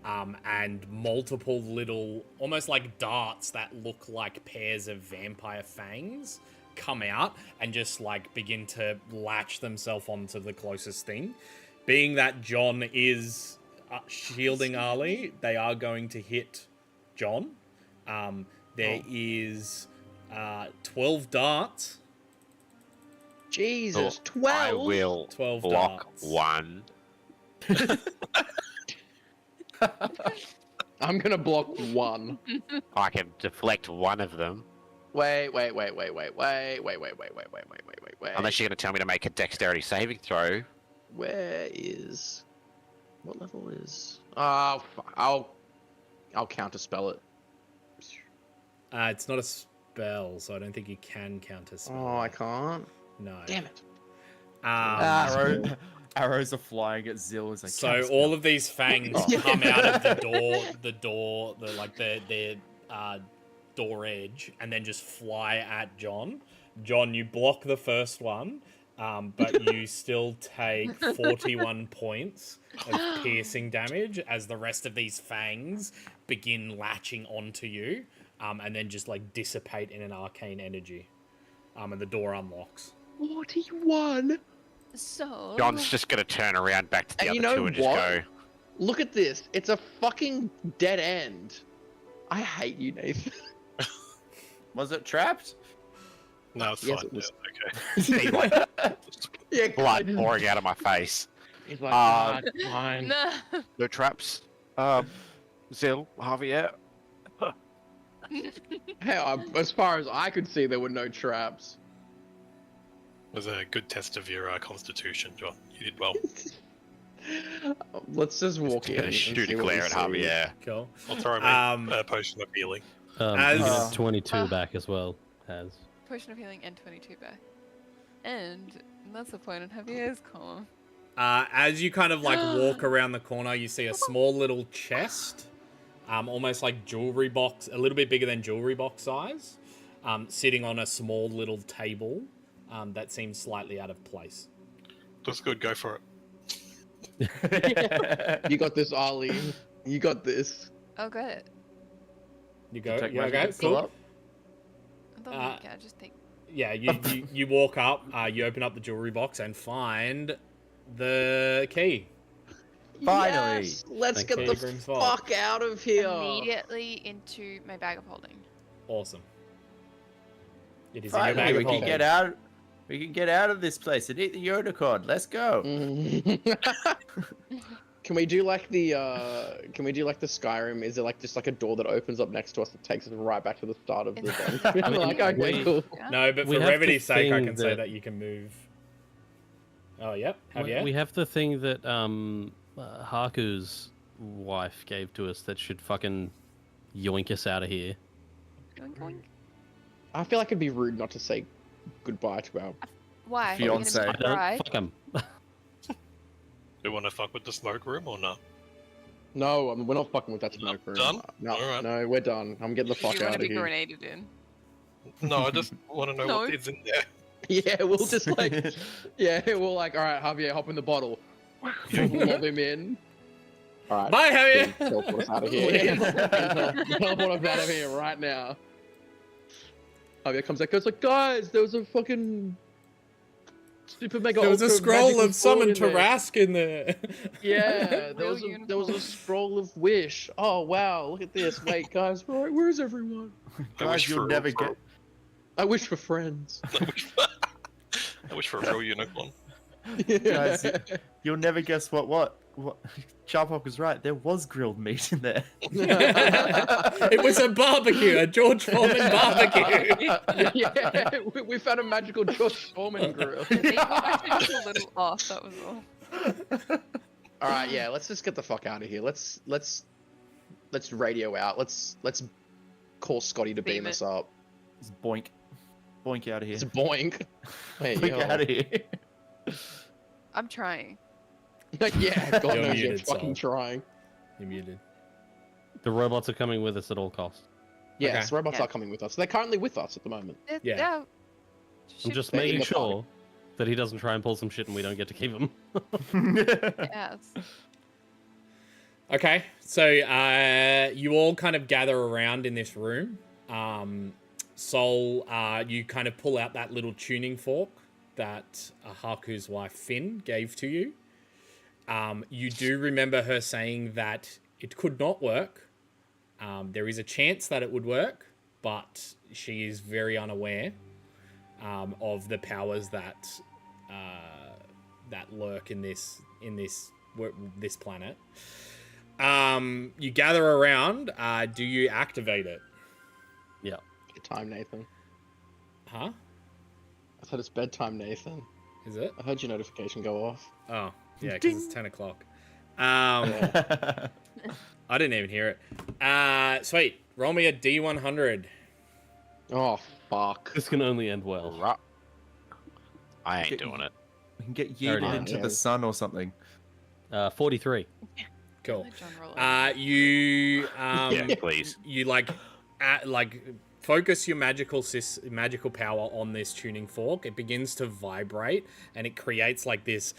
and multiple little, almost like darts that look like pairs of vampire fangs come out and just begin to latch themselves onto the closest thing. Being that John is shielding Ali, they are going to hit John. There is 12 darts
Jesus,
So
12.
I will
12
block
darts.
one.
I'm gonna block 1.
I can deflect one of them.
Wait. Unless
Unless you're going to tell me to make a dexterity saving throw.
Where is? What level is? Oh, fuck. I'll counterspell it.
It's not a spell, so I don't think you can counterspell.
Oh, I can't.
No.
Damn it.
Arrows are flying at Zill as I
So all of these fangs come out of the door, the door edge, and then just fly at John. John, you block the first one, but you still take 41 points of piercing damage as the rest of these fangs begin latching onto you, and then just like dissipate in an arcane energy, and the door unlocks.
41.
So.
John's just going to turn around back to the
And you
other
know
two and just
what?
go.
Look at this. It's a fucking dead end. I hate you, Nathan.
Was it trapped?
No, it's
Yes,
fine.
it was.
Yeah,
See, like,
Yeah,
blood pouring out of my face.
He's like, fine.
No.
No traps. Zill, Javier.
Hey, as far as I could see, there were no traps.
It was a good test of your constitution, John. You did well.
Let's just walk in.
Gonna
and
shoot
see
a
what we
glare at
see.
Javier.
Cool.
I'll throw a potion of healing.
As-
You get 22 back as well, Has.
Potion of healing and 22 back. And that's the point in Javier's column.
As you kind of like walk around the corner, you see a small little chest, almost like jewelry box, a little bit bigger than jewelry box size, sitting on a small little table that seems slightly out of place.
That's good. Go for it.
You got this, Ollie. You got this.
Oh, good.
You go,
Take
yeah,
my
okay,
pistol
cool.
up.
I thought maybe I'd just take.
Yeah, you walk up, you open up the jewelry box and find the key.
Finally.
Yes, let's
Thank
get
you,
the
Grim's Vault.
fuck out of here.
Immediately into my bag of holding.
Awesome. It is in your
Finally,
bag
we
of
can
holding.
get out. We can get out of this place and eat the unicorn. Let's go.
Can we do like the Skyrim? Is it like just like a door that opens up next to us that takes us right back to the start of the dungeon?
I mean,
Like, okay, cool.
Yeah.
No, but
We
for
have the
brevity's sake, I
thing
can say
that-
that you can move. Oh, yep. Have
We
you?
have the thing that Haku's wife gave to us that should fucking yoink us out of here.
Going, going.
I feel like it'd be rude not to say goodbye to our.
Why?
Fiance.
You're
I
gonna be
don't
bride?
fuck him.
Do you want to fuck with the smoke room or not?
No, I mean, we're not fucking with that smoke room.
Done?
No,
Alright.
no, we're done. I'm getting the
Do
fuck
you want
out
to
of
be
here.
grenaded in?
No, I just want to know
No.
what is in there.
Yeah, we'll just like, yeah, we'll like, all right, Javier, hop in the bottle. Lob him in. All right.
Bye, Javier.
Teleport us out of here. Teleport us out of here right now. Javier comes out, goes like, guys, there was a fucking super mega.
There was a
ultra
scroll
magical
of summon
scroll in there.
Tarask in there.
Yeah, there
Real
was a
unicorn.
scroll of wish. Oh wow, look at this. Wait, guys, where's everyone?
Guys, you'll never get.
I wish for friends.
I wish for a real unicorn.
Guys, you'll never guess what. Sharphock was right. There was grilled meat in there.
It was a barbecue, a George Foreman barbecue.
Yeah, we found a magical George Foreman grill.
The name was just a little off, that was all.
All right, yeah, let's just get the fuck out of here. Let's radio out. Let's call Scotty to beam
Beam it.
us up.
It's boink. Boink out of here.
It's boink. Hey,
Boink out of here.
I'm trying.
Yeah, God
You're
knows you're
muted,
fucking
Sol.
trying.
You muted.
The robots are coming with us at all costs.
Yes,
Okay.
robots
Yeah.
are coming with us. They're currently with us at the moment.
Yeah.
I'm just
They're in
making
the party.
sure that he doesn't try and pull some shit and we don't get to keep him.
Yes.
Okay, so you all kind of gather around in this room. Sol, you kind of pull out that little tuning fork that Haku's wife Finn gave to you. You do remember her saying that it could not work. There is a chance that it would work, but she is very unaware. of the powers that that lurk in this planet. You gather around. Do you activate it?
Yeah.
Bedtime, Nathan.
Huh?
I said it's bedtime, Nathan.
Is it?
I heard your notification go off.
Oh, yeah, because it's 10 o'clock. I didn't even hear it. Sweet. Roll me a D100.
Oh, fuck.
This can only end well.
I ain't doing it.
We can get
Already
yeeted into the sun or something.
43.
Cool.
Let John roll it.
You
Yeah, please.
you focus your magical power on this tuning fork. It begins to vibrate, and it creates like this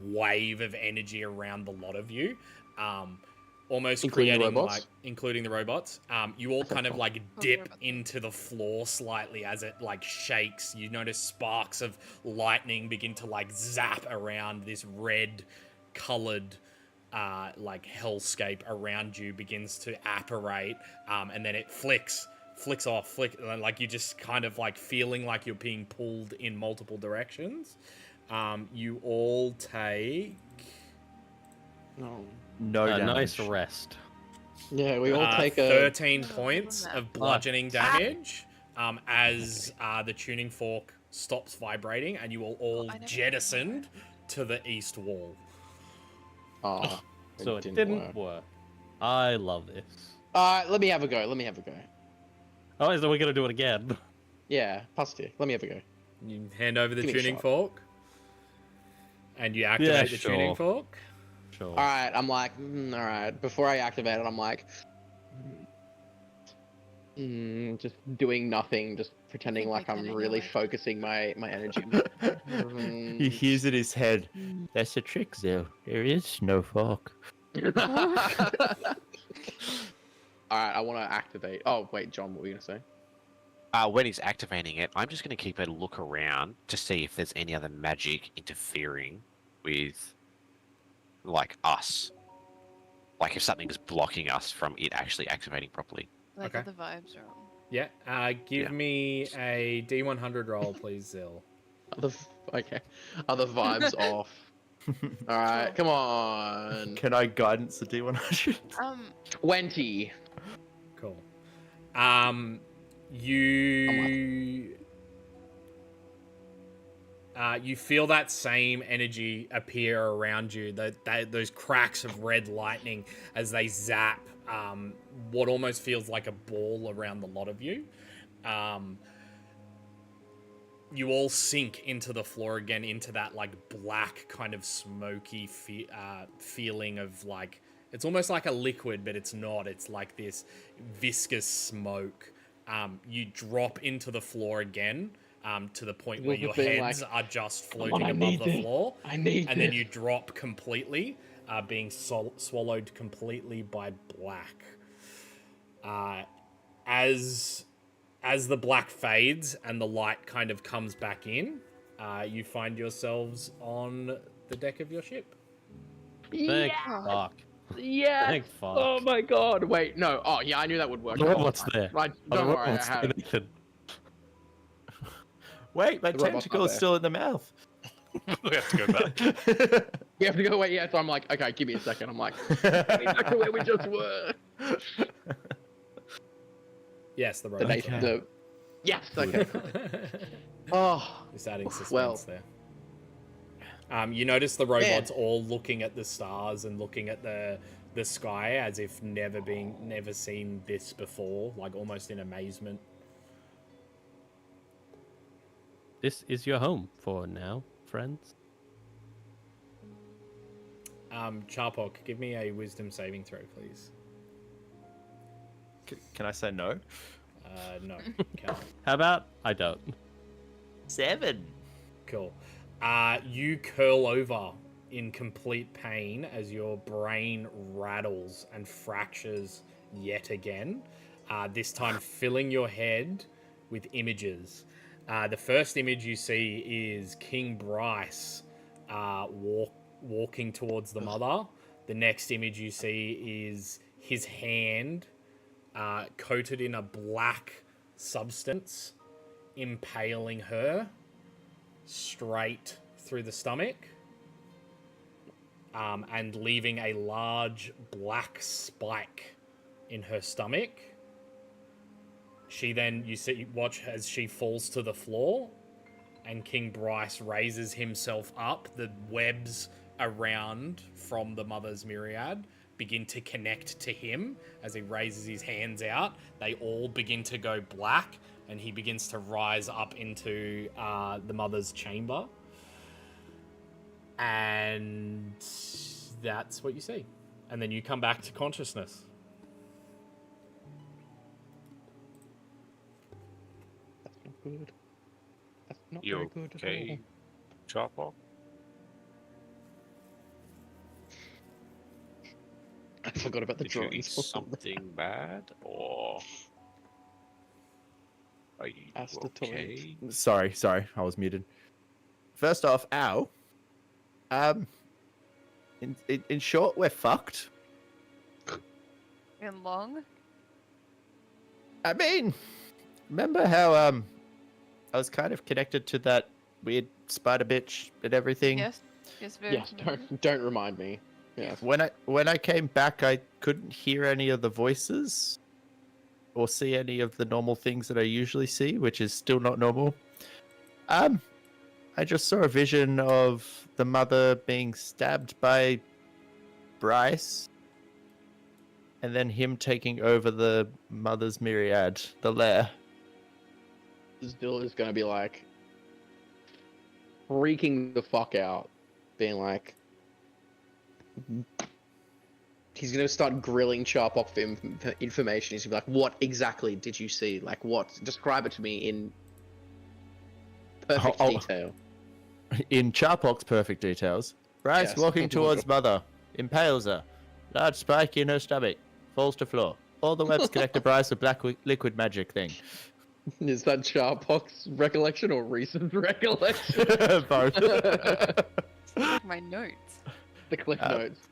wave of energy around the lot of you, almost
Including
creating
the robots?
including the robots. You all kind of like dip into the floor slightly as it like shakes. You notice sparks of lightning begin to like zap around this red colored like hellscape around you begins to apparate, and then it flicks off, like you're just kind of like feeling like you're being pulled in multiple directions. You all take
No damage.
Nice rest.
Yeah, we all take a...
13 points of bludgeoning damage as the tuning fork stops vibrating, and you will all jettisoned to the east wall.
Oh,
So it didn't work. I love this.
let me have a go.
Oh, so we're gonna do it again?
Yeah, positive. Let me have a go.
You hand over the
Give me a
tuning
shot.
fork, and you activate the
sure.
tuning fork.
Sure.
Alright, I'm like, alright. Before I activate it, I'm like... just doing nothing, just pretending like I'm really focusing my energy.
He hears in his head. That's a trick, Zil. There is no fork.
Alright, I want to activate... Oh, wait, John, what were you going to say?
When he's activating it, I'm just going to keep a look around to see if there's any other magic interfering with, like, us. Like, if something's blocking us from it actually activating properly.
Like
Okay.
the vibes are on.
Yeah, give me a D100 roll, please, Zil.
Okay. Are the vibes off? Alright, come on.
Can I guidance the D100?
20.
Cool. You feel that same energy appear around you. Those cracks of red lightning as they zap what almost feels like a ball around the lot of you. You all sink into the floor again, into that like black kind of smoky feeling of like, it's almost like a liquid, but it's not. It's like this viscous smoke. You drop into the floor again, to the point where your heads are just floating above the floor. And then you drop completely, being swallowed completely by black. As the black fades and the light kind of comes back in, you find yourselves on the deck of your ship.
Thank fuck.
Yeah.
Thank fuck.
Oh my god. Wait, no. Oh, yeah, I knew that would work.
The robot's there.
Right,
Oh,
don't
the
worry, I
robot's
have.
there.
Wait, my
The robot's
tentacle's
not there.
still in the mouth.
We have to go back.
We have to go, wait, yeah, so I'm like, okay, give me a second. I'm like, back to where we just were.
Yes, the
The,
robot.
the, yes, okay. Oh,
Just adding suspense
well.
there. You notice the robots all looking at the stars and looking at the sky as if never seen this before, like almost in amazement.
This is your home for now, friends.
Charpok, give me a wisdom saving throw, please.
Can I say no?
No, can't.
How about I don't?
7.
Cool. You curl over in complete pain as your brain rattles and fractures yet again. This time filling your head with images. The first image you see is King Bryce walking towards the mother. The next image you see is his hand coated in a black substance impaling her straight through the stomach, and leaving a large black spike in her stomach. She then, watch as she falls to the floor, and King Bryce raises himself up. The webs around from the Mother's Myriad begin to connect to him as he raises his hands out. They all begin to go black, and he begins to rise up into the Mother's chamber. And that's what you see. And then you come back to consciousness.
That's not good. That's not
You
very good
okay, Chopper?
at all. I forgot about the
Did you eat
drawings.
something bad, or are you
Astral
okay?
Sorry, I was muted. First off, ow. In short, we're fucked.
And long?
I mean, remember how I was kind of connected to that weird spider bitch and everything?
Yes. Yes, very
Yes,
familiar.
don't remind me. Yes.
When I came back, I couldn't hear any of the voices or see any of the normal things that I usually see, which is still not normal. I just saw a vision of the mother being stabbed by Bryce, and then him taking over the Mother's Myriad, the lair.
Still is gonna be like freaking the fuck out, being like, he's gonna start grilling Sharp off information. He's gonna be like, "What exactly did you see? Like, what? Describe it to me in perfect detail."
In Charpok's perfect details, Bryce
Yes.
walking towards Mother, impales her, large spike in her stomach, falls to floor. All the webs connect to Bryce with black liquid magic thing.
Is that Sharpok's recollection or recent recollection?
Both.
My notes.
The cliff notes.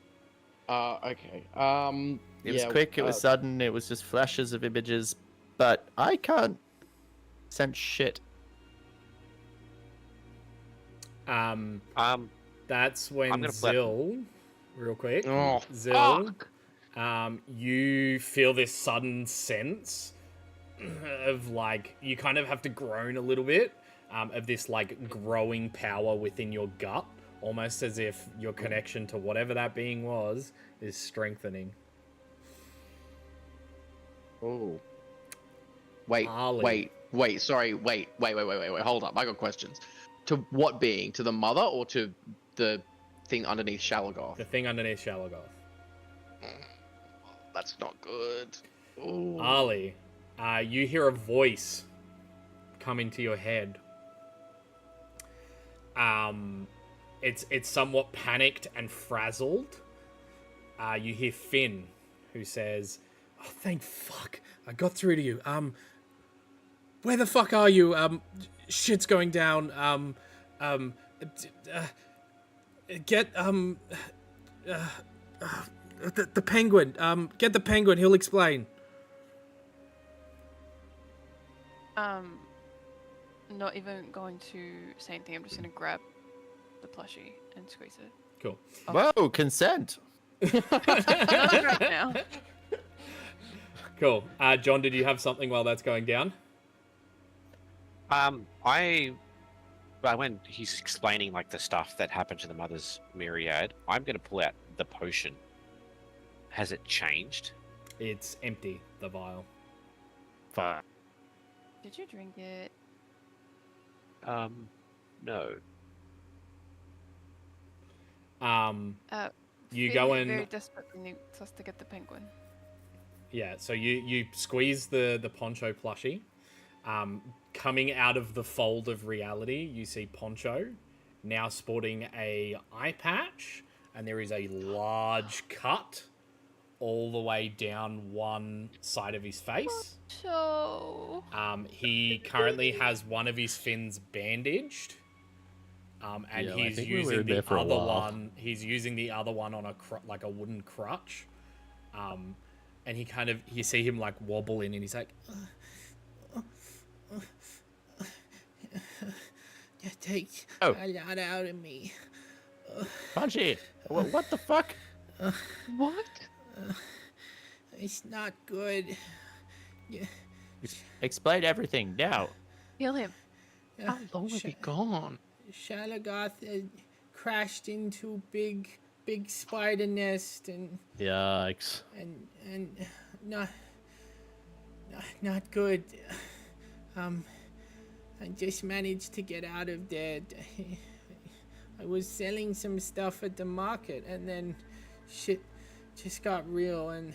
Okay.
It was quick, it was sudden, it was just flashes of images, but I can't sense shit.
That's when
I'm gonna
Zill, real quick.
Oh,
Zill,
fuck.
You feel this sudden sense of like you kind of have to groan a little bit, of this like growing power within your gut, almost as if your connection to whatever that being was is strengthening.
Oh. Wait,
Harley.
sorry, wait, hold up, I got questions. To what being? To the mother or to the thing underneath Shalagoth?
The thing underneath Shalagoth.
That's not good. Ooh.
Ali, you hear a voice come into your head. It's somewhat panicked and frazzled. You hear Finn, who says, "Oh, thank fuck, I got through to you. Where the fuck are you? Shit's going down. Get the penguin. Get the penguin. He'll explain."
Not even going to say anything. I'm just gonna grab the plushie and squeeze it.
Cool.
Whoa, consent!
Not right now.
Cool. John, did you have something while that's going down?
When he's explaining like the stuff that happened to the Mother's Myriad, I'm gonna pull out the potion. Has it changed?
It's empty, the vial.
Fuck.
Did you drink it?
No.
You
Finn
go in.
very desperately needs us to get the penguin.
Yeah, so you squeeze the Poncho plushie. Coming out of the fold of reality, you see Poncho now sporting a eye patch, and there is a large cut all the way down one side of his face.
So.
He currently has one of his fins bandaged, and
Yeah, I
he's
think we were
using
there
the
for a
other
while.
one. He's using the other one on like a wooden crutch, and you see him like wobble in, and he's like,
takes
Oh.
a lot out of me.
Punchy, what the fuck?
What?
It's not good. Yeah.
Explain everything now.
Heal him.
How long have you gone?
Shalagoth crashed into big spider nest and
Yikes.
not good. I just managed to get out of there. I was selling some stuff at the market, and then shit just got real. And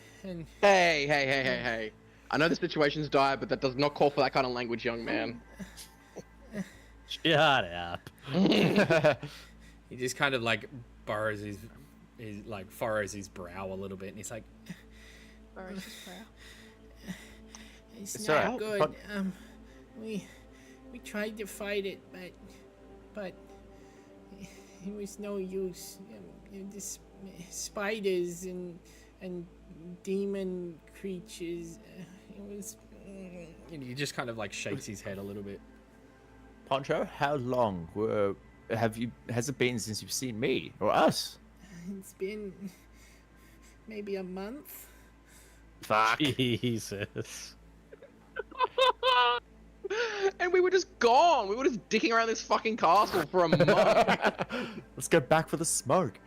Hey! I know the situation's dire, but that does not call for that kind of language, young man.
Shut up.
He just kind of like burrows his like furrows his brow a little bit, and he's like,
Burrows his brow.
it's
It's
not
alright,
good.
but-
We tried to fight it, but it was no use. This spiders and demon creatures. It was.
and he just kind of like shakes his head a little bit.
Poncho, how long has it been since you've seen me or us?
It's been maybe a month.
Fuck.
Jesus.
And we were just gone. We were just dicking around this fucking castle for a month.
Let's go back for the smoke.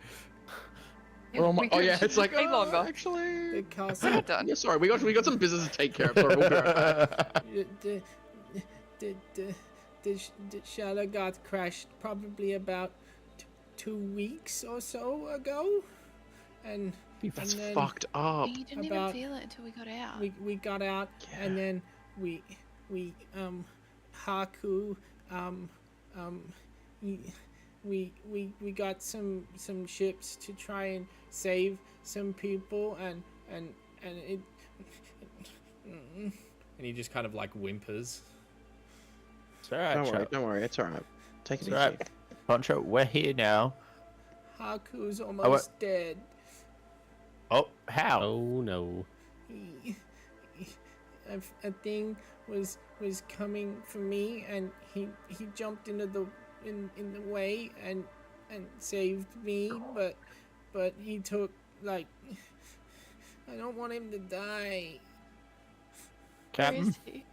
Oh yeah, it's like
Way longer.
actually.
The castle.
Done.
Yeah, sorry, we got some business to take care of. Sorry, we'll be right back.
The Shalagoth crashed probably about 2 weeks or so ago, and
That's
then
fucked up.
You didn't
About-
even feel it until we got out.
we got out, and then we Haku we got some ships to try and save some people, and it.
And he just kind of like whimpers.
It's alright,
Don't worry, it's alright. Take it
It's
easy.
alright. Poncho, we're here now.
Haku's almost dead.
Oh, how?
Oh no.
A thing was coming for me, and he jumped into the in the way and saved me, but he took, like, I don't want him to die.
Where
Captain?
is he?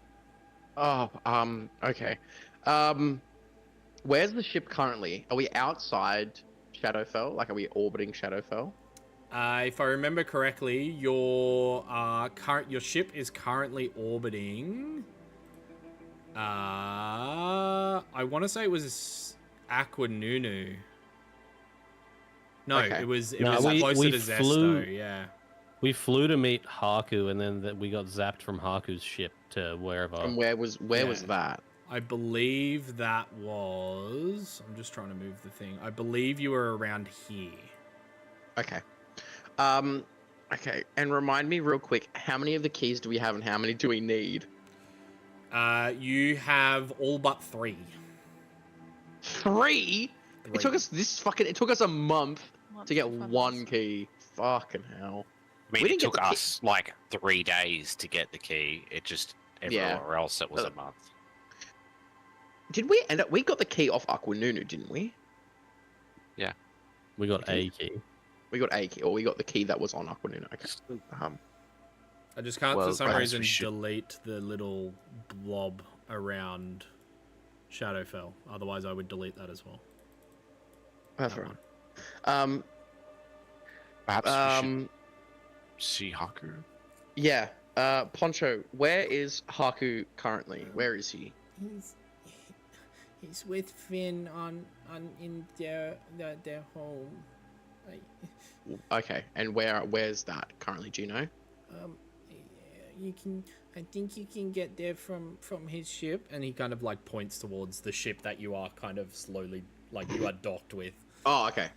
Oh, okay. Where's the ship currently? Are we outside Shadowfell? Like, are we orbiting Shadowfell?
If I remember correctly, your ship is currently orbiting. I want to say it was Aquanunu. No,
Okay.
it was
No,
closer
we
to
flew-
Zesto. Yeah.
We flew to meet Haku, and then we got zapped from Haku's ship to wherever.
And where was
Yeah.
that?
I believe that was. I'm just trying to move the thing. I believe you were around here.
Okay. Okay. And remind me real quick, how many of the keys do we have and how many do we need?
You have all but 3.
3? It took us it took us a month to get
Months of
one
funnels.
key. Fucking hell.
I mean,
We
it
didn't get
took
the key-
us like 3 days to get the key. It just everywhere else it was a month.
Did we end up? We got the key off Aquanunu, didn't we?
We got a key.
We got a key, or we got the key that was on Aquanunu. Okay.
I just can't,
Well,
for some
perhaps
reason,
we should-
delete the little blob around Shadowfell. Otherwise, I would delete that as well.
That's
That
right.
one.
Perhaps we
Um.
should see Haku.
Yeah. Poncho, where is Haku currently? Where is he?
He's with Finn in their home. Like,
Okay. And where's that currently? Do you know?
I think you can get there from his ship.
And he kind of like points towards the ship that you are kind of slowly, like you are docked with.
Oh, okay.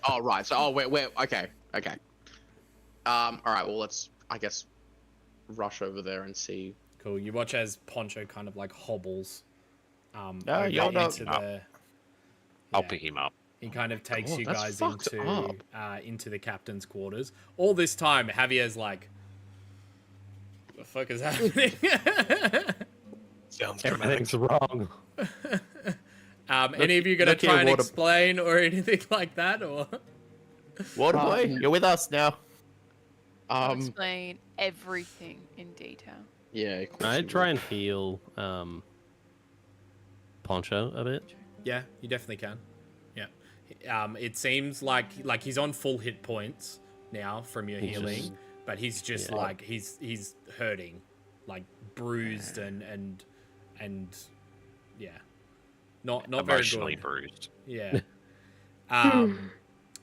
Oh, right. So, we're okay. All right. Well, let's, I guess, rush over there and see.
Cool. You watch as Poncho kind of like hobbles
No,
over
you're not-
into the.
I'll
Yeah.
pick him up.
He kind of takes
God,
you
that's
guys
fucked
into the captain's quarters. All this time, Javier's like, "The fuck is happening?"
Sounds dramatic.
Everything's wrong.
Any of you gonna
look here,
try and
water-
explain or anything like that, or?
Waterboy, you're with us now.
I'll explain everything in detail.
Yeah. Of course
I
you
try
will.
and heal Poncho a bit.
Yeah, you definitely can. Yeah. It seems like he's on full hit points now from your
He's
healing,
just-
but he's just
yeah.
like he's hurting, like bruised and yeah, not very
Emotionally
good.
bruised.
Yeah.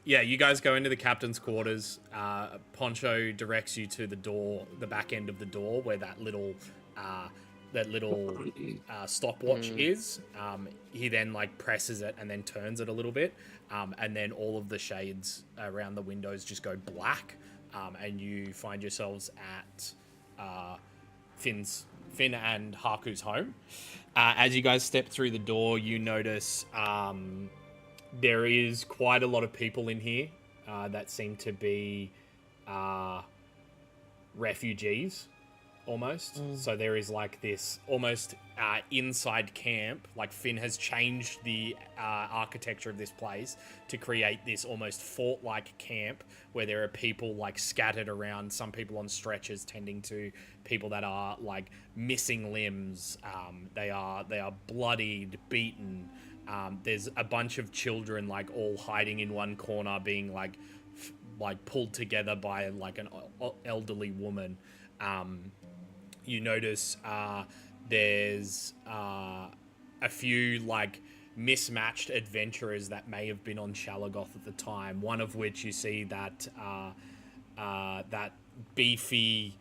Yeah, you guys go into the captain's quarters. Poncho directs you to the door, the back end of the door, where that little stopwatch is. He then like presses it and then turns it a little bit, and then all of the shades around the windows just go black, and you find yourselves at Finn and Haku's home. As you guys step through the door, you notice there is quite a lot of people in here that seem to be refugees, almost. So there is like this almost inside camp. Like Finn has changed the architecture of this place to create this almost fort-like camp where there are people like scattered around, some people on stretchers tending to people that are like missing limbs. They are bloodied, beaten. There's a bunch of children like all hiding in one corner, being like pulled together by like an elderly woman. You notice there's a few like mismatched adventurers that may have been on Shalagoth at the time. One of which you see that that beefy.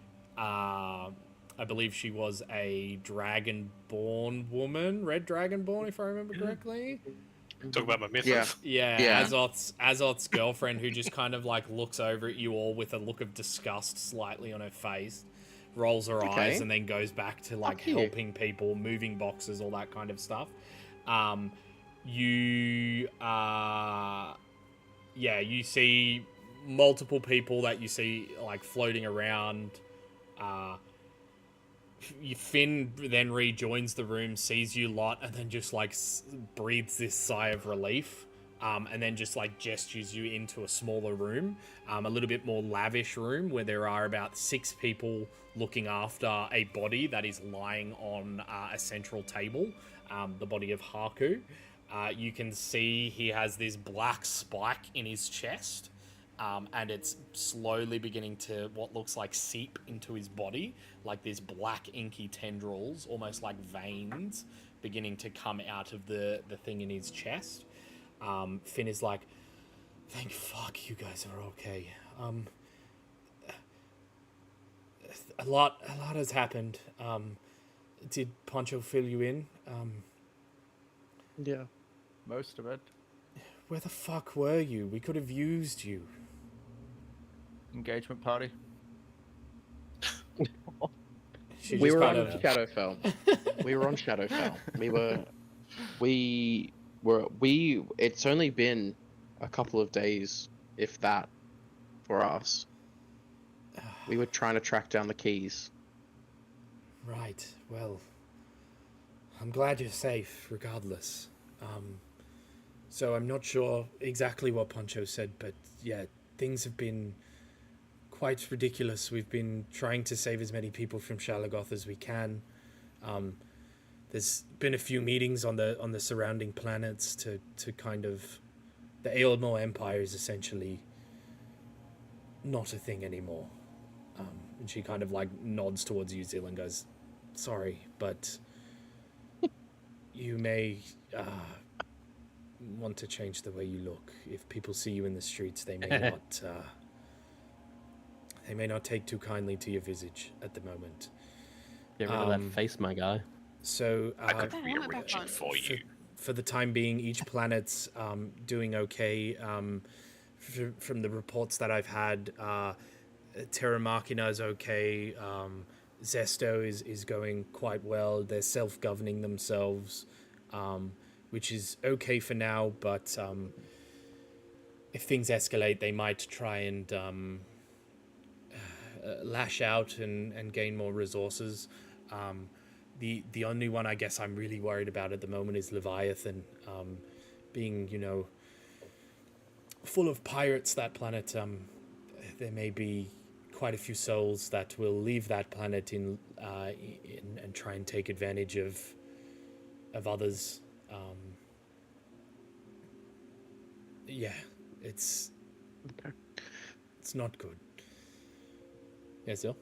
I believe she was a dragonborn woman, red dragonborn, if I remember correctly.
Talk about my mythos.
Yeah. Azoth's girlfriend, who just kind of like looks over at you all with a look of disgust slightly on her face, rolls her eyes, and then goes back to like helping people, moving boxes, all that kind of stuff. You see multiple people that you see like floating around. Finn then rejoins the room, sees you lot, and then just like breathes this sigh of relief, and then just like gestures you into a smaller room, a little bit more lavish room where there are about 6 people looking after a body that is lying on a central table, the body of Haku. You can see he has this black spike in his chest. And it's slowly beginning to what looks like seep into his body, like these black inky tendrils, almost like veins, beginning to come out of the thing in his chest. Finn is like, "Thank fuck you guys are okay. A lot has happened. Did Poncho fill you in?
Yeah, most of it.
Where the fuck were you? We could have used you."
Engagement party.
We were on Shadowfell. We were on Shadowfell. It's only been a couple of days, if that, for us. We were trying to track down the keys.
Right. Well, I'm glad you're safe, regardless. So I'm not sure exactly what Poncho said, but yeah, things have been quite ridiculous. We've been trying to save as many people from Shalagoth as we can. There's been a few meetings on the surrounding planets to kind of... The Aelmore Empire is essentially not a thing anymore. And she kind of like nods towards you, Zil, and goes, "Sorry, but you may want to change the way you look. If people see you in the streets, they may not... They may not take too kindly to your visage at the moment.
Get rid of that face, my guy."
So
I could rearrange it for you.
For the time being, each planet's doing okay. From the reports that I've had, Terra Machina is okay. Zesto is going quite well. They're self-governing themselves, which is okay for now. But if things escalate, they might try and lash out and gain more resources. the only one I guess I'm really worried about at the moment is Leviathan. Being, full of pirates, that planet, there may be quite a few souls that will leave that planet and try and take advantage of others. Yeah, it's not good. Yeah, Zil?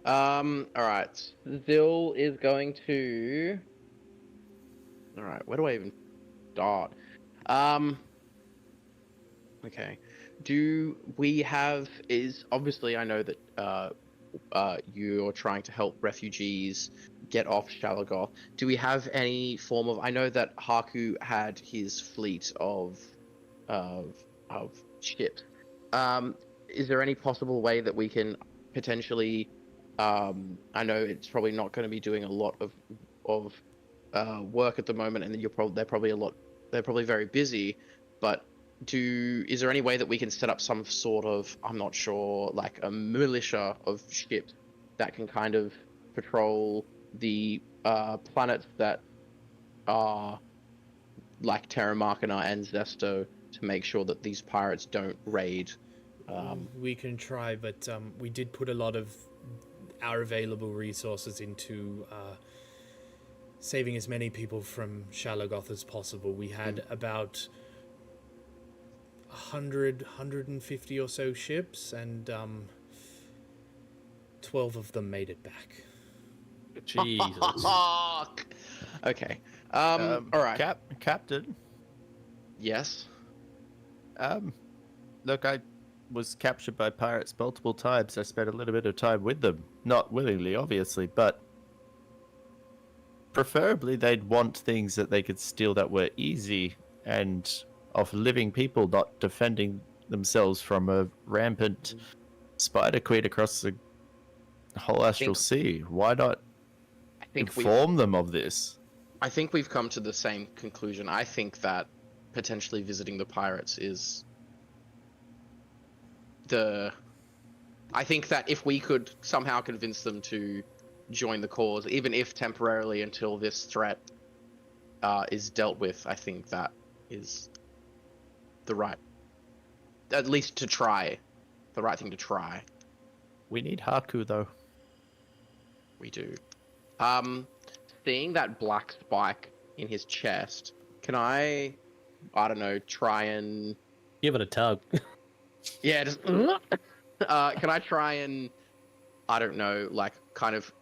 Alright. Zil is going to... Alright, where do I even start? Okay. Do we have... Obviously, I know that you're trying to help refugees get off Shalagoth. Do we have any form of... I know that Haku had his fleet of ships. Is there any possible way that we can potentially... I know it's probably not going to be doing a lot of work at the moment, and they're probably very busy. But is there any way that we can set up some sort of, I'm not sure, like a militia of ships that can kind of patrol the planets that are like Terra Markina and Zesto to make sure that these pirates don't raid?
We can try, but we did put a lot of our available resources into saving as many people from Shalagoth as possible. We had about 150 or so ships, and 12 of them made it back.
Jesus.
Okay. All right.
Captain.
Yes.
Look, I was captured by pirates multiple times. I spent a little bit of time with them. Not willingly, obviously, but preferably they'd want things that they could steal that were easy and of living people, not defending themselves from a rampant spider queen across the whole Astral Sea. Why not inform them of this?
I think we've come to the same conclusion. I think that potentially visiting the pirates is I think that if we could somehow convince them to join the cause, even if temporarily until this threat is dealt with, I think that is at least to try, the right thing to try.
We need Haku, though.
We do. Seeing that black spike in his chest, can I don't know, try and...
Give it a tug.
Yeah, just... can I try and, I don't know, like, kind of,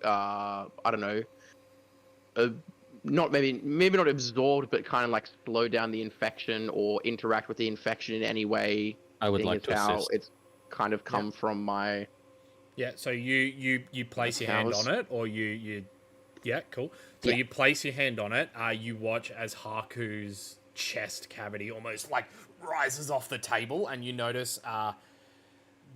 I don't know, maybe not absorbed, but kind of like slow down the infection or interact with the infection in any way?
I would like to assist.
It's kind of come from my...
Yeah, so you place your hand on it, or you... Yeah, cool. So you place your hand on it, you watch as Haku's chest cavity almost, like, rises off the table, and you notice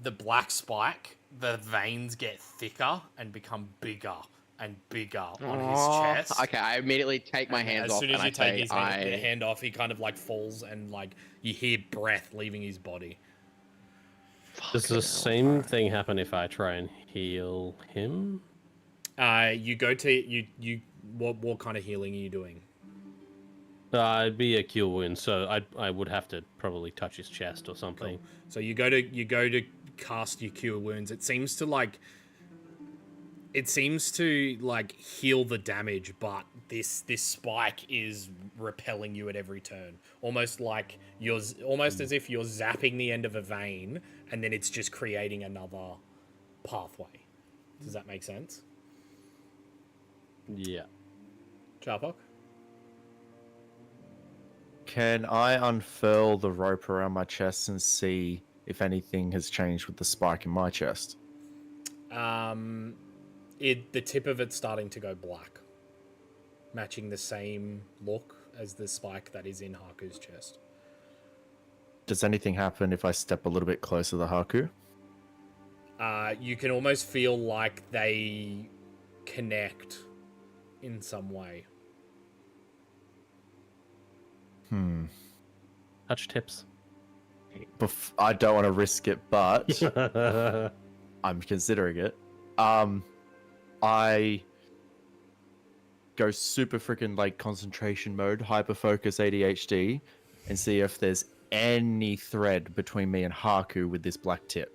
the black spike, the veins get thicker and become bigger and bigger on his chest.
Okay, I immediately take my hands off.
As soon as you take his hand off, he kind of like falls, and like you hear breath leaving his body.
Does the same thing happen if I try and heal him?
You go to what kind of healing are you doing?
It'd be a cure wound, so I would have to probably touch his chest or something.
Cool. So you go to cast your cure wounds. It seems to heal the damage, but this spike is repelling you at every turn. Almost as if you're zapping the end of a vein, and then it's just creating another pathway. Does that make sense?
Yeah.
Charpok?
Can I unfurl the rope around my chest and see if anything has changed with the spike in my chest?
The tip of it's starting to go black, matching the same look as the spike that is in Haku's chest.
Does anything happen if I step a little bit closer to Haku?
You can almost feel like they connect in some way.
Touch tips.
I don't want to risk it, but I'm considering it. I go super freaking like concentration mode, hyper focus ADHD, and see if there's any thread between me and Haku with this black tip.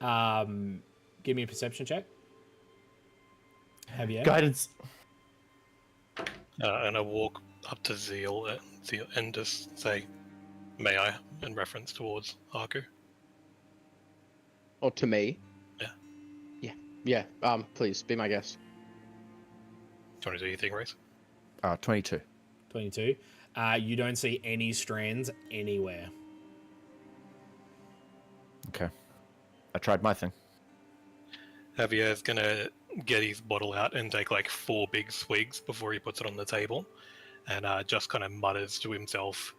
Give me a perception check. Javier.
Guidance.
And I walk up to Zeal and just say, "May I?" in reference towards Haku.
Or to me?
Yeah.
Yeah. Please be my guest.
Do you want to do your thing, Reese?
22.
22. You don't see any strands anywhere.
Okay. I tried my thing.
Javier's gonna get his bottle out and take like 4 big swigs before he puts it on the table, and just kind of mutters to himself,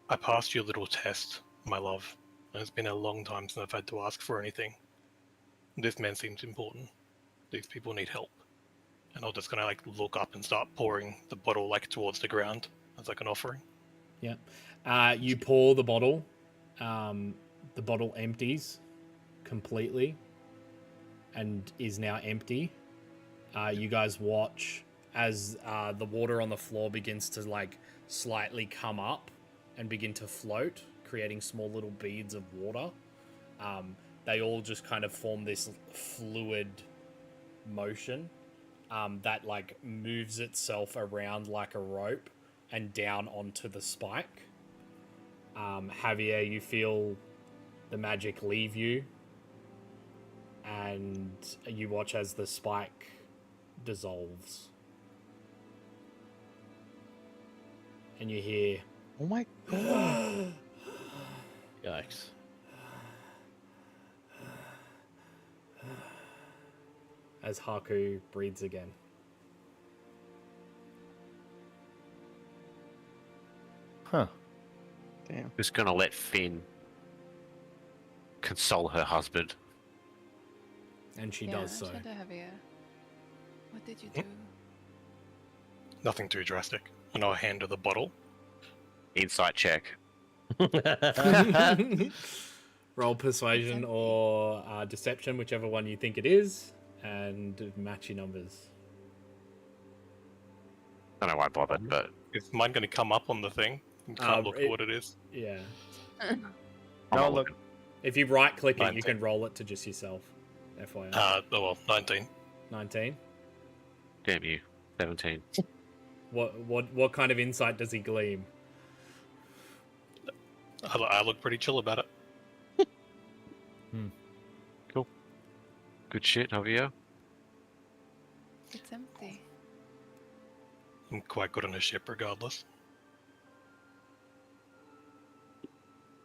"I passed your little test, my love. And it's been a long time since I've had to ask for anything. This man seems important. These people need help." And I'm just gonna like look up and start pouring the bottle like towards the ground as like an offering.
Yeah. You pour the bottle. The bottle empties completely and is now empty. You guys watch as the water on the floor begins to like slightly come up and begin to float, creating small little beads of water. They all just kind of form this fluid motion that like moves itself around like a rope and down onto the spike. Javier, you feel the magic leave you, and you watch as the spike dissolves. And you hear,
Oh my god.
Yikes.
as Haku breathes again.
Huh.
Damn.
Just gonna let Finn console her husband.
And she does so.
Javier. What did you do?
Nothing too drastic. And I'll hand her the bottle.
Insight check.
Roll persuasion or deception, whichever one you think it is, and match your numbers.
I don't know why I bothered, but
Is mine going to come up on the thing? You can't look at what it is.
Yeah.
I'm
No,
not
look.
looking.
If you right click it, you
19.
can roll it to just yourself. FYI.
Oh well, 19.
19.
Damn you. 17.
What kind of insight does he gleam?
I look pretty chill about it.
Good shit, Javier.
It's empty.
I'm quite good on a ship regardless.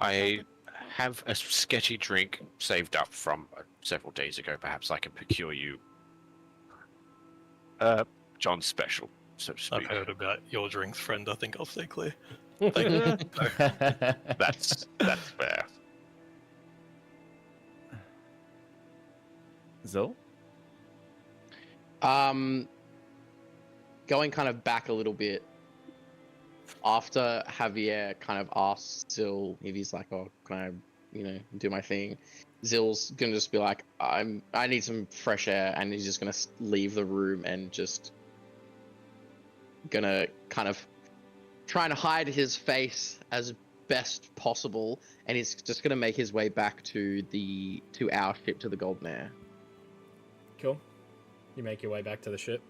I have a sketchy drink saved up from several days ago. Perhaps I can procure you John's special, so to
I've
speak.
heard about your drinks, friend. I think I'll stay clear.
That's fair.
Zil?
Going kind of back a little bit. After Javier kind of asks Zil if he's like, "Oh, can I, do my thing?" Zil's gonna just be like, I need some fresh air," and he's just gonna leave the room and just gonna kind of trying to hide his face as best possible, and he's just gonna make his way back to our ship, to the Golden Air.
Cool. You make your way back to the ship.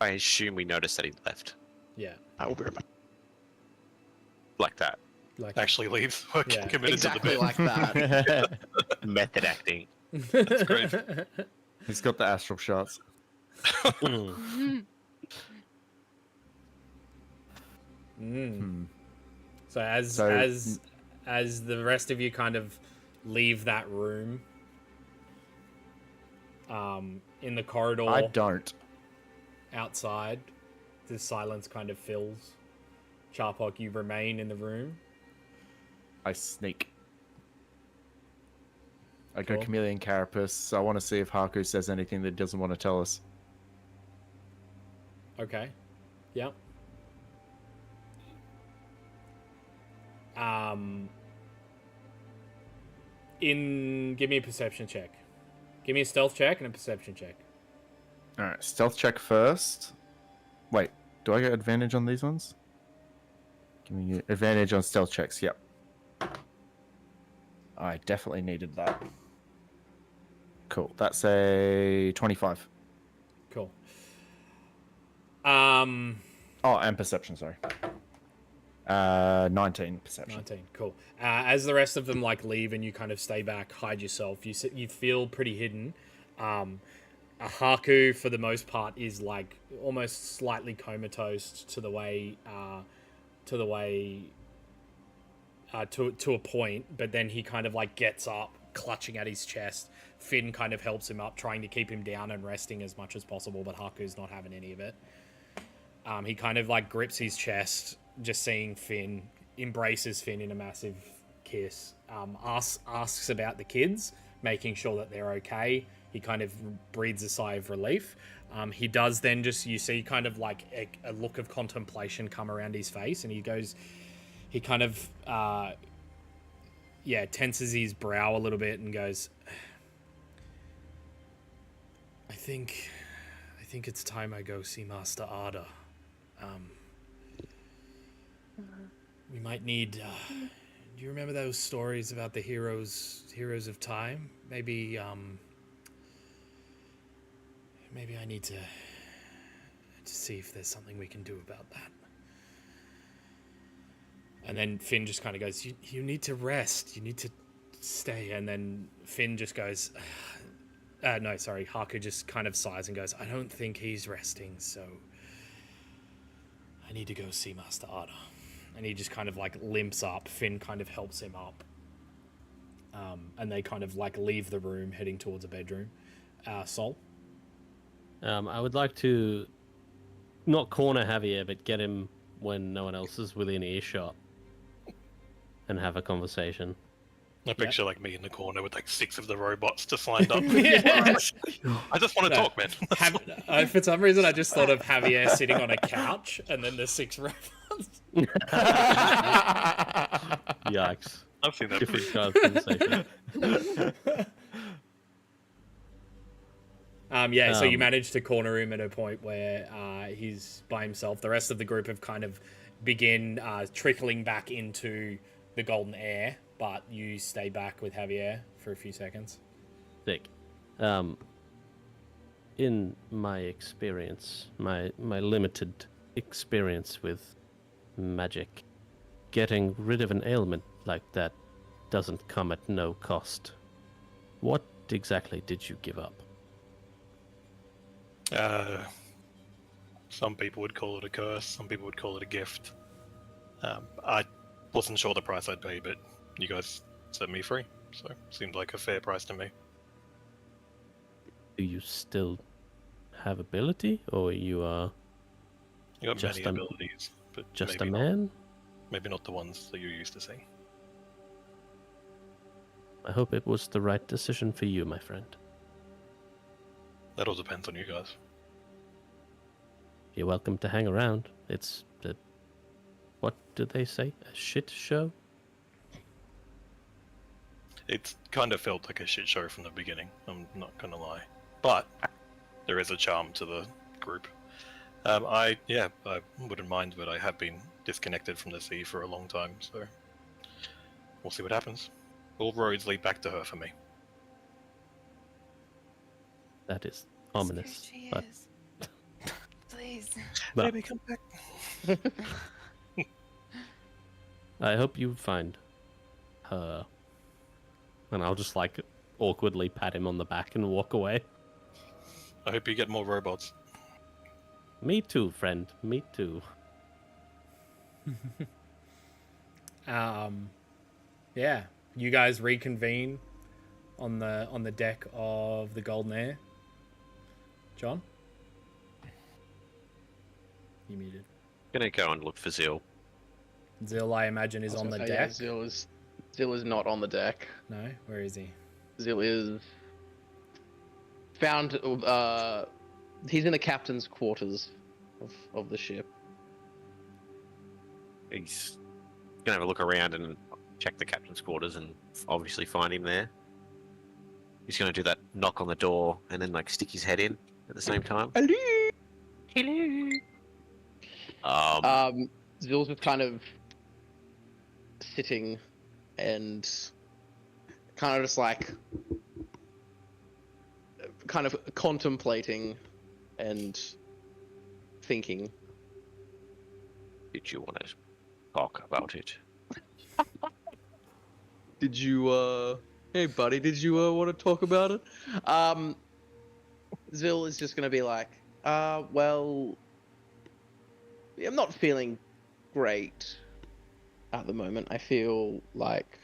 I assume we noticed that he left.
Yeah.
I will be right back.
Like that.
Like
Actually leaves. We're
Yeah.
committed
Exactly
to the bit.
like that.
Method acting.
That's great.
He's got the astral shots.
So as the rest of you kind of leave that room, in the corridor
I don't.
outside, the silence kind of fills. Charpok, you remain in the room.
I sneak. I go
Cool.
chameleon carapace. I want to see if Haku says anything that he doesn't want to tell us.
Okay. Yep. Give me a perception check. Give me a stealth check and a perception check.
All right, stealth check first. Wait, do I get advantage on these ones? Give me advantage on stealth checks. Yep. I definitely needed that. Cool. That's a 25.
Cool.
Oh, and perception, sorry. 19 perception.
19, cool. As the rest of them like leave and you kind of stay back, hide yourself, you feel pretty hidden. Haku, for the most part, is like almost slightly comatose to a point, but then he kind of like gets up, clutching at his chest. Finn kind of helps him up, trying to keep him down and resting as much as possible, but Haku's not having any of it. He kind of like grips his chest, just seeing Finn, embraces Finn in a massive kiss, asks about the kids, making sure that they're okay. He kind of breathes a sigh of relief. He does then you see kind of like a look of contemplation come around his face, and he kind of, tenses his brow a little bit and goes, I think it's time I go see Master Arda. We might need, do you remember those stories about the heroes of time? Maybe I need to see if there's something we can do about that. And then Finn just kind of goes, you need to rest. You need to stay. And then Finn just goes, Haku just kind of sighs and goes, I don't think he's resting, so I need to go see Master Arda. And he just kind of like limps up. Finn kind of helps him up. And they kind of like leave the room, heading towards a bedroom. Sol?
I would like to not corner Javier, but get him when no one else is within earshot and have a conversation.
I picture like me in the corner with like 6 of the robots just lined up.
Yeah.
I just want to talk, man.
For some reason, I just thought of Javier sitting on a couch and then the 6 robots.
Yikes.
I've seen that.
Different kind of conversation.
So you managed to corner him at a point where he's by himself. The rest of the group have kind of begin trickling back into the golden air, but you stay back with Javier for a few seconds.
Sick. In my experience, my limited experience with magic, getting rid of an ailment like that doesn't come at no cost. What exactly did you give up?
Some people would call it a curse, some people would call it a gift. I wasn't sure the price I'd pay, but you guys set me free, so it seemed like a fair price to me.
Do you still have ability, or you are
You got
just
many abilities, but
just a
maybe
man?
maybe not the ones that you're used to seeing.
I hope it was the right decision for you, my friend.
That all depends on you guys.
You're welcome to hang around. It's a... What did they say? A shit show?
It kind of felt like a shit show from the beginning, I'm not gonna lie. But there is a charm to the group. I wouldn't mind, but I have been disconnected from the sea for a long time, so we'll see what happens. All roads lead back to her for me.
That is ominous.
She
But
is. Please.
Well.
Baby, come back.
I hope you find her. And I'll just like awkwardly pat him on the back and walk away.
I hope you get more robots.
Me too, friend. Me too.
Yeah, you guys reconvene on the deck of the Golden Air. John, you muted.
Gonna go and look for Zil.
Zil, I imagine, is on the deck.
Yeah, Zil is not on the deck.
No, where is he?
Zil is found. He's in the captain's quarters of the ship.
He's gonna have a look around and check the captain's quarters and obviously find him there. He's going to do that knock on the door and then like stick his head in at the same time.
Hello.
Hello.
Zill's just kind of sitting and kind of just like kind of contemplating and thinking.
Did you want to talk about it?
Did you, hey buddy, did you want to talk about it? Zill is just gonna be like, well, I'm not feeling great at the moment. I feel like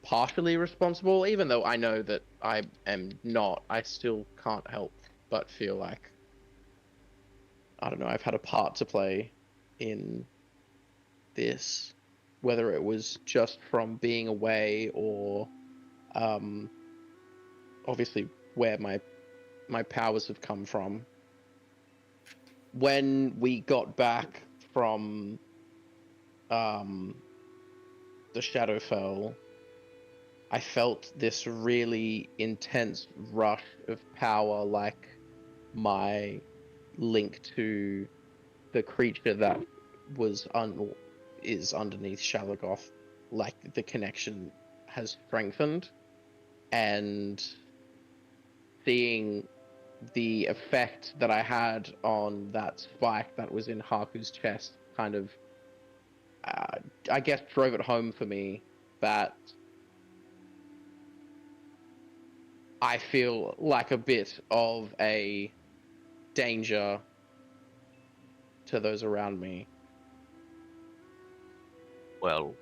partially responsible, even though I know that I am not. I still can't help but feel like, I don't know, I've had a part to play in this, whether it was just from being away or obviously where my powers have come from. When we got back from the Shadowfell, I felt this really intense rush of power, like my link to the creature that was is underneath Shalagoth, like the connection has strengthened, and seeing the effect that I had on that spike that was in Haku's chest kind of, I guess, drove it home for me that I feel like a bit of a danger to those around me.
Well,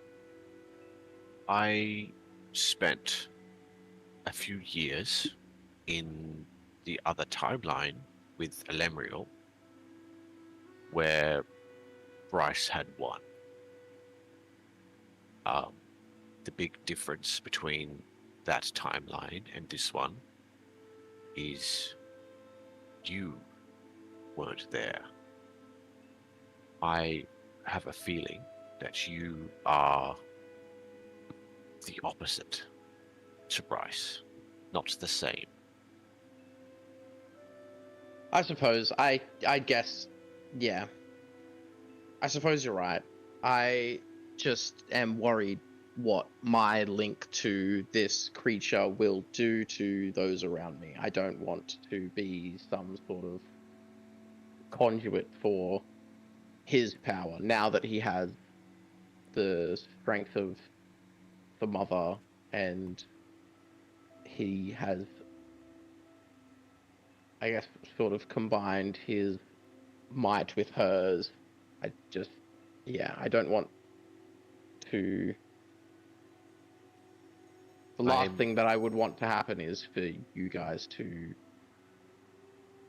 I spent a few years in the other timeline with Elemriel, where Bryce had won. The big difference between that timeline and this one is you weren't there. I have a feeling that you are the opposite to Bryce, not the same.
I suppose, I guess, yeah. I suppose you're right. I just am worried what my link to this creature will do to those around me. I don't want to be some sort of conduit for his power now that he has the strength of the mother and he has, I guess, sort of combined his might with hers. I just, yeah, I don't want to... The last thing that I would want to happen is for you guys to,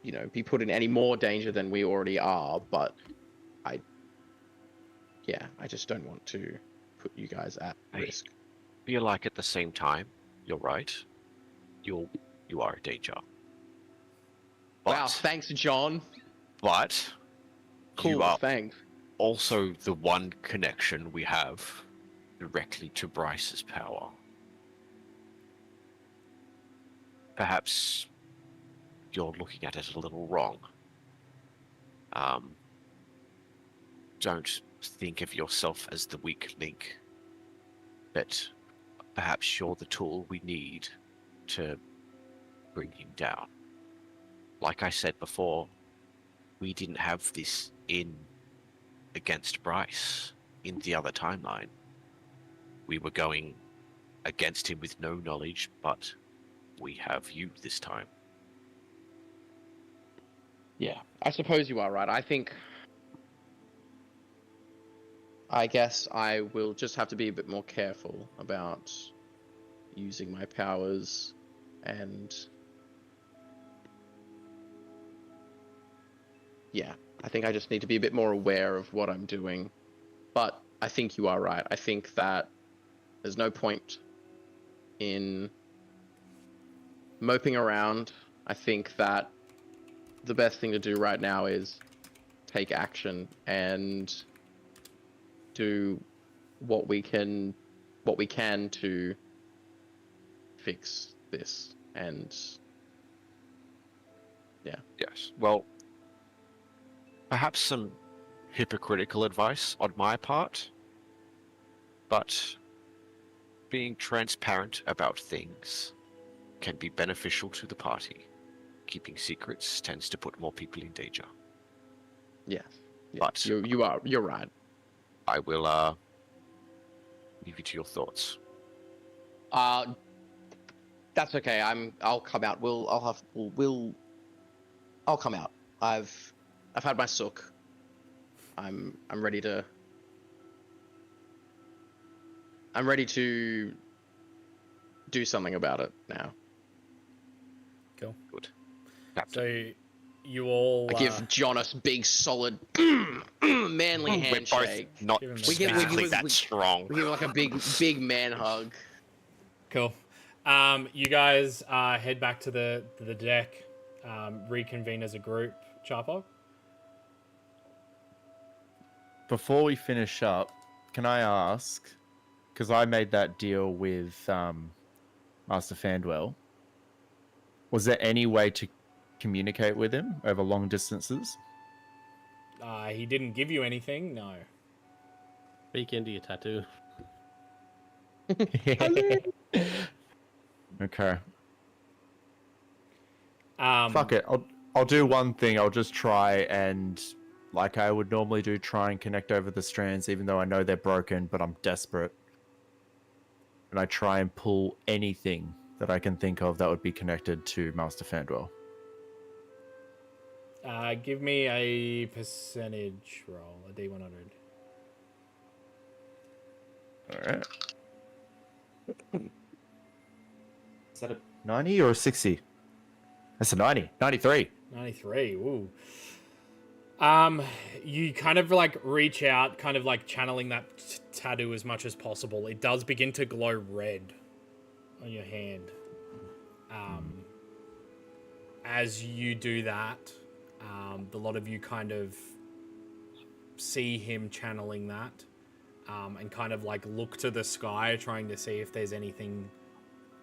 you know, be put in any more danger than we already are, but I just don't want to put you guys at risk.
I feel like at the same time, you're right. You are a danger. But,
wow, thanks, John.
But
cool,
you are
thanks.
Also the one connection we have directly to Bryce's power. Perhaps you're looking at it a little wrong. Don't think of yourself as the weak link, but perhaps you're the tool we need to bring him down. Like I said before, we didn't have this in against Bryce in the other timeline. We were going against him with no knowledge, but we have you this time.
Yeah, I suppose you are right. I guess I will just have to be a bit more careful about using my powers, and yeah, I think I just need to be a bit more aware of what I'm doing. But I think you are right. I think that there's no point in moping around. I think that the best thing to do right now is take action and do what we can to fix this. And
Yes. Well, perhaps some hypocritical advice on my part, but being transparent about things can be beneficial to the party. Keeping secrets tends to put more people in danger.
yeah,
But
you're right.
I will leave you to your thoughts.
That's okay. I'll come out. I'll come out. I've had my sook. I'm ready to do something about it now.
Cool.
Good.
So you all
I give Jonas big, solid, manly handshake.
We're both not
Give him the
physically
smack.
that strong.
We give like a big man hug.
Cool. You guys head back to the deck, reconvene as a group. Charpog?
Before we finish up, can I ask, because I made that deal with Master Fandwell, was there any way to communicate with him over long distances?
He didn't give you anything, no.
Speak into your tattoo.
Okay.
Fuck
it. I'll do one thing. I'll just try and, like I would normally do, try and connect over the strands, even though I know they're broken, but I'm desperate. And I try and pull anything that I can think of that would be connected to Master Fandwell.
Give me a percentage roll, a D100.
Alright. Is that a 90 or a 60? That's a 90. 93.
93, ooh. You kind of like reach out, kind of like channeling that tattoo as much as possible. It does begin to glow red on your hand. As you do that, a lot of you kind of see him channeling that, and kind of like look to the sky, trying to see if there's anything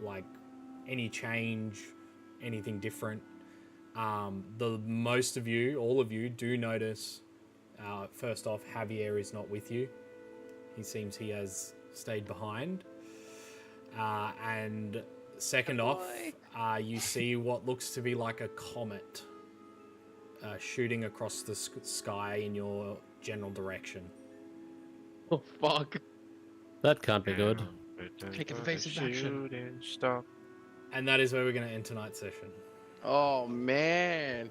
like any change, anything different. The most of you, all of you, do notice, first off, Javier is not with you. He seems he has stayed behind. And second off, you see what looks to be like a comet shooting across the sky in your general direction.
Oh, fuck.
That can't be good.
Take evasive action.
Stop.
And that is where we're going to end tonight's session.
Oh, man.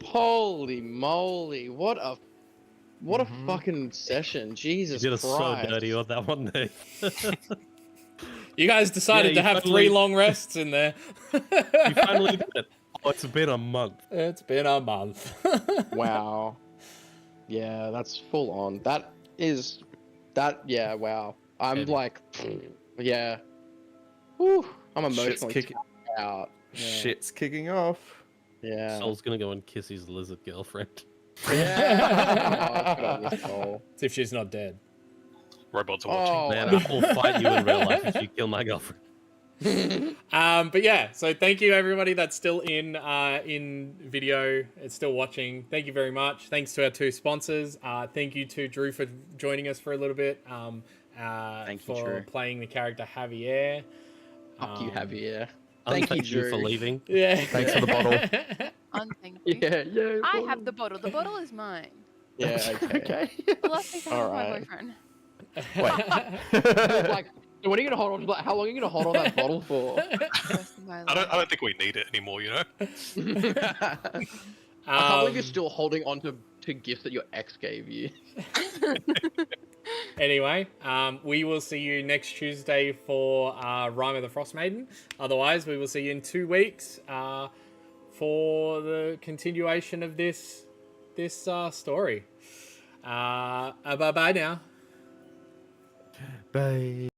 Holy moly. What a fucking session. Jesus
You did us
Christ.
so dirty on that one there.
You guys decided to have
finally-
3 long rests in there.
You finally did it. Oh, it's been a month.
It's been a month.
Wow. Yeah, that's full on. Yeah, wow. I'm
Heavy.
like, yeah. Whew, I'm
Shit's
emotionally
kicking-
out. Yeah.
Shit's kicking off.
Yeah.
Sol's gonna go and kiss his lizard girlfriend.
Yeah. Oh, good on you, Soul.
As if she's not dead.
Robots are watching.
Oh,
Man, I will fight you in real life if you kill my girlfriend.
But yeah, so thank you everybody that's still in video, it's still watching. Thank you very much. Thanks to our 2 sponsors. Thank you to Drew for joining us for a little bit.
Thank you,
for
Drew.
playing the character Javier.
Fuck you, Javier.
Thank
Thank you,
you for
Drew.
leaving.
Yeah.
Thanks for the bottle.
Thank you.
Yeah.
I have the bottle. The bottle is mine.
Yeah, okay.
Plus, I have my
Alright.
boyfriend.
Like, when are you gonna hold on to that? How long are you gonna hold on that bottle for?
Rest of my
I
life.
don't think we need it anymore, you know?
I can't believe you're still holding on to gifts that your ex gave you.
Anyway, we will see you next Tuesday for Rime of the Frost Maiden. Otherwise, we will see you in 2 weeks for the continuation of this story. Bye now.
Bye.